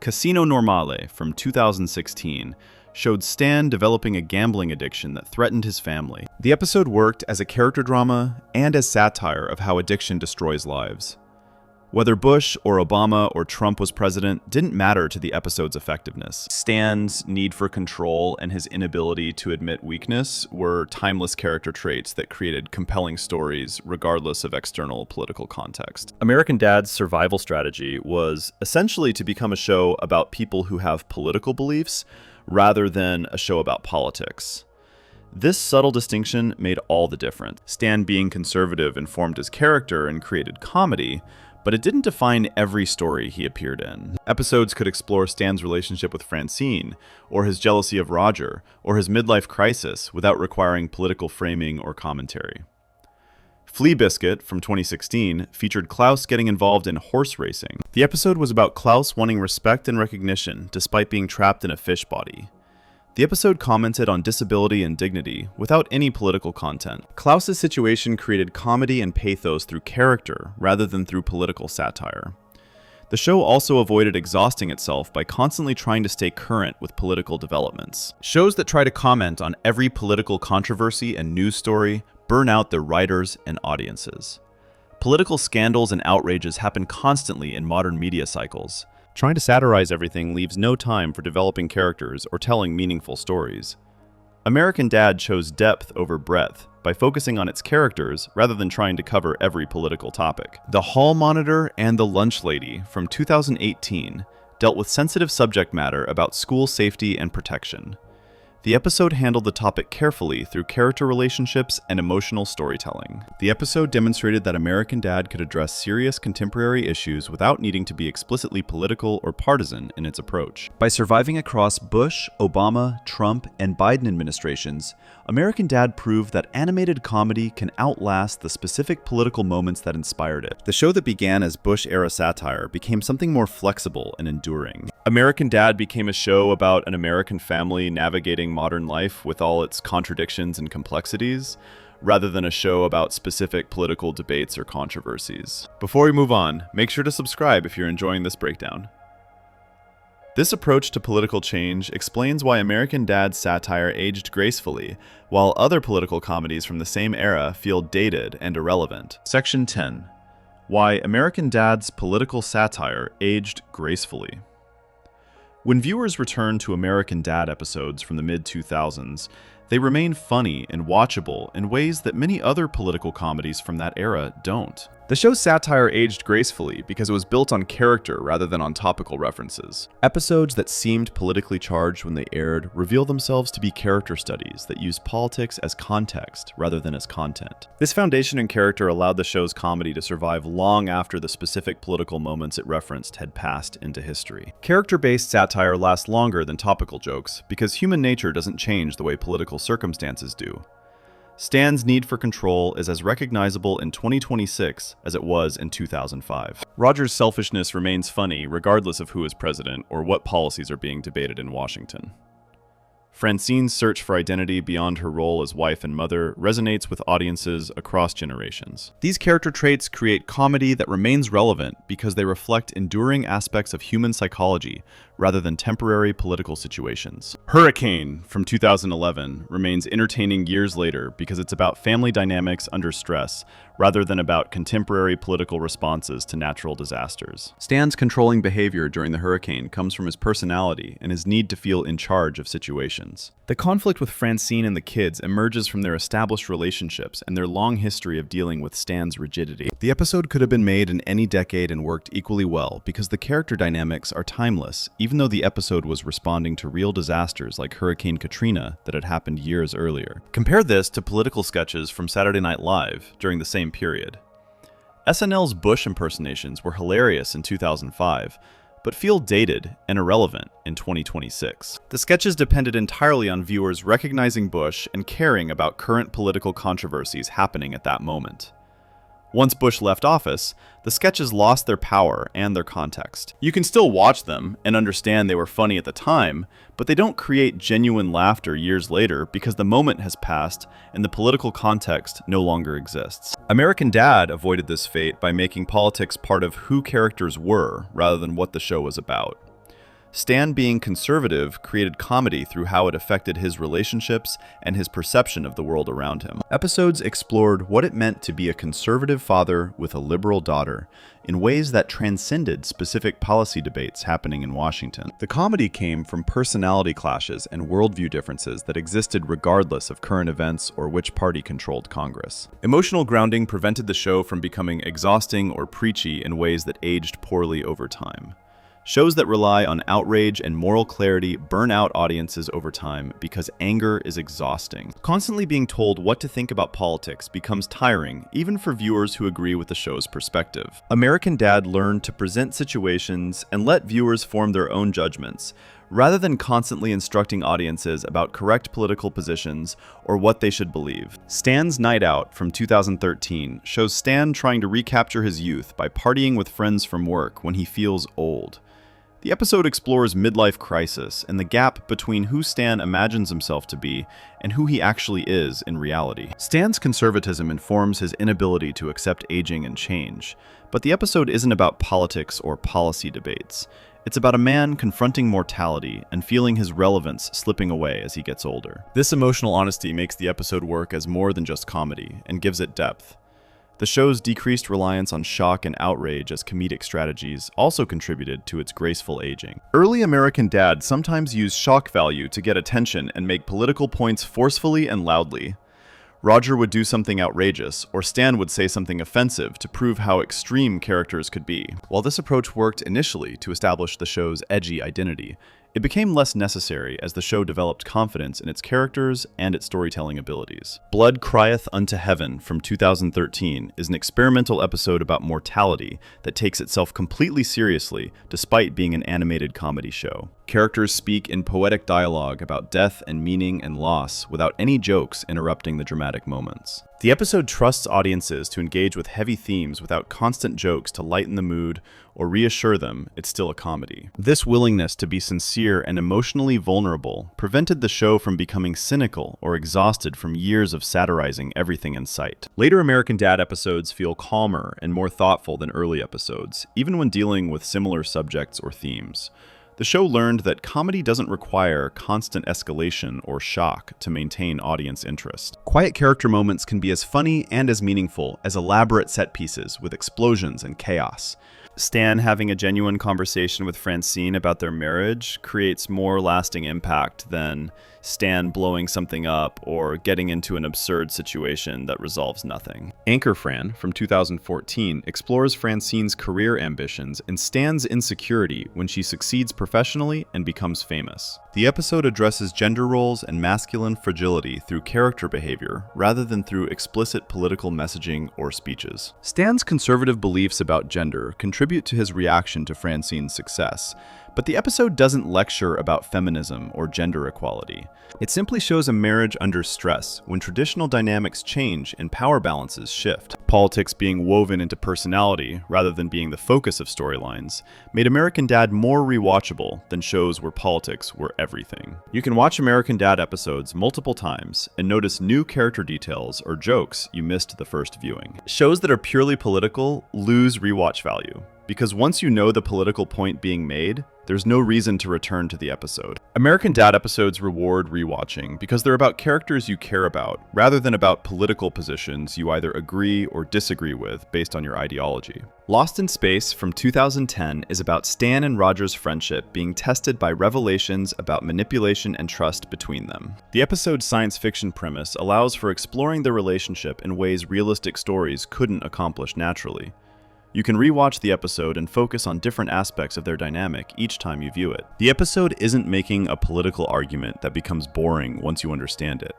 Casino Normale from 2016 showed Stan developing a gambling addiction that threatened his family. The episode worked as a character drama and as satire of how addiction destroys lives. Whether Bush or Obama or Trump was president didn't matter to the episode's effectiveness. Stan's need for control and his inability to admit weakness were timeless character traits that created compelling stories regardless of external political context. American Dad's survival strategy was essentially to become a show about people who have political beliefs rather than a show about politics. This subtle distinction made all the difference. Stan being conservative informed his character and created comedy, but it didn't define every story he appeared in. Episodes could explore Stan's relationship with Francine, or his jealousy of Roger, or his midlife crisis without requiring political framing or commentary. Flea Biscuit from 2016 featured Klaus getting involved in horse racing. The episode was about Klaus wanting respect and recognition despite being trapped in a fish body. The episode commented on disability and dignity without any political content. Klaus's situation created comedy and pathos through character rather than through political satire. The show also avoided exhausting itself by constantly trying to stay current with political developments. Shows that try to comment on every political controversy and news story burn out their writers and audiences. Political scandals and outrages happen constantly in modern media cycles. Trying to satirize everything leaves no time for developing characters or telling meaningful stories. American Dad chose depth over breadth by focusing on its characters rather than trying to cover every political topic. The Hall Monitor and the Lunch Lady from 2018 dealt with sensitive subject matter about school safety and protection. The episode handled the topic carefully through character relationships and emotional storytelling. The episode demonstrated that American Dad could address serious contemporary issues without needing to be explicitly political or partisan in its approach. By surviving across Bush, Obama, Trump, and Biden administrations, American Dad proved that animated comedy can outlast the specific political moments that inspired it. The show that began as Bush-era satire became something more flexible and enduring. American Dad became a show about an American family navigating modern life with all its contradictions and complexities, rather than a show about specific political debates or controversies. Before we move on, make sure to subscribe if you're enjoying this breakdown. This approach to political change explains why American Dad's satire aged gracefully, while other political comedies from the same era feel dated and irrelevant. Section 10. Why American Dad's political satire aged gracefully. When viewers return to American Dad episodes from the mid-2000s, they remain funny and watchable in ways that many other political comedies from that era don't. The show's satire aged gracefully because it was built on character rather than on topical references. Episodes that seemed politically charged when they aired reveal themselves to be character studies that use politics as context rather than as content. This foundation in character allowed the show's comedy to survive long after the specific political moments it referenced had passed into history. Character-based satire lasts longer than topical jokes because human nature doesn't change the way political circumstances do. Stan's need for control is as recognizable in 2026 as it was in 2005. Roger's selfishness remains funny regardless of who is president or what policies are being debated in Washington. Francine's search for identity beyond her role as wife and mother resonates with audiences across generations. These character traits create comedy that remains relevant because they reflect enduring aspects of human psychology rather than temporary political situations. Hurricane from 2011 remains entertaining years later because it's about family dynamics under stress rather than about contemporary political responses to natural disasters. Stan's controlling behavior during the hurricane comes from his personality and his need to feel in charge of situations. The conflict with Francine and the kids emerges from their established relationships and their long history of dealing with Stan's rigidity. The episode could have been made in any decade and worked equally well because the character dynamics are timeless, even though the episode was responding to real disasters like Hurricane Katrina that had happened years earlier. Compare this to political sketches from Saturday Night Live during the same period. SNL's Bush impersonations were hilarious in 2005, but feel dated and irrelevant in 2026. The sketches depended entirely on viewers recognizing Bush and caring about current political controversies happening at that moment. Once Bush left office, the sketches lost their power and their context. You can still watch them and understand they were funny at the time, but they don't create genuine laughter years later because the moment has passed and the political context no longer exists. American Dad avoided this fate by making politics part of who characters were rather than what the show was about. Stan being conservative created comedy through how it affected his relationships and his perception of the world around him. Episodes explored what it meant to be a conservative father with a liberal daughter in ways that transcended specific policy debates happening in Washington. The comedy came from personality clashes and worldview differences that existed regardless of current events or which party controlled Congress. Emotional grounding prevented the show from becoming exhausting or preachy in ways that aged poorly over time. Shows that rely on outrage and moral clarity burn out audiences over time because anger is exhausting. Constantly being told what to think about politics becomes tiring, even for viewers who agree with the show's perspective. American Dad learned to present situations and let viewers form their own judgments, rather than constantly instructing audiences about correct political positions or what they should believe. Stan's Night Out from 2013 shows Stan trying to recapture his youth by partying with friends from work when he feels old. The episode explores midlife crisis and the gap between who Stan imagines himself to be and who he actually is in reality. Stan's conservatism informs his inability to accept aging and change, but the episode isn't about politics or policy debates. It's about a man confronting mortality and feeling his relevance slipping away as he gets older. This emotional honesty makes the episode work as more than just comedy and gives it depth. The show's decreased reliance on shock and outrage as comedic strategies also contributed to its graceful aging. Early American Dad sometimes used shock value to get attention and make political points forcefully and loudly. Roger would do something outrageous, or Stan would say something offensive to prove how extreme characters could be. While this approach worked initially to establish the show's edgy identity, it became less necessary as the show developed confidence in its characters and its storytelling abilities. Blood Crieth Unto Heaven from 2013 is an experimental episode about mortality that takes itself completely seriously despite being an animated comedy show. Characters speak in poetic dialogue about death and meaning and loss without any jokes interrupting the dramatic moments. The episode trusts audiences to engage with heavy themes without constant jokes to lighten the mood or reassure them it's still a comedy. This willingness to be sincere and emotionally vulnerable prevented the show from becoming cynical or exhausted from years of satirizing everything in sight. Later American Dad episodes feel calmer and more thoughtful than early episodes, even when dealing with similar subjects or themes. The show learned that comedy doesn't require constant escalation or shock to maintain audience interest. Quiet character moments can be as funny and as meaningful as elaborate set pieces with explosions and chaos. Stan having a genuine conversation with Francine about their marriage creates more lasting impact than Stan blowing something up or getting into an absurd situation that resolves nothing. Anchor Fran from 2014 explores Francine's career ambitions and Stan's insecurity when she succeeds professionally and becomes famous. The episode addresses gender roles and masculine fragility through character behavior rather than through explicit political messaging or speeches. Stan's conservative beliefs about gender contribute to his reaction to Francine's success, but the episode doesn't lecture about feminism or gender equality. It simply shows a marriage under stress when traditional dynamics change and power balances shift. Politics being woven into personality rather than being the focus of storylines made American Dad more rewatchable than shows where politics were everything. You can watch American Dad episodes multiple times and notice new character details or jokes you missed the first viewing. Shows that are purely political lose rewatch value, because once you know the political point being made, there's no reason to return to the episode. American Dad episodes reward rewatching because they're about characters you care about, rather than about political positions you either agree or disagree with based on your ideology. Lost in Space from 2010 is about Stan and Roger's friendship being tested by revelations about manipulation and trust between them. The episode's science fiction premise allows for exploring their relationship in ways realistic stories couldn't accomplish naturally. You can rewatch the episode and focus on different aspects of their dynamic each time you view it. The episode isn't making a political argument that becomes boring once you understand it.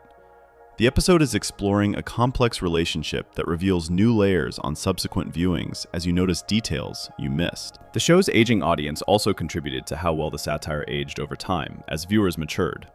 The episode is exploring a complex relationship that reveals new layers on subsequent viewings as you notice details you missed. The show's aging audience also contributed to how well the satire aged over time as viewers matured.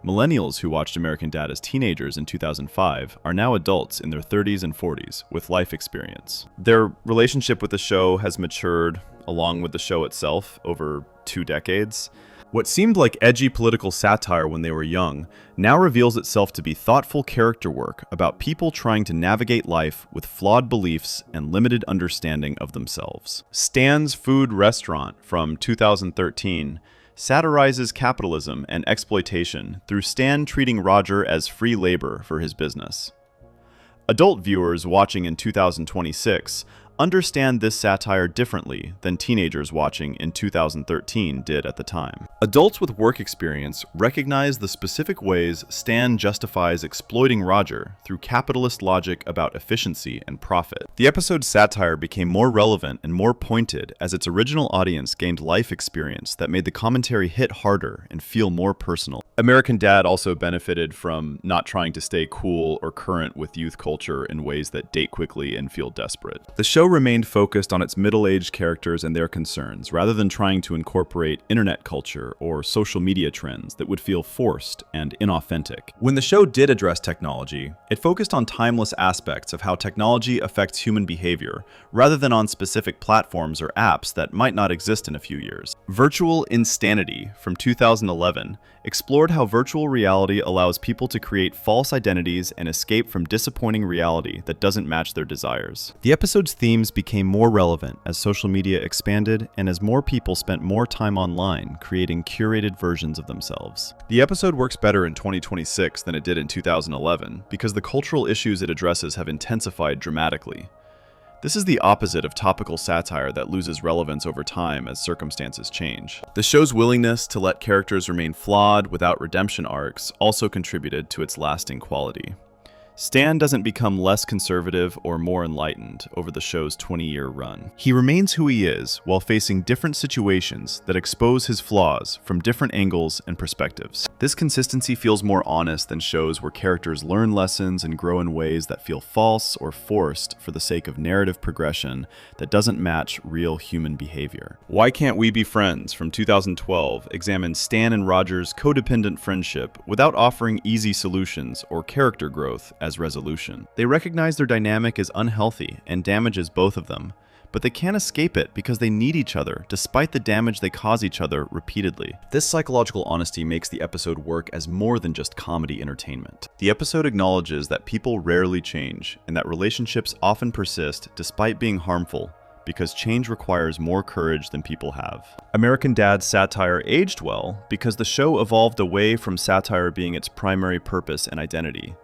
Millennials who watched American Dad as teenagers in 2005 are now adults in their 30s and 40s with life experience. Their relationship with the show has matured along with the show itself over 2 decades. What seemed like edgy political satire when they were young now reveals itself to be thoughtful character work about people trying to navigate life with flawed beliefs and limited understanding of themselves. Stan's Food Restaurant from 2013 satirizes capitalism and exploitation through Stan treating Roger as free labor for his business. Adult viewers watching in 2026 understand this satire differently than teenagers watching in 2013 did at the time. Adults with work experience recognize the specific ways Stan justifies exploiting Roger through capitalist logic about efficiency and profit. The episode's satire became more relevant and more pointed as its original audience gained life experience that made the commentary hit harder and feel more personal. American Dad also benefited from not trying to stay cool or current with youth culture in ways that date quickly and feel desperate. The show remained focused on its middle-aged characters and their concerns, rather than trying to incorporate internet culture or social media trends that would feel forced and inauthentic. When the show did address technology, it focused on timeless aspects of how technology affects human behavior, rather than on specific platforms or apps that might not exist in a few years. Virtual Insanity from 2011 explored how virtual reality allows people to create false identities and escape from disappointing reality that doesn't match their desires. The episode's themes became more relevant as social media expanded and as more people spent more time online creating curated versions of themselves. The episode works better in 2026 than it did in 2011 because the cultural issues it addresses have intensified dramatically. This is the opposite of topical satire that loses relevance over time as circumstances change. The show's willingness to let characters remain flawed without redemption arcs also contributed to its lasting quality. Stan doesn't become less conservative or more enlightened over the show's 20-year run. He remains who he is while facing different situations that expose his flaws from different angles and perspectives. This consistency feels more honest than shows where characters learn lessons and grow in ways that feel false or forced for the sake of narrative progression that doesn't match real human behavior. Why Can't We Be Friends from 2012 examines Stan and Roger's codependent friendship without offering easy solutions or character growth as resolution. They recognize their dynamic is unhealthy and damages both of them, but they can't escape it because they need each other despite the damage they cause each other repeatedly. This psychological honesty makes the episode work as more than just comedy entertainment. The episode acknowledges that people rarely change and that relationships often persist despite being harmful, because change requires more courage than people have. American Dad's satire aged well because the show evolved away from satire being its primary purpose and identity.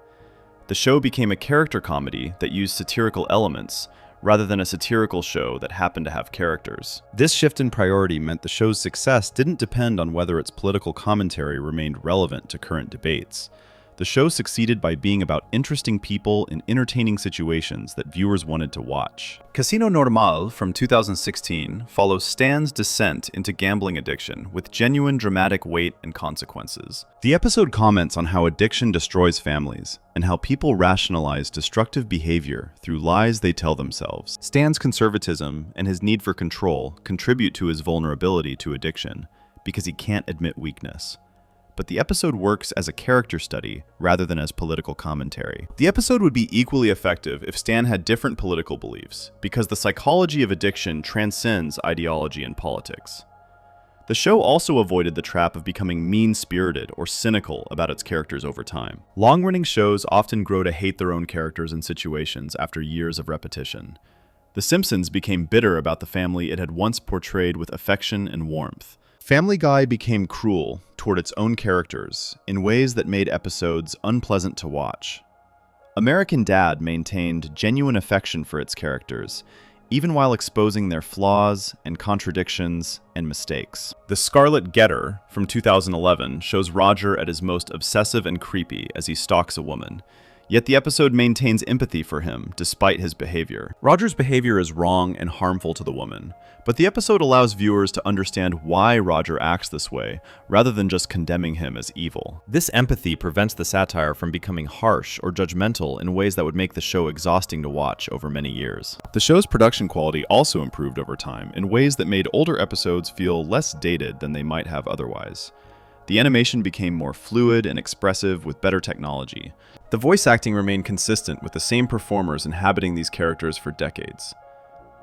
The show became a character comedy that used satirical elements, rather than a satirical show that happened to have characters. This shift in priority meant the show's success didn't depend on whether its political commentary remained relevant to current debates. The show succeeded by being about interesting people in entertaining situations that viewers wanted to watch. Casino Normal from 2016 follows Stan's descent into gambling addiction with genuine dramatic weight and consequences. The episode comments on how addiction destroys families and how people rationalize destructive behavior through lies they tell themselves. Stan's conservatism and his need for control contribute to his vulnerability to addiction because he can't admit weakness. But the episode works as a character study rather than as political commentary. The episode would be equally effective if Stan had different political beliefs, because the psychology of addiction transcends ideology and politics. The show also avoided the trap of becoming mean-spirited or cynical about its characters over time. Long-running shows often grow to hate their own characters and situations after years of repetition. The Simpsons became bitter about the family it had once portrayed with affection and warmth. Family Guy became cruel toward its own characters in ways that made episodes unpleasant to watch. American Dad maintained genuine affection for its characters, even while exposing their flaws and contradictions and mistakes. The Scarlet Getter from 2011 shows Roger at his most obsessive and creepy as he stalks a woman. Yet the episode maintains empathy for him despite his behavior. Roger's behavior is wrong and harmful to the woman, but the episode allows viewers to understand why Roger acts this way, rather than just condemning him as evil. This empathy prevents the satire from becoming harsh or judgmental in ways that would make the show exhausting to watch over many years. The show's production quality also improved over time in ways that made older episodes feel less dated than they might have otherwise. The animation became more fluid and expressive with better technology. The voice acting remained consistent with the same performers inhabiting these characters for decades.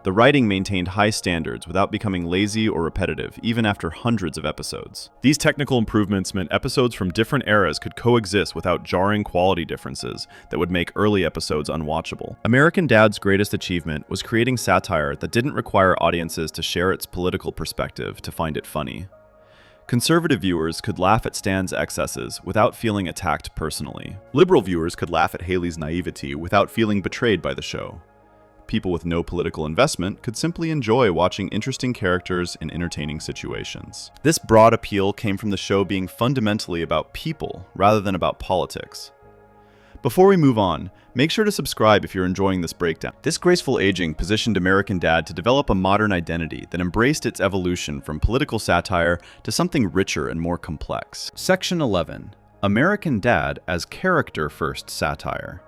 The writing maintained high standards without becoming lazy or repetitive, even after hundreds of episodes. These technical improvements meant episodes from different eras could coexist without jarring quality differences that would make early episodes unwatchable. American Dad's greatest achievement was creating satire that didn't require audiences to share its political perspective to find it funny. Conservative viewers could laugh at Stan's excesses without feeling attacked personally. Liberal viewers could laugh at Haley's naivety without feeling betrayed by the show. People with no political investment could simply enjoy watching interesting characters in entertaining situations. This broad appeal came from the show being fundamentally about people rather than about politics. Before we move on, make sure to subscribe if you're enjoying this breakdown. This graceful aging positioned American Dad to develop a modern identity that embraced its evolution from political satire to something richer and more complex. Section 11. American Dad as character-first satire.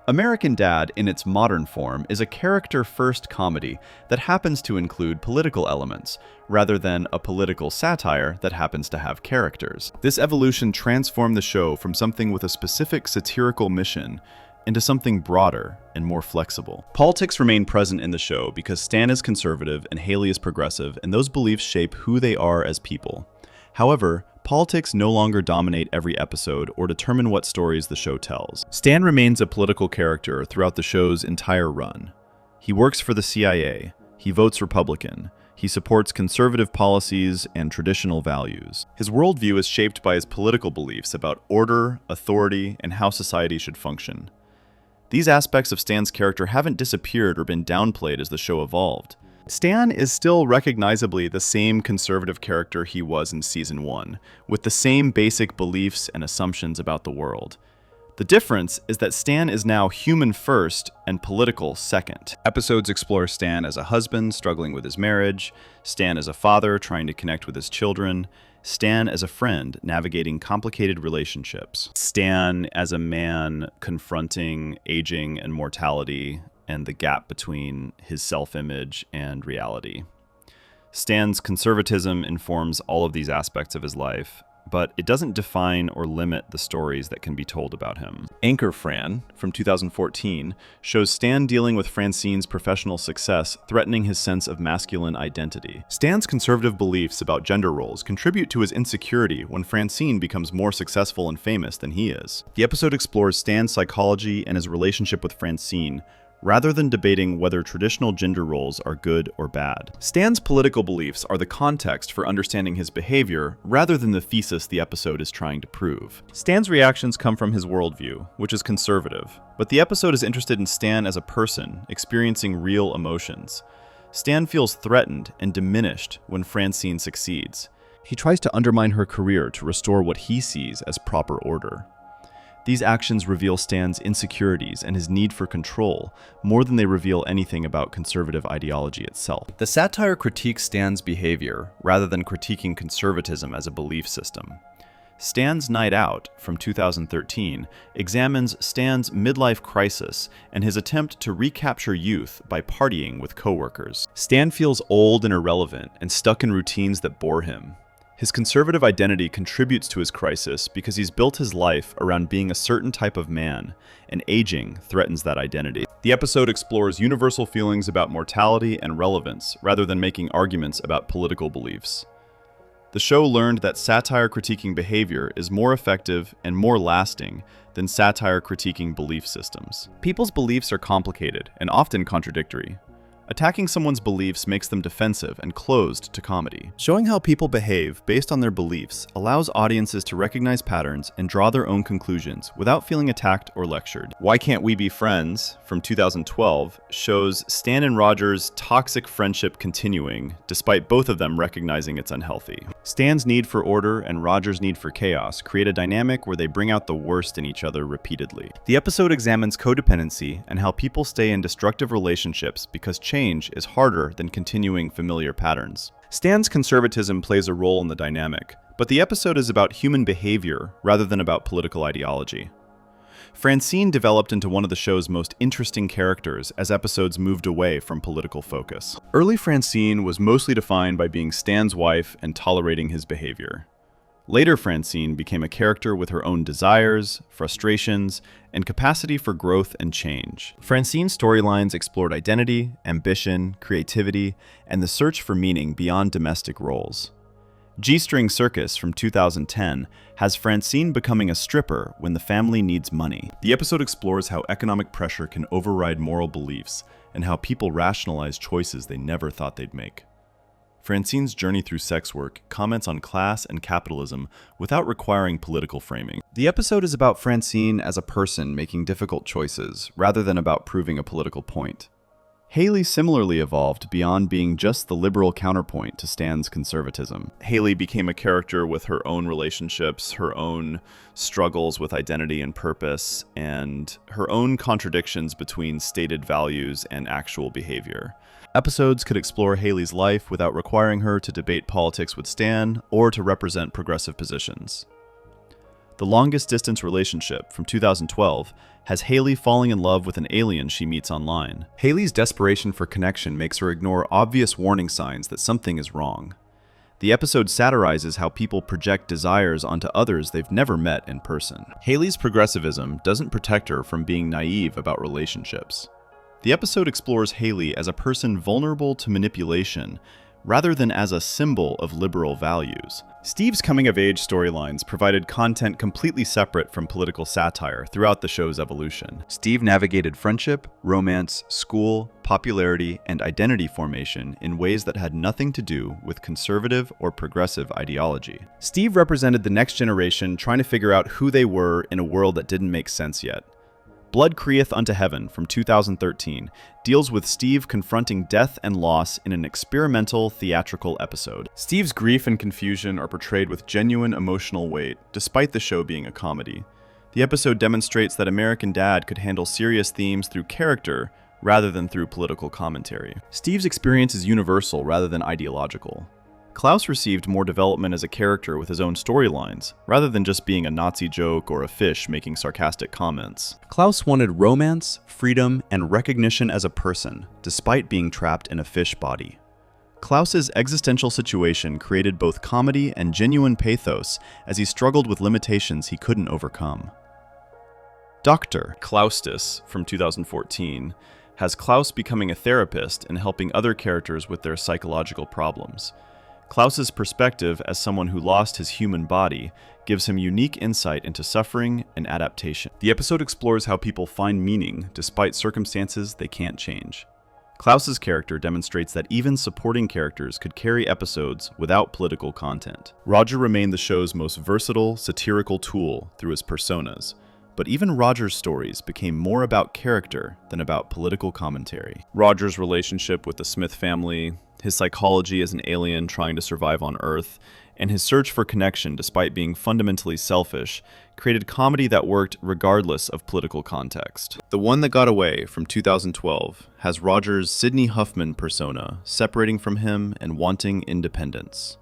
American Dad, in its modern form, is a character-first comedy that happens to include political elements, rather than a political satire that happens to have characters. This evolution transformed the show from something with a specific satirical mission into something broader and more flexible. Politics remain present in the show because Stan is conservative and Haley is progressive, and those beliefs shape who they are as people. However, politics no longer dominate every episode or determine what stories the show tells. Stan remains a political character throughout the show's entire run. He works for the CIA, he votes Republican, he supports conservative policies and traditional values. His worldview is shaped by his political beliefs about order, authority, and how society should function. These aspects of Stan's character haven't disappeared or been downplayed as the show evolved. Stan is still recognizably the same conservative character he was in Season 1, with the same basic beliefs and assumptions about the world. The difference is that Stan is now human first and political second. Episodes explore Stan as a husband struggling with his marriage, Stan as a father trying to connect with his children, Stan as a friend navigating complicated relationships, Stan as a man confronting aging and mortality, and the gap between his self-image and reality. Stan's conservatism informs all of these aspects of his life, but it doesn't define or limit the stories that can be told about him. Anchor Fran, from 2014, shows Stan dealing with Francine's professional success threatening his sense of masculine identity. Stan's conservative beliefs about gender roles contribute to his insecurity when Francine becomes more successful and famous than he is. The episode explores Stan's psychology and his relationship with Francine, rather than debating whether traditional gender roles are good or bad. Stan's political beliefs are the context for understanding his behavior, rather than the thesis the episode is trying to prove. Stan's reactions come from his worldview, which is conservative, but the episode is interested in Stan as a person, experiencing real emotions. Stan feels threatened and diminished when Francine succeeds. He tries to undermine her career to restore what he sees as proper order. These actions reveal Stan's insecurities and his need for control, more than they reveal anything about conservative ideology itself. The satire critiques Stan's behavior, rather than critiquing conservatism as a belief system. Stan's Night Out, from 2013, examines Stan's midlife crisis and his attempt to recapture youth by partying with coworkers. Stan feels old and irrelevant and stuck in routines that bore him. His conservative identity contributes to his crisis because he's built his life around being a certain type of man, and aging threatens that identity. The episode explores universal feelings about mortality and relevance, rather than making arguments about political beliefs. The show learned that satire critiquing behavior is more effective and more lasting than satire critiquing belief systems. People's beliefs are complicated and often contradictory. Attacking someone's beliefs makes them defensive and closed to comedy. Showing how people behave based on their beliefs allows audiences to recognize patterns and draw their own conclusions without feeling attacked or lectured. Why Can't We Be Friends, from 2012, shows Stan and Roger's toxic friendship continuing, despite both of them recognizing it's unhealthy. Stan's need for order and Roger's need for chaos create a dynamic where they bring out the worst in each other repeatedly. The episode examines codependency and how people stay in destructive relationships because change is harder than continuing familiar patterns. Stan's conservatism plays a role in the dynamic, but the episode is about human behavior rather than about political ideology. Francine developed into one of the show's most interesting characters as episodes moved away from political focus. Early Francine was mostly defined by being Stan's wife and tolerating his behavior. Later, Francine became a character with her own desires, frustrations, and capacity for growth and change. Francine's storylines explored identity, ambition, creativity, and the search for meaning beyond domestic roles. G-String Circus from 2010 has Francine becoming a stripper when the family needs money. The episode explores how economic pressure can override moral beliefs and how people rationalize choices they never thought they'd make. Francine's journey through sex work comments on class and capitalism without requiring political framing. The episode is about Francine as a person making difficult choices, rather than about proving a political point. Haley similarly evolved beyond being just the liberal counterpoint to Stan's conservatism. Haley became a character with her own relationships, her own struggles with identity and purpose, and her own contradictions between stated values and actual behavior. Episodes could explore Haley's life without requiring her to debate politics with Stan or to represent progressive positions. The Longest Distance Relationship from 2012 has Haley falling in love with an alien she meets online. Haley's desperation for connection makes her ignore obvious warning signs that something is wrong. The episode satirizes how people project desires onto others they've never met in person. Haley's progressivism doesn't protect her from being naive about relationships. The episode explores Haley as a person vulnerable to manipulation, rather than as a symbol of liberal values. Steve's coming-of-age storylines provided content completely separate from political satire throughout the show's evolution. Steve navigated friendship, romance, school, popularity, and identity formation in ways that had nothing to do with conservative or progressive ideology. Steve represented the next generation trying to figure out who they were in a world that didn't make sense yet. Blood Crieth Unto Heaven from 2013 deals with Steve confronting death and loss in an experimental theatrical episode. Steve's grief and confusion are portrayed with genuine emotional weight, despite the show being a comedy. The episode demonstrates that American Dad could handle serious themes through character rather than through political commentary. Steve's experience is universal rather than ideological. Klaus received more development as a character with his own storylines, rather than just being a Nazi joke or a fish making sarcastic comments. Klaus wanted romance, freedom, and recognition as a person, despite being trapped in a fish body. Klaus's existential situation created both comedy and genuine pathos as he struggled with limitations he couldn't overcome. Dr. Klaustus from 2014 has Klaus becoming a therapist and helping other characters with their psychological problems. Klaus's perspective as someone who lost his human body gives him unique insight into suffering and adaptation. The episode explores how people find meaning despite circumstances they can't change. Klaus's character demonstrates that even supporting characters could carry episodes without political content. Roger remained the show's most versatile, satirical tool through his personas, but even Roger's stories became more about character than about political commentary. Roger's relationship with the Smith family, his psychology as an alien trying to survive on Earth, and his search for connection despite being fundamentally selfish, created comedy that worked regardless of political context. The One That Got Away from 2012 has Roger's Sidney Huffman persona separating from him and wanting independence.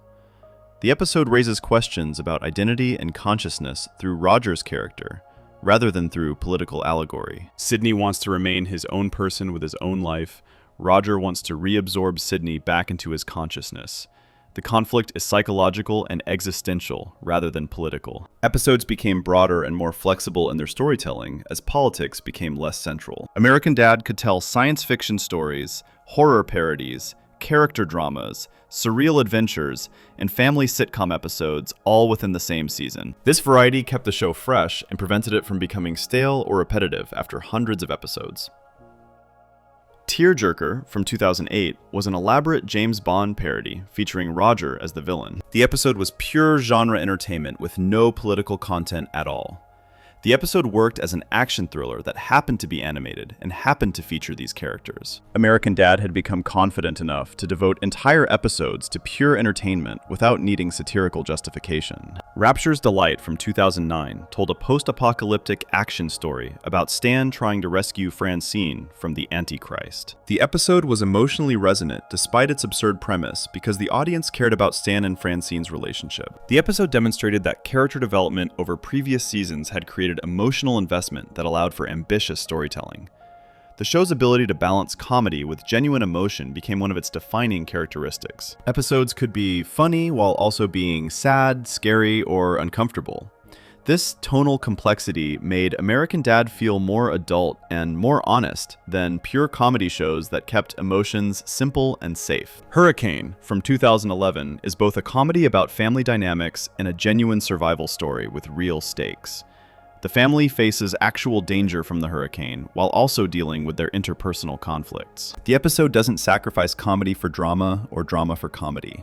The episode raises questions about identity and consciousness through Roger's character, rather than through political allegory. Sidney wants to remain his own person with his own life. Roger wants to reabsorb Sidney back into his consciousness. The conflict is psychological and existential rather than political. Episodes became broader and more flexible in their storytelling as politics became less central. American Dad could tell science fiction stories, horror parodies, character dramas, surreal adventures, and family sitcom episodes all within the same season. This variety kept the show fresh and prevented it from becoming stale or repetitive after hundreds of episodes. Tearjerker from 2008 was an elaborate James Bond parody featuring Roger as the villain. The episode was pure genre entertainment with no political content at all. The episode worked as an action thriller that happened to be animated and happened to feature these characters. American Dad had become confident enough to devote entire episodes to pure entertainment without needing satirical justification. Rapture's Delight from 2009 told a post-apocalyptic action story about Stan trying to rescue Francine from the Antichrist. The episode was emotionally resonant despite its absurd premise because the audience cared about Stan and Francine's relationship. The episode demonstrated that character development over previous seasons had created emotional investment that allowed for ambitious storytelling. The show's ability to balance comedy with genuine emotion became one of its defining characteristics. Episodes could be funny while also being sad, scary, or uncomfortable. This tonal complexity made American Dad feel more adult and more honest than pure comedy shows that kept emotions simple and safe. Hurricane from 2011 is both a comedy about family dynamics and a genuine survival story with real stakes. The family faces actual danger from the hurricane, while also dealing with their interpersonal conflicts. The episode doesn't sacrifice comedy for drama or drama for comedy.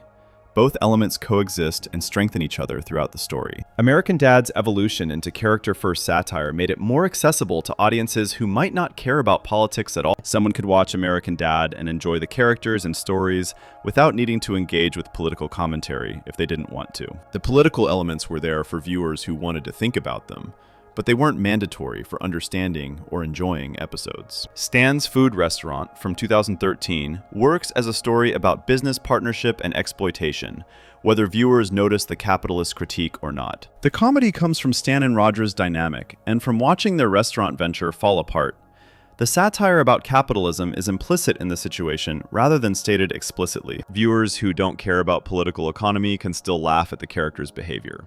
Both elements coexist and strengthen each other throughout the story. American Dad's evolution into character-first satire made it more accessible to audiences who might not care about politics at all. Someone could watch American Dad and enjoy the characters and stories without needing to engage with political commentary if they didn't want to. The political elements were there for viewers who wanted to think about them, but they weren't mandatory for understanding or enjoying episodes. Stan's Food Restaurant from 2013 works as a story about business partnership and exploitation, whether viewers notice the capitalist critique or not. The comedy comes from Stan and Roger's dynamic, and from watching their restaurant venture fall apart. The satire about capitalism is implicit in the situation rather than stated explicitly. Viewers who don't care about political economy can still laugh at the characters' behavior.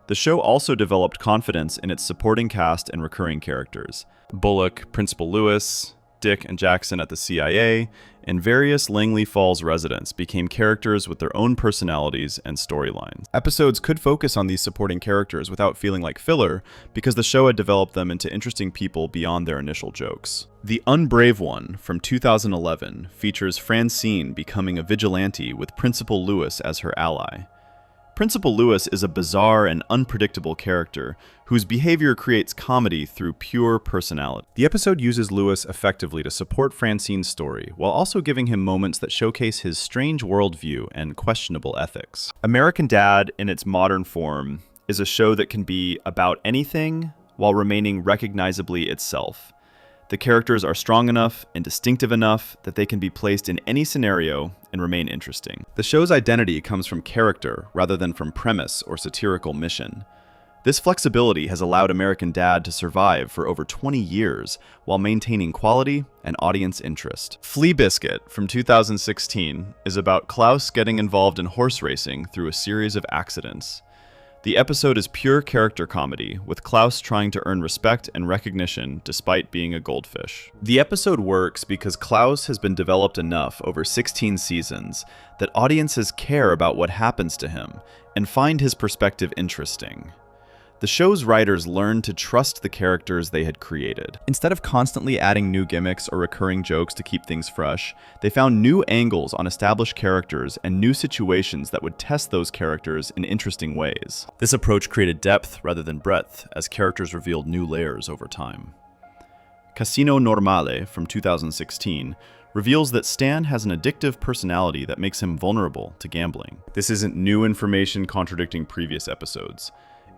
The show also developed confidence in its supporting cast and recurring characters. Bullock, Principal Lewis, Dick and Jackson at the CIA, and various Langley Falls residents became characters with their own personalities and storylines. Episodes could focus on these supporting characters without feeling like filler, because the show had developed them into interesting people beyond their initial jokes. The Unbrave One from 2011 features Francine becoming a vigilante with Principal Lewis as her ally. Principal Lewis is a bizarre and unpredictable character whose behavior creates comedy through pure personality. The episode uses Lewis effectively to support Francine's story, while also giving him moments that showcase his strange worldview and questionable ethics. American Dad, in its modern form, is a show that can be about anything while remaining recognizably itself. The characters are strong enough and distinctive enough that they can be placed in any scenario and remain interesting. The show's identity comes from character rather than from premise or satirical mission. This flexibility has allowed American Dad to survive for over 20 years while maintaining quality and audience interest. Flea Biscuit from 2016 is about Klaus getting involved in horse racing through a series of accidents. The episode is pure character comedy, with Klaus trying to earn respect and recognition despite being a goldfish. The episode works because Klaus has been developed enough over 16 seasons that audiences care about what happens to him and find his perspective interesting. The show's writers learned to trust the characters they had created. Instead of constantly adding new gimmicks or recurring jokes to keep things fresh, they found new angles on established characters and new situations that would test those characters in interesting ways. This approach created depth rather than breadth, as characters revealed new layers over time. Casino Normale from 2016 reveals that Stan has an addictive personality that makes him vulnerable to gambling. This isn't new information contradicting previous episodes.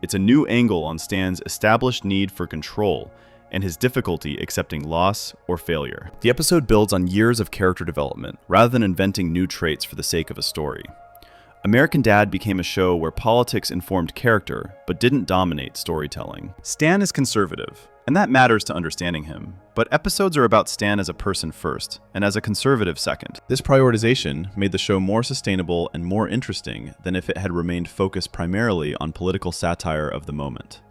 It's a new angle on Stan's established need for control and his difficulty accepting loss or failure. The episode builds on years of character development rather than inventing new traits for the sake of a story. American Dad became a show where politics informed character but didn't dominate storytelling. Stan is conservative, and that matters to understanding him, but episodes are about Stan as a person first, and as a conservative second. This prioritization made the show more sustainable and more interesting than if it had remained focused primarily on political satire of the moment.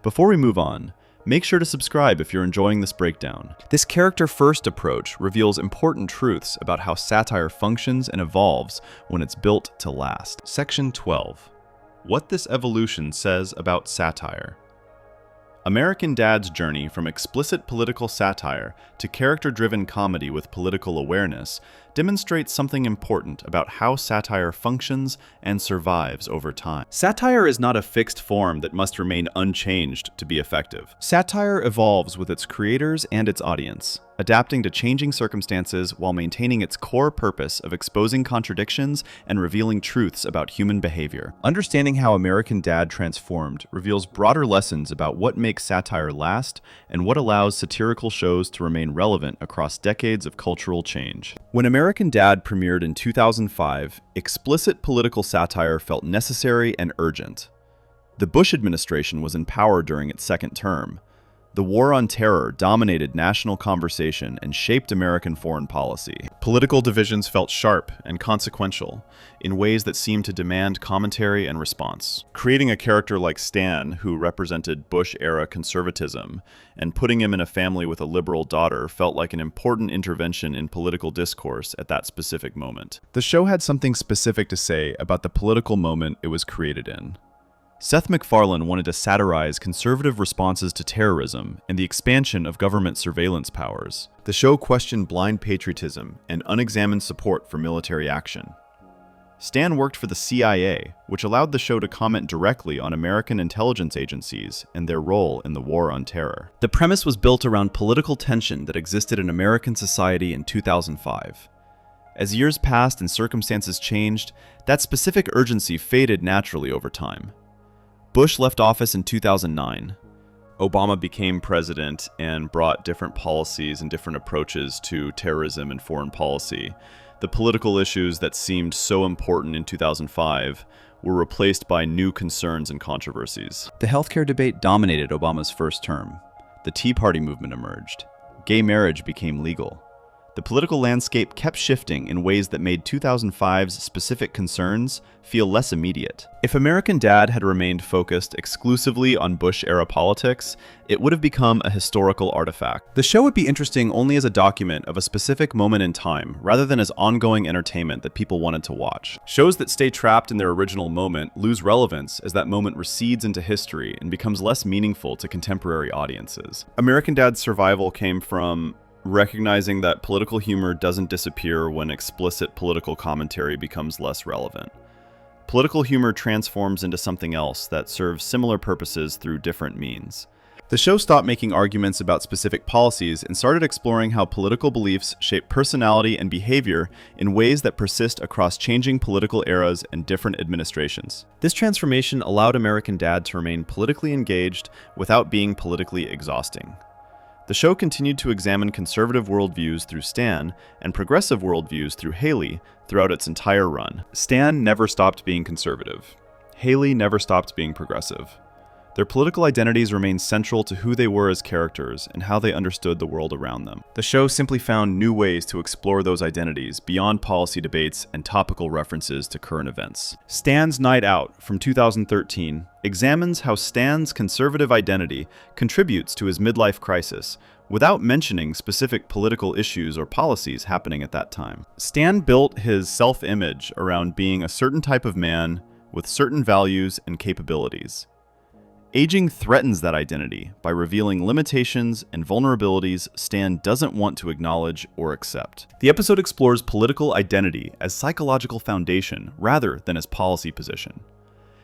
Before we move on, make sure to subscribe if you're enjoying this breakdown. This character-first approach reveals important truths about how satire functions and evolves when it's built to last. Section 12. What this evolution says about satire. American Dad's journey from explicit political satire to character-driven comedy with political awareness demonstrates something important about how satire functions and survives over time. Satire is not a fixed form that must remain unchanged to be effective. Satire evolves with its creators and its audience, adapting to changing circumstances while maintaining its core purpose of exposing contradictions and revealing truths about human behavior. Understanding how American Dad transformed reveals broader lessons about what makes satire last and what allows satirical shows to remain relevant across decades of cultural change. When American Dad premiered in 2005, explicit political satire felt necessary and urgent. The Bush administration was in power during its second term. The war on terror dominated national conversation and shaped American foreign policy. Political divisions felt sharp and consequential in ways that seemed to demand commentary and response. Creating a character like Stan, who represented Bush-era conservatism, and putting him in a family with a liberal daughter felt like an important intervention in political discourse at that specific moment. The show had something specific to say about the political moment it was created in. Seth MacFarlane wanted to satirize conservative responses to terrorism and the expansion of government surveillance powers. The show questioned blind patriotism and unexamined support for military action. Stan worked for the CIA, which allowed the show to comment directly on American intelligence agencies and their role in the war on terror. The premise was built around political tension that existed in American society in 2005. As years passed and circumstances changed, that specific urgency faded naturally over time. Bush left office in 2009. Obama became president and brought different policies and different approaches to terrorism and foreign policy. The political issues that seemed so important in 2005 were replaced by new concerns and controversies. The healthcare debate dominated Obama's first term. The Tea Party movement emerged. Gay marriage became legal. The political landscape kept shifting in ways that made 2005's specific concerns feel less immediate. If American Dad had remained focused exclusively on Bush-era politics, it would have become a historical artifact. The show would be interesting only as a document of a specific moment in time, rather than as ongoing entertainment that people wanted to watch. Shows that stay trapped in their original moment lose relevance as that moment recedes into history and becomes less meaningful to contemporary audiences. American Dad's survival came from recognizing that political humor doesn't disappear when explicit political commentary becomes less relevant. Political humor transforms into something else that serves similar purposes through different means. The show stopped making arguments about specific policies and started exploring how political beliefs shape personality and behavior in ways that persist across changing political eras and different administrations. This transformation allowed American Dad to remain politically engaged without being politically exhausting. The show continued to examine conservative worldviews through Stan and progressive worldviews through Haley throughout its entire run. Stan never stopped being conservative. Haley never stopped being progressive. Their political identities remained central to who they were as characters and how they understood the world around them. The show simply found new ways to explore those identities beyond policy debates and topical references to current events. Stan's Night Out from 2013 examines how Stan's conservative identity contributes to his midlife crisis without mentioning specific political issues or policies happening at that time. Stan built his self-image around being a certain type of man with certain values and capabilities. Aging threatens that identity by revealing limitations and vulnerabilities Stan doesn't want to acknowledge or accept. The episode explores political identity as psychological foundation rather than as policy position.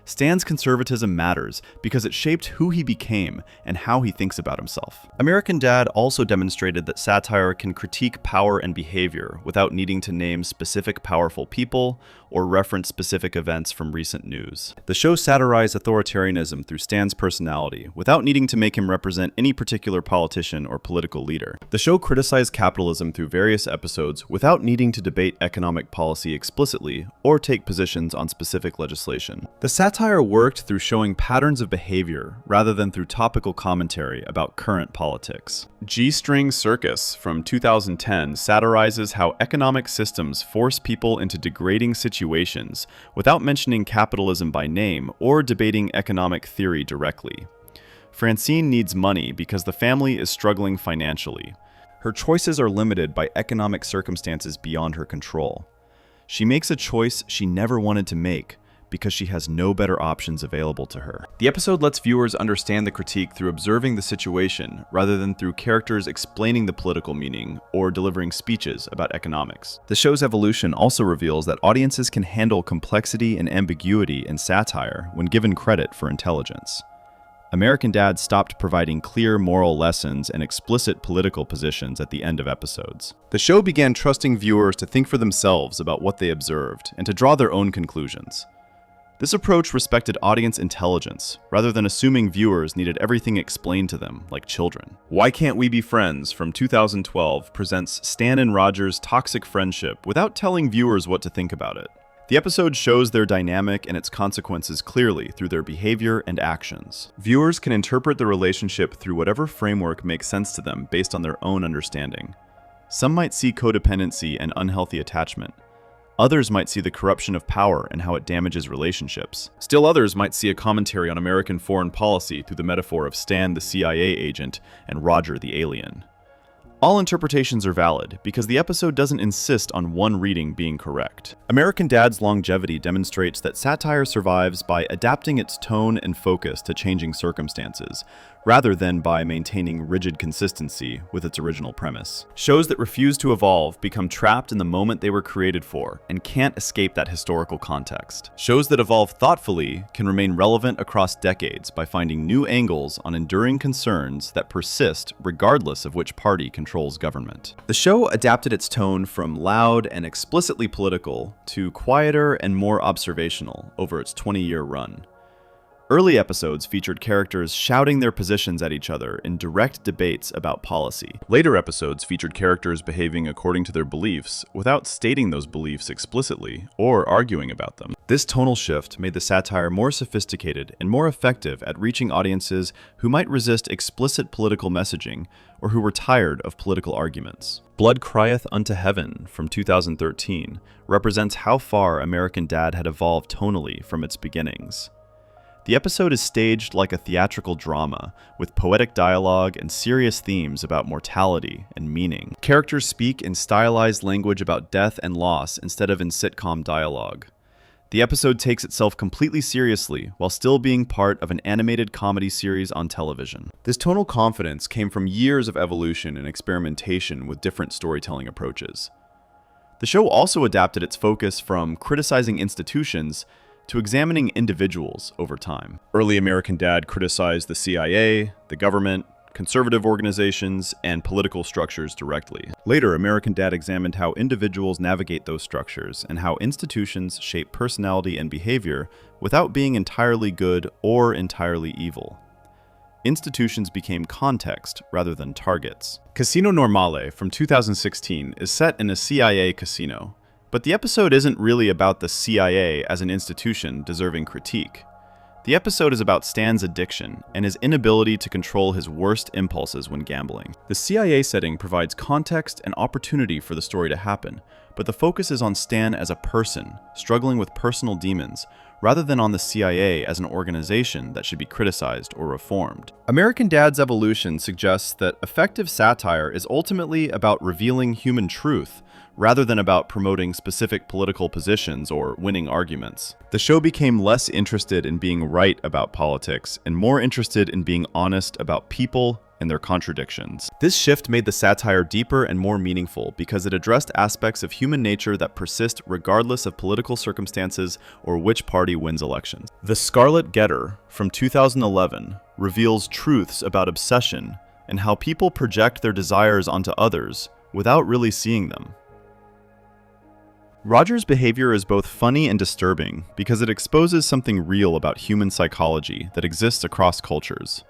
Stan's conservatism matters because it shaped who he became and how he thinks about himself. American Dad also demonstrated that satire can critique power and behavior without needing to name specific powerful people or reference specific events from recent news. The show satirized authoritarianism through Stan's personality without needing to make him represent any particular politician or political leader. The show criticized capitalism through various episodes without needing to debate economic policy explicitly or take positions on specific legislation. The satire worked through showing patterns of behavior rather than through topical commentary about current politics. G-String Circus from 2010 satirizes how economic systems force people into degrading situations without mentioning capitalism by name or debating economic theory directly. Francine needs money because the family is struggling financially. Her choices are limited by economic circumstances beyond her control. She makes a choice she never wanted to make because she has no better options available to her. The episode lets viewers understand the critique through observing the situation rather than through characters explaining the political meaning or delivering speeches about economics. The show's evolution also reveals that audiences can handle complexity and ambiguity in satire when given credit for intelligence. American Dad stopped providing clear moral lessons and explicit political positions at the end of episodes. The show began trusting viewers to think for themselves about what they observed and to draw their own conclusions. This approach respected audience intelligence, rather than assuming viewers needed everything explained to them, like children. Why Can't We Be Friends from 2012 presents Stan and Roger's toxic friendship without telling viewers what to think about it. The episode shows their dynamic and its consequences clearly through their behavior and actions. Viewers can interpret the relationship through whatever framework makes sense to them based on their own understanding. Some might see codependency and unhealthy attachment. Others might see the corruption of power and how it damages relationships. Still others might see a commentary on American foreign policy through the metaphor of Stan the CIA agent and Roger the alien. All interpretations are valid because the episode doesn't insist on one reading being correct. American Dad's longevity demonstrates that satire survives by adapting its tone and focus to changing circumstances, rather than by maintaining rigid consistency with its original premise. Shows that refuse to evolve become trapped in the moment they were created for and can't escape that historical context. Shows that evolve thoughtfully can remain relevant across decades by finding new angles on enduring concerns that persist regardless of which party controls government. The show adapted its tone from loud and explicitly political to quieter and more observational over its 20-year run. Early episodes featured characters shouting their positions at each other in direct debates about policy. Later episodes featured characters behaving according to their beliefs without stating those beliefs explicitly or arguing about them. This tonal shift made the satire more sophisticated and more effective at reaching audiences who might resist explicit political messaging or who were tired of political arguments. Blood Crieth Unto Heaven from 2013 represents how far American Dad had evolved tonally from its beginnings. The episode is staged like a theatrical drama, with poetic dialogue and serious themes about mortality and meaning. Characters speak in stylized language about death and loss instead of in sitcom dialogue. The episode takes itself completely seriously while still being part of an animated comedy series on television. This tonal confidence came from years of evolution and experimentation with different storytelling approaches. The show also adapted its focus from criticizing institutions to examining individuals over time. Early American Dad criticized the CIA, the government, conservative organizations, and political structures directly. Later, American Dad examined how individuals navigate those structures and how institutions shape personality and behavior without being entirely good or entirely evil. Institutions became context rather than targets. Casino Normale from 2016 is set in a CIA casino. But the episode isn't really about the CIA as an institution deserving critique. The episode is about Stan's addiction and his inability to control his worst impulses when gambling. The CIA setting provides context and opportunity for the story to happen, but the focus is on Stan as a person, struggling with personal demons, rather than on the CIA as an organization that should be criticized or reformed. American Dad's evolution suggests that effective satire is ultimately about revealing human truth, rather than about promoting specific political positions or winning arguments. The show became less interested in being right about politics and more interested in being honest about people and their contradictions. This shift made the satire deeper and more meaningful because it addressed aspects of human nature that persist regardless of political circumstances or which party wins elections. The Scarlet Getter from 2011 reveals truths about obsession and how people project their desires onto others without really seeing them. Roger's behavior is both funny and disturbing because it exposes something real about human psychology that exists across cultures.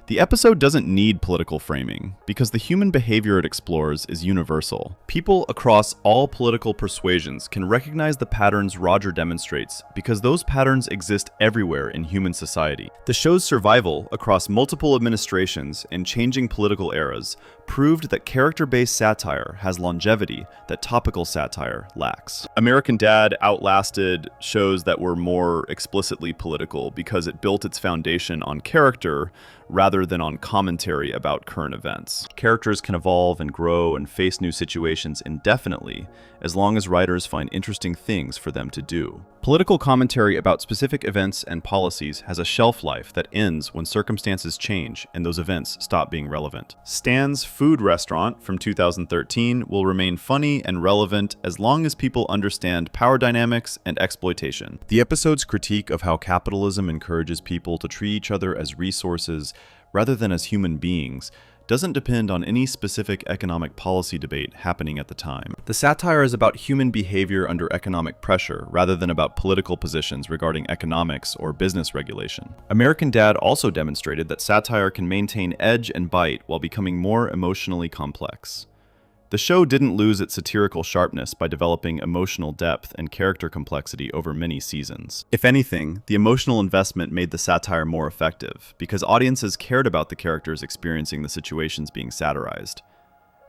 The episode doesn't need political framing because the human behavior it explores is universal. People across all political persuasions can recognize the patterns Roger demonstrates because those patterns exist everywhere in human society. The show's survival across multiple administrations and changing political eras proved that character-based satire has longevity that topical satire lacks. American Dad outlasted shows that were more explicitly political because it built its foundation on character rather than on commentary about current events. Characters can evolve and grow and face new situations indefinitely as long as writers find interesting things for them to do. Political commentary about specific events and policies has a shelf life that ends when circumstances change and those events stop being relevant. Stan's Food Restaurant from 2013 will remain funny and relevant as long as people understand power dynamics and exploitation. The episode's critique of how capitalism encourages people to treat each other as resources rather than as human beings doesn't depend on any specific economic policy debate happening at the time. The satire is about human behavior under economic pressure rather than about political positions regarding economics or business regulation. American Dad also demonstrated that satire can maintain edge and bite while becoming more emotionally complex. The show didn't lose its satirical sharpness by developing emotional depth and character complexity over many seasons. If anything, the emotional investment made the satire more effective, because audiences cared about the characters experiencing the situations being satirized.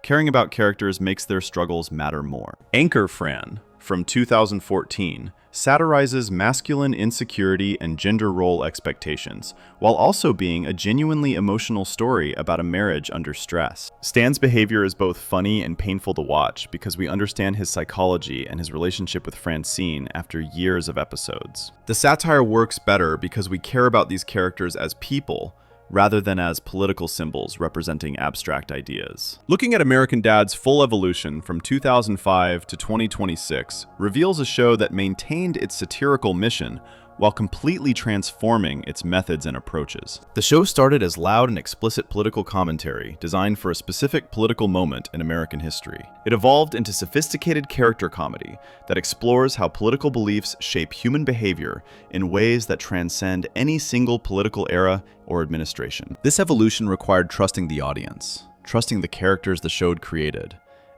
Caring about characters makes their struggles matter more. Anchor Fran, from 2014, satirizes masculine insecurity and gender role expectations, while also being a genuinely emotional story about a marriage under stress. Stan's behavior is both funny and painful to watch because we understand his psychology and his relationship with Francine after years of episodes. The satire works better because we care about these characters as people, rather than as political symbols representing abstract ideas. Looking at American Dad's full evolution from 2005 to 2026 reveals a show that maintained its satirical mission while completely transforming its methods and approaches. The show started as loud and explicit political commentary designed for a specific political moment in American history. It evolved into sophisticated character comedy that explores how political beliefs shape human behavior in ways that transcend any single political era or administration. This evolution required trusting the audience, trusting the characters the show created,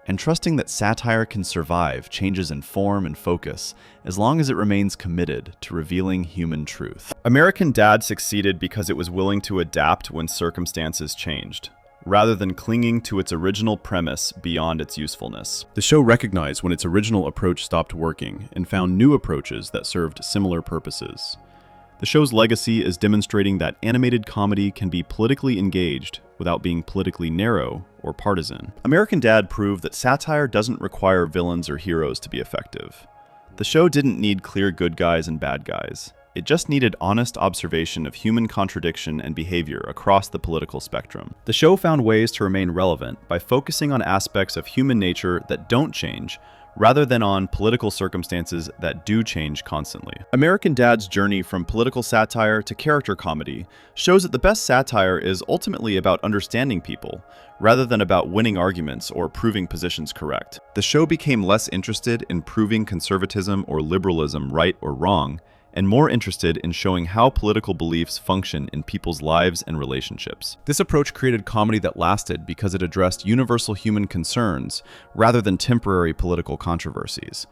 and trusting that satire can survive changes in form and focus as long as it remains committed to revealing human truth. American Dad succeeded because it was willing to adapt when circumstances changed, rather than clinging to its original premise beyond its usefulness. The show recognized when its original approach stopped working and found new approaches that served similar purposes. The show's legacy is demonstrating that animated comedy can be politically engaged without being politically narrow or partisan. American Dad proved that satire doesn't require villains or heroes to be effective. The show didn't need clear good guys and bad guys. It just needed honest observation of human contradiction and behavior across the political spectrum. The show found ways to remain relevant by focusing on aspects of human nature that don't change, rather than on political circumstances that do change constantly. American Dad's journey from political satire to character comedy shows that the best satire is ultimately about understanding people, rather than about winning arguments or proving positions correct. The show became less interested in proving conservatism or liberalism right or wrong, and more interested in showing how political beliefs function in people's lives and relationships. This approach created comedy that lasted because it addressed universal human concerns rather than temporary political controversies.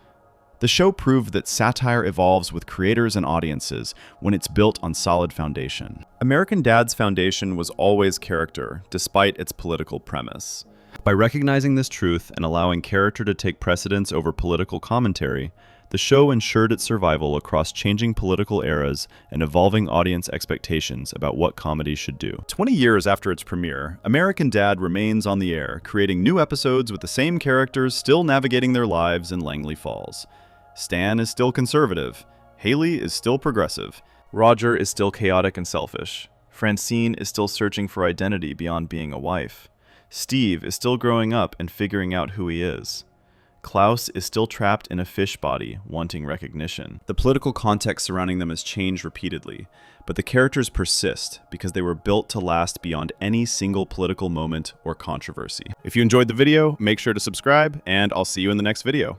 The show proved that satire evolves with creators and audiences when it's built on solid foundation. American Dad's foundation was always character, despite its political premise. By recognizing this truth and allowing character to take precedence over political commentary, the show ensured its survival across changing political eras and evolving audience expectations about what comedy should do. 20 years after its premiere, American Dad remains on the air, creating new episodes with the same characters still navigating their lives in Langley Falls. Stan is still conservative. Haley is still progressive. Roger is still chaotic and selfish. Francine is still searching for identity beyond being a wife. Steve is still growing up and figuring out who he is. Klaus is still trapped in a fish body, wanting recognition. The political context surrounding them has changed repeatedly, but the characters persist because they were built to last beyond any single political moment or controversy. If you enjoyed the video, make sure to subscribe, and I'll see you in the next video.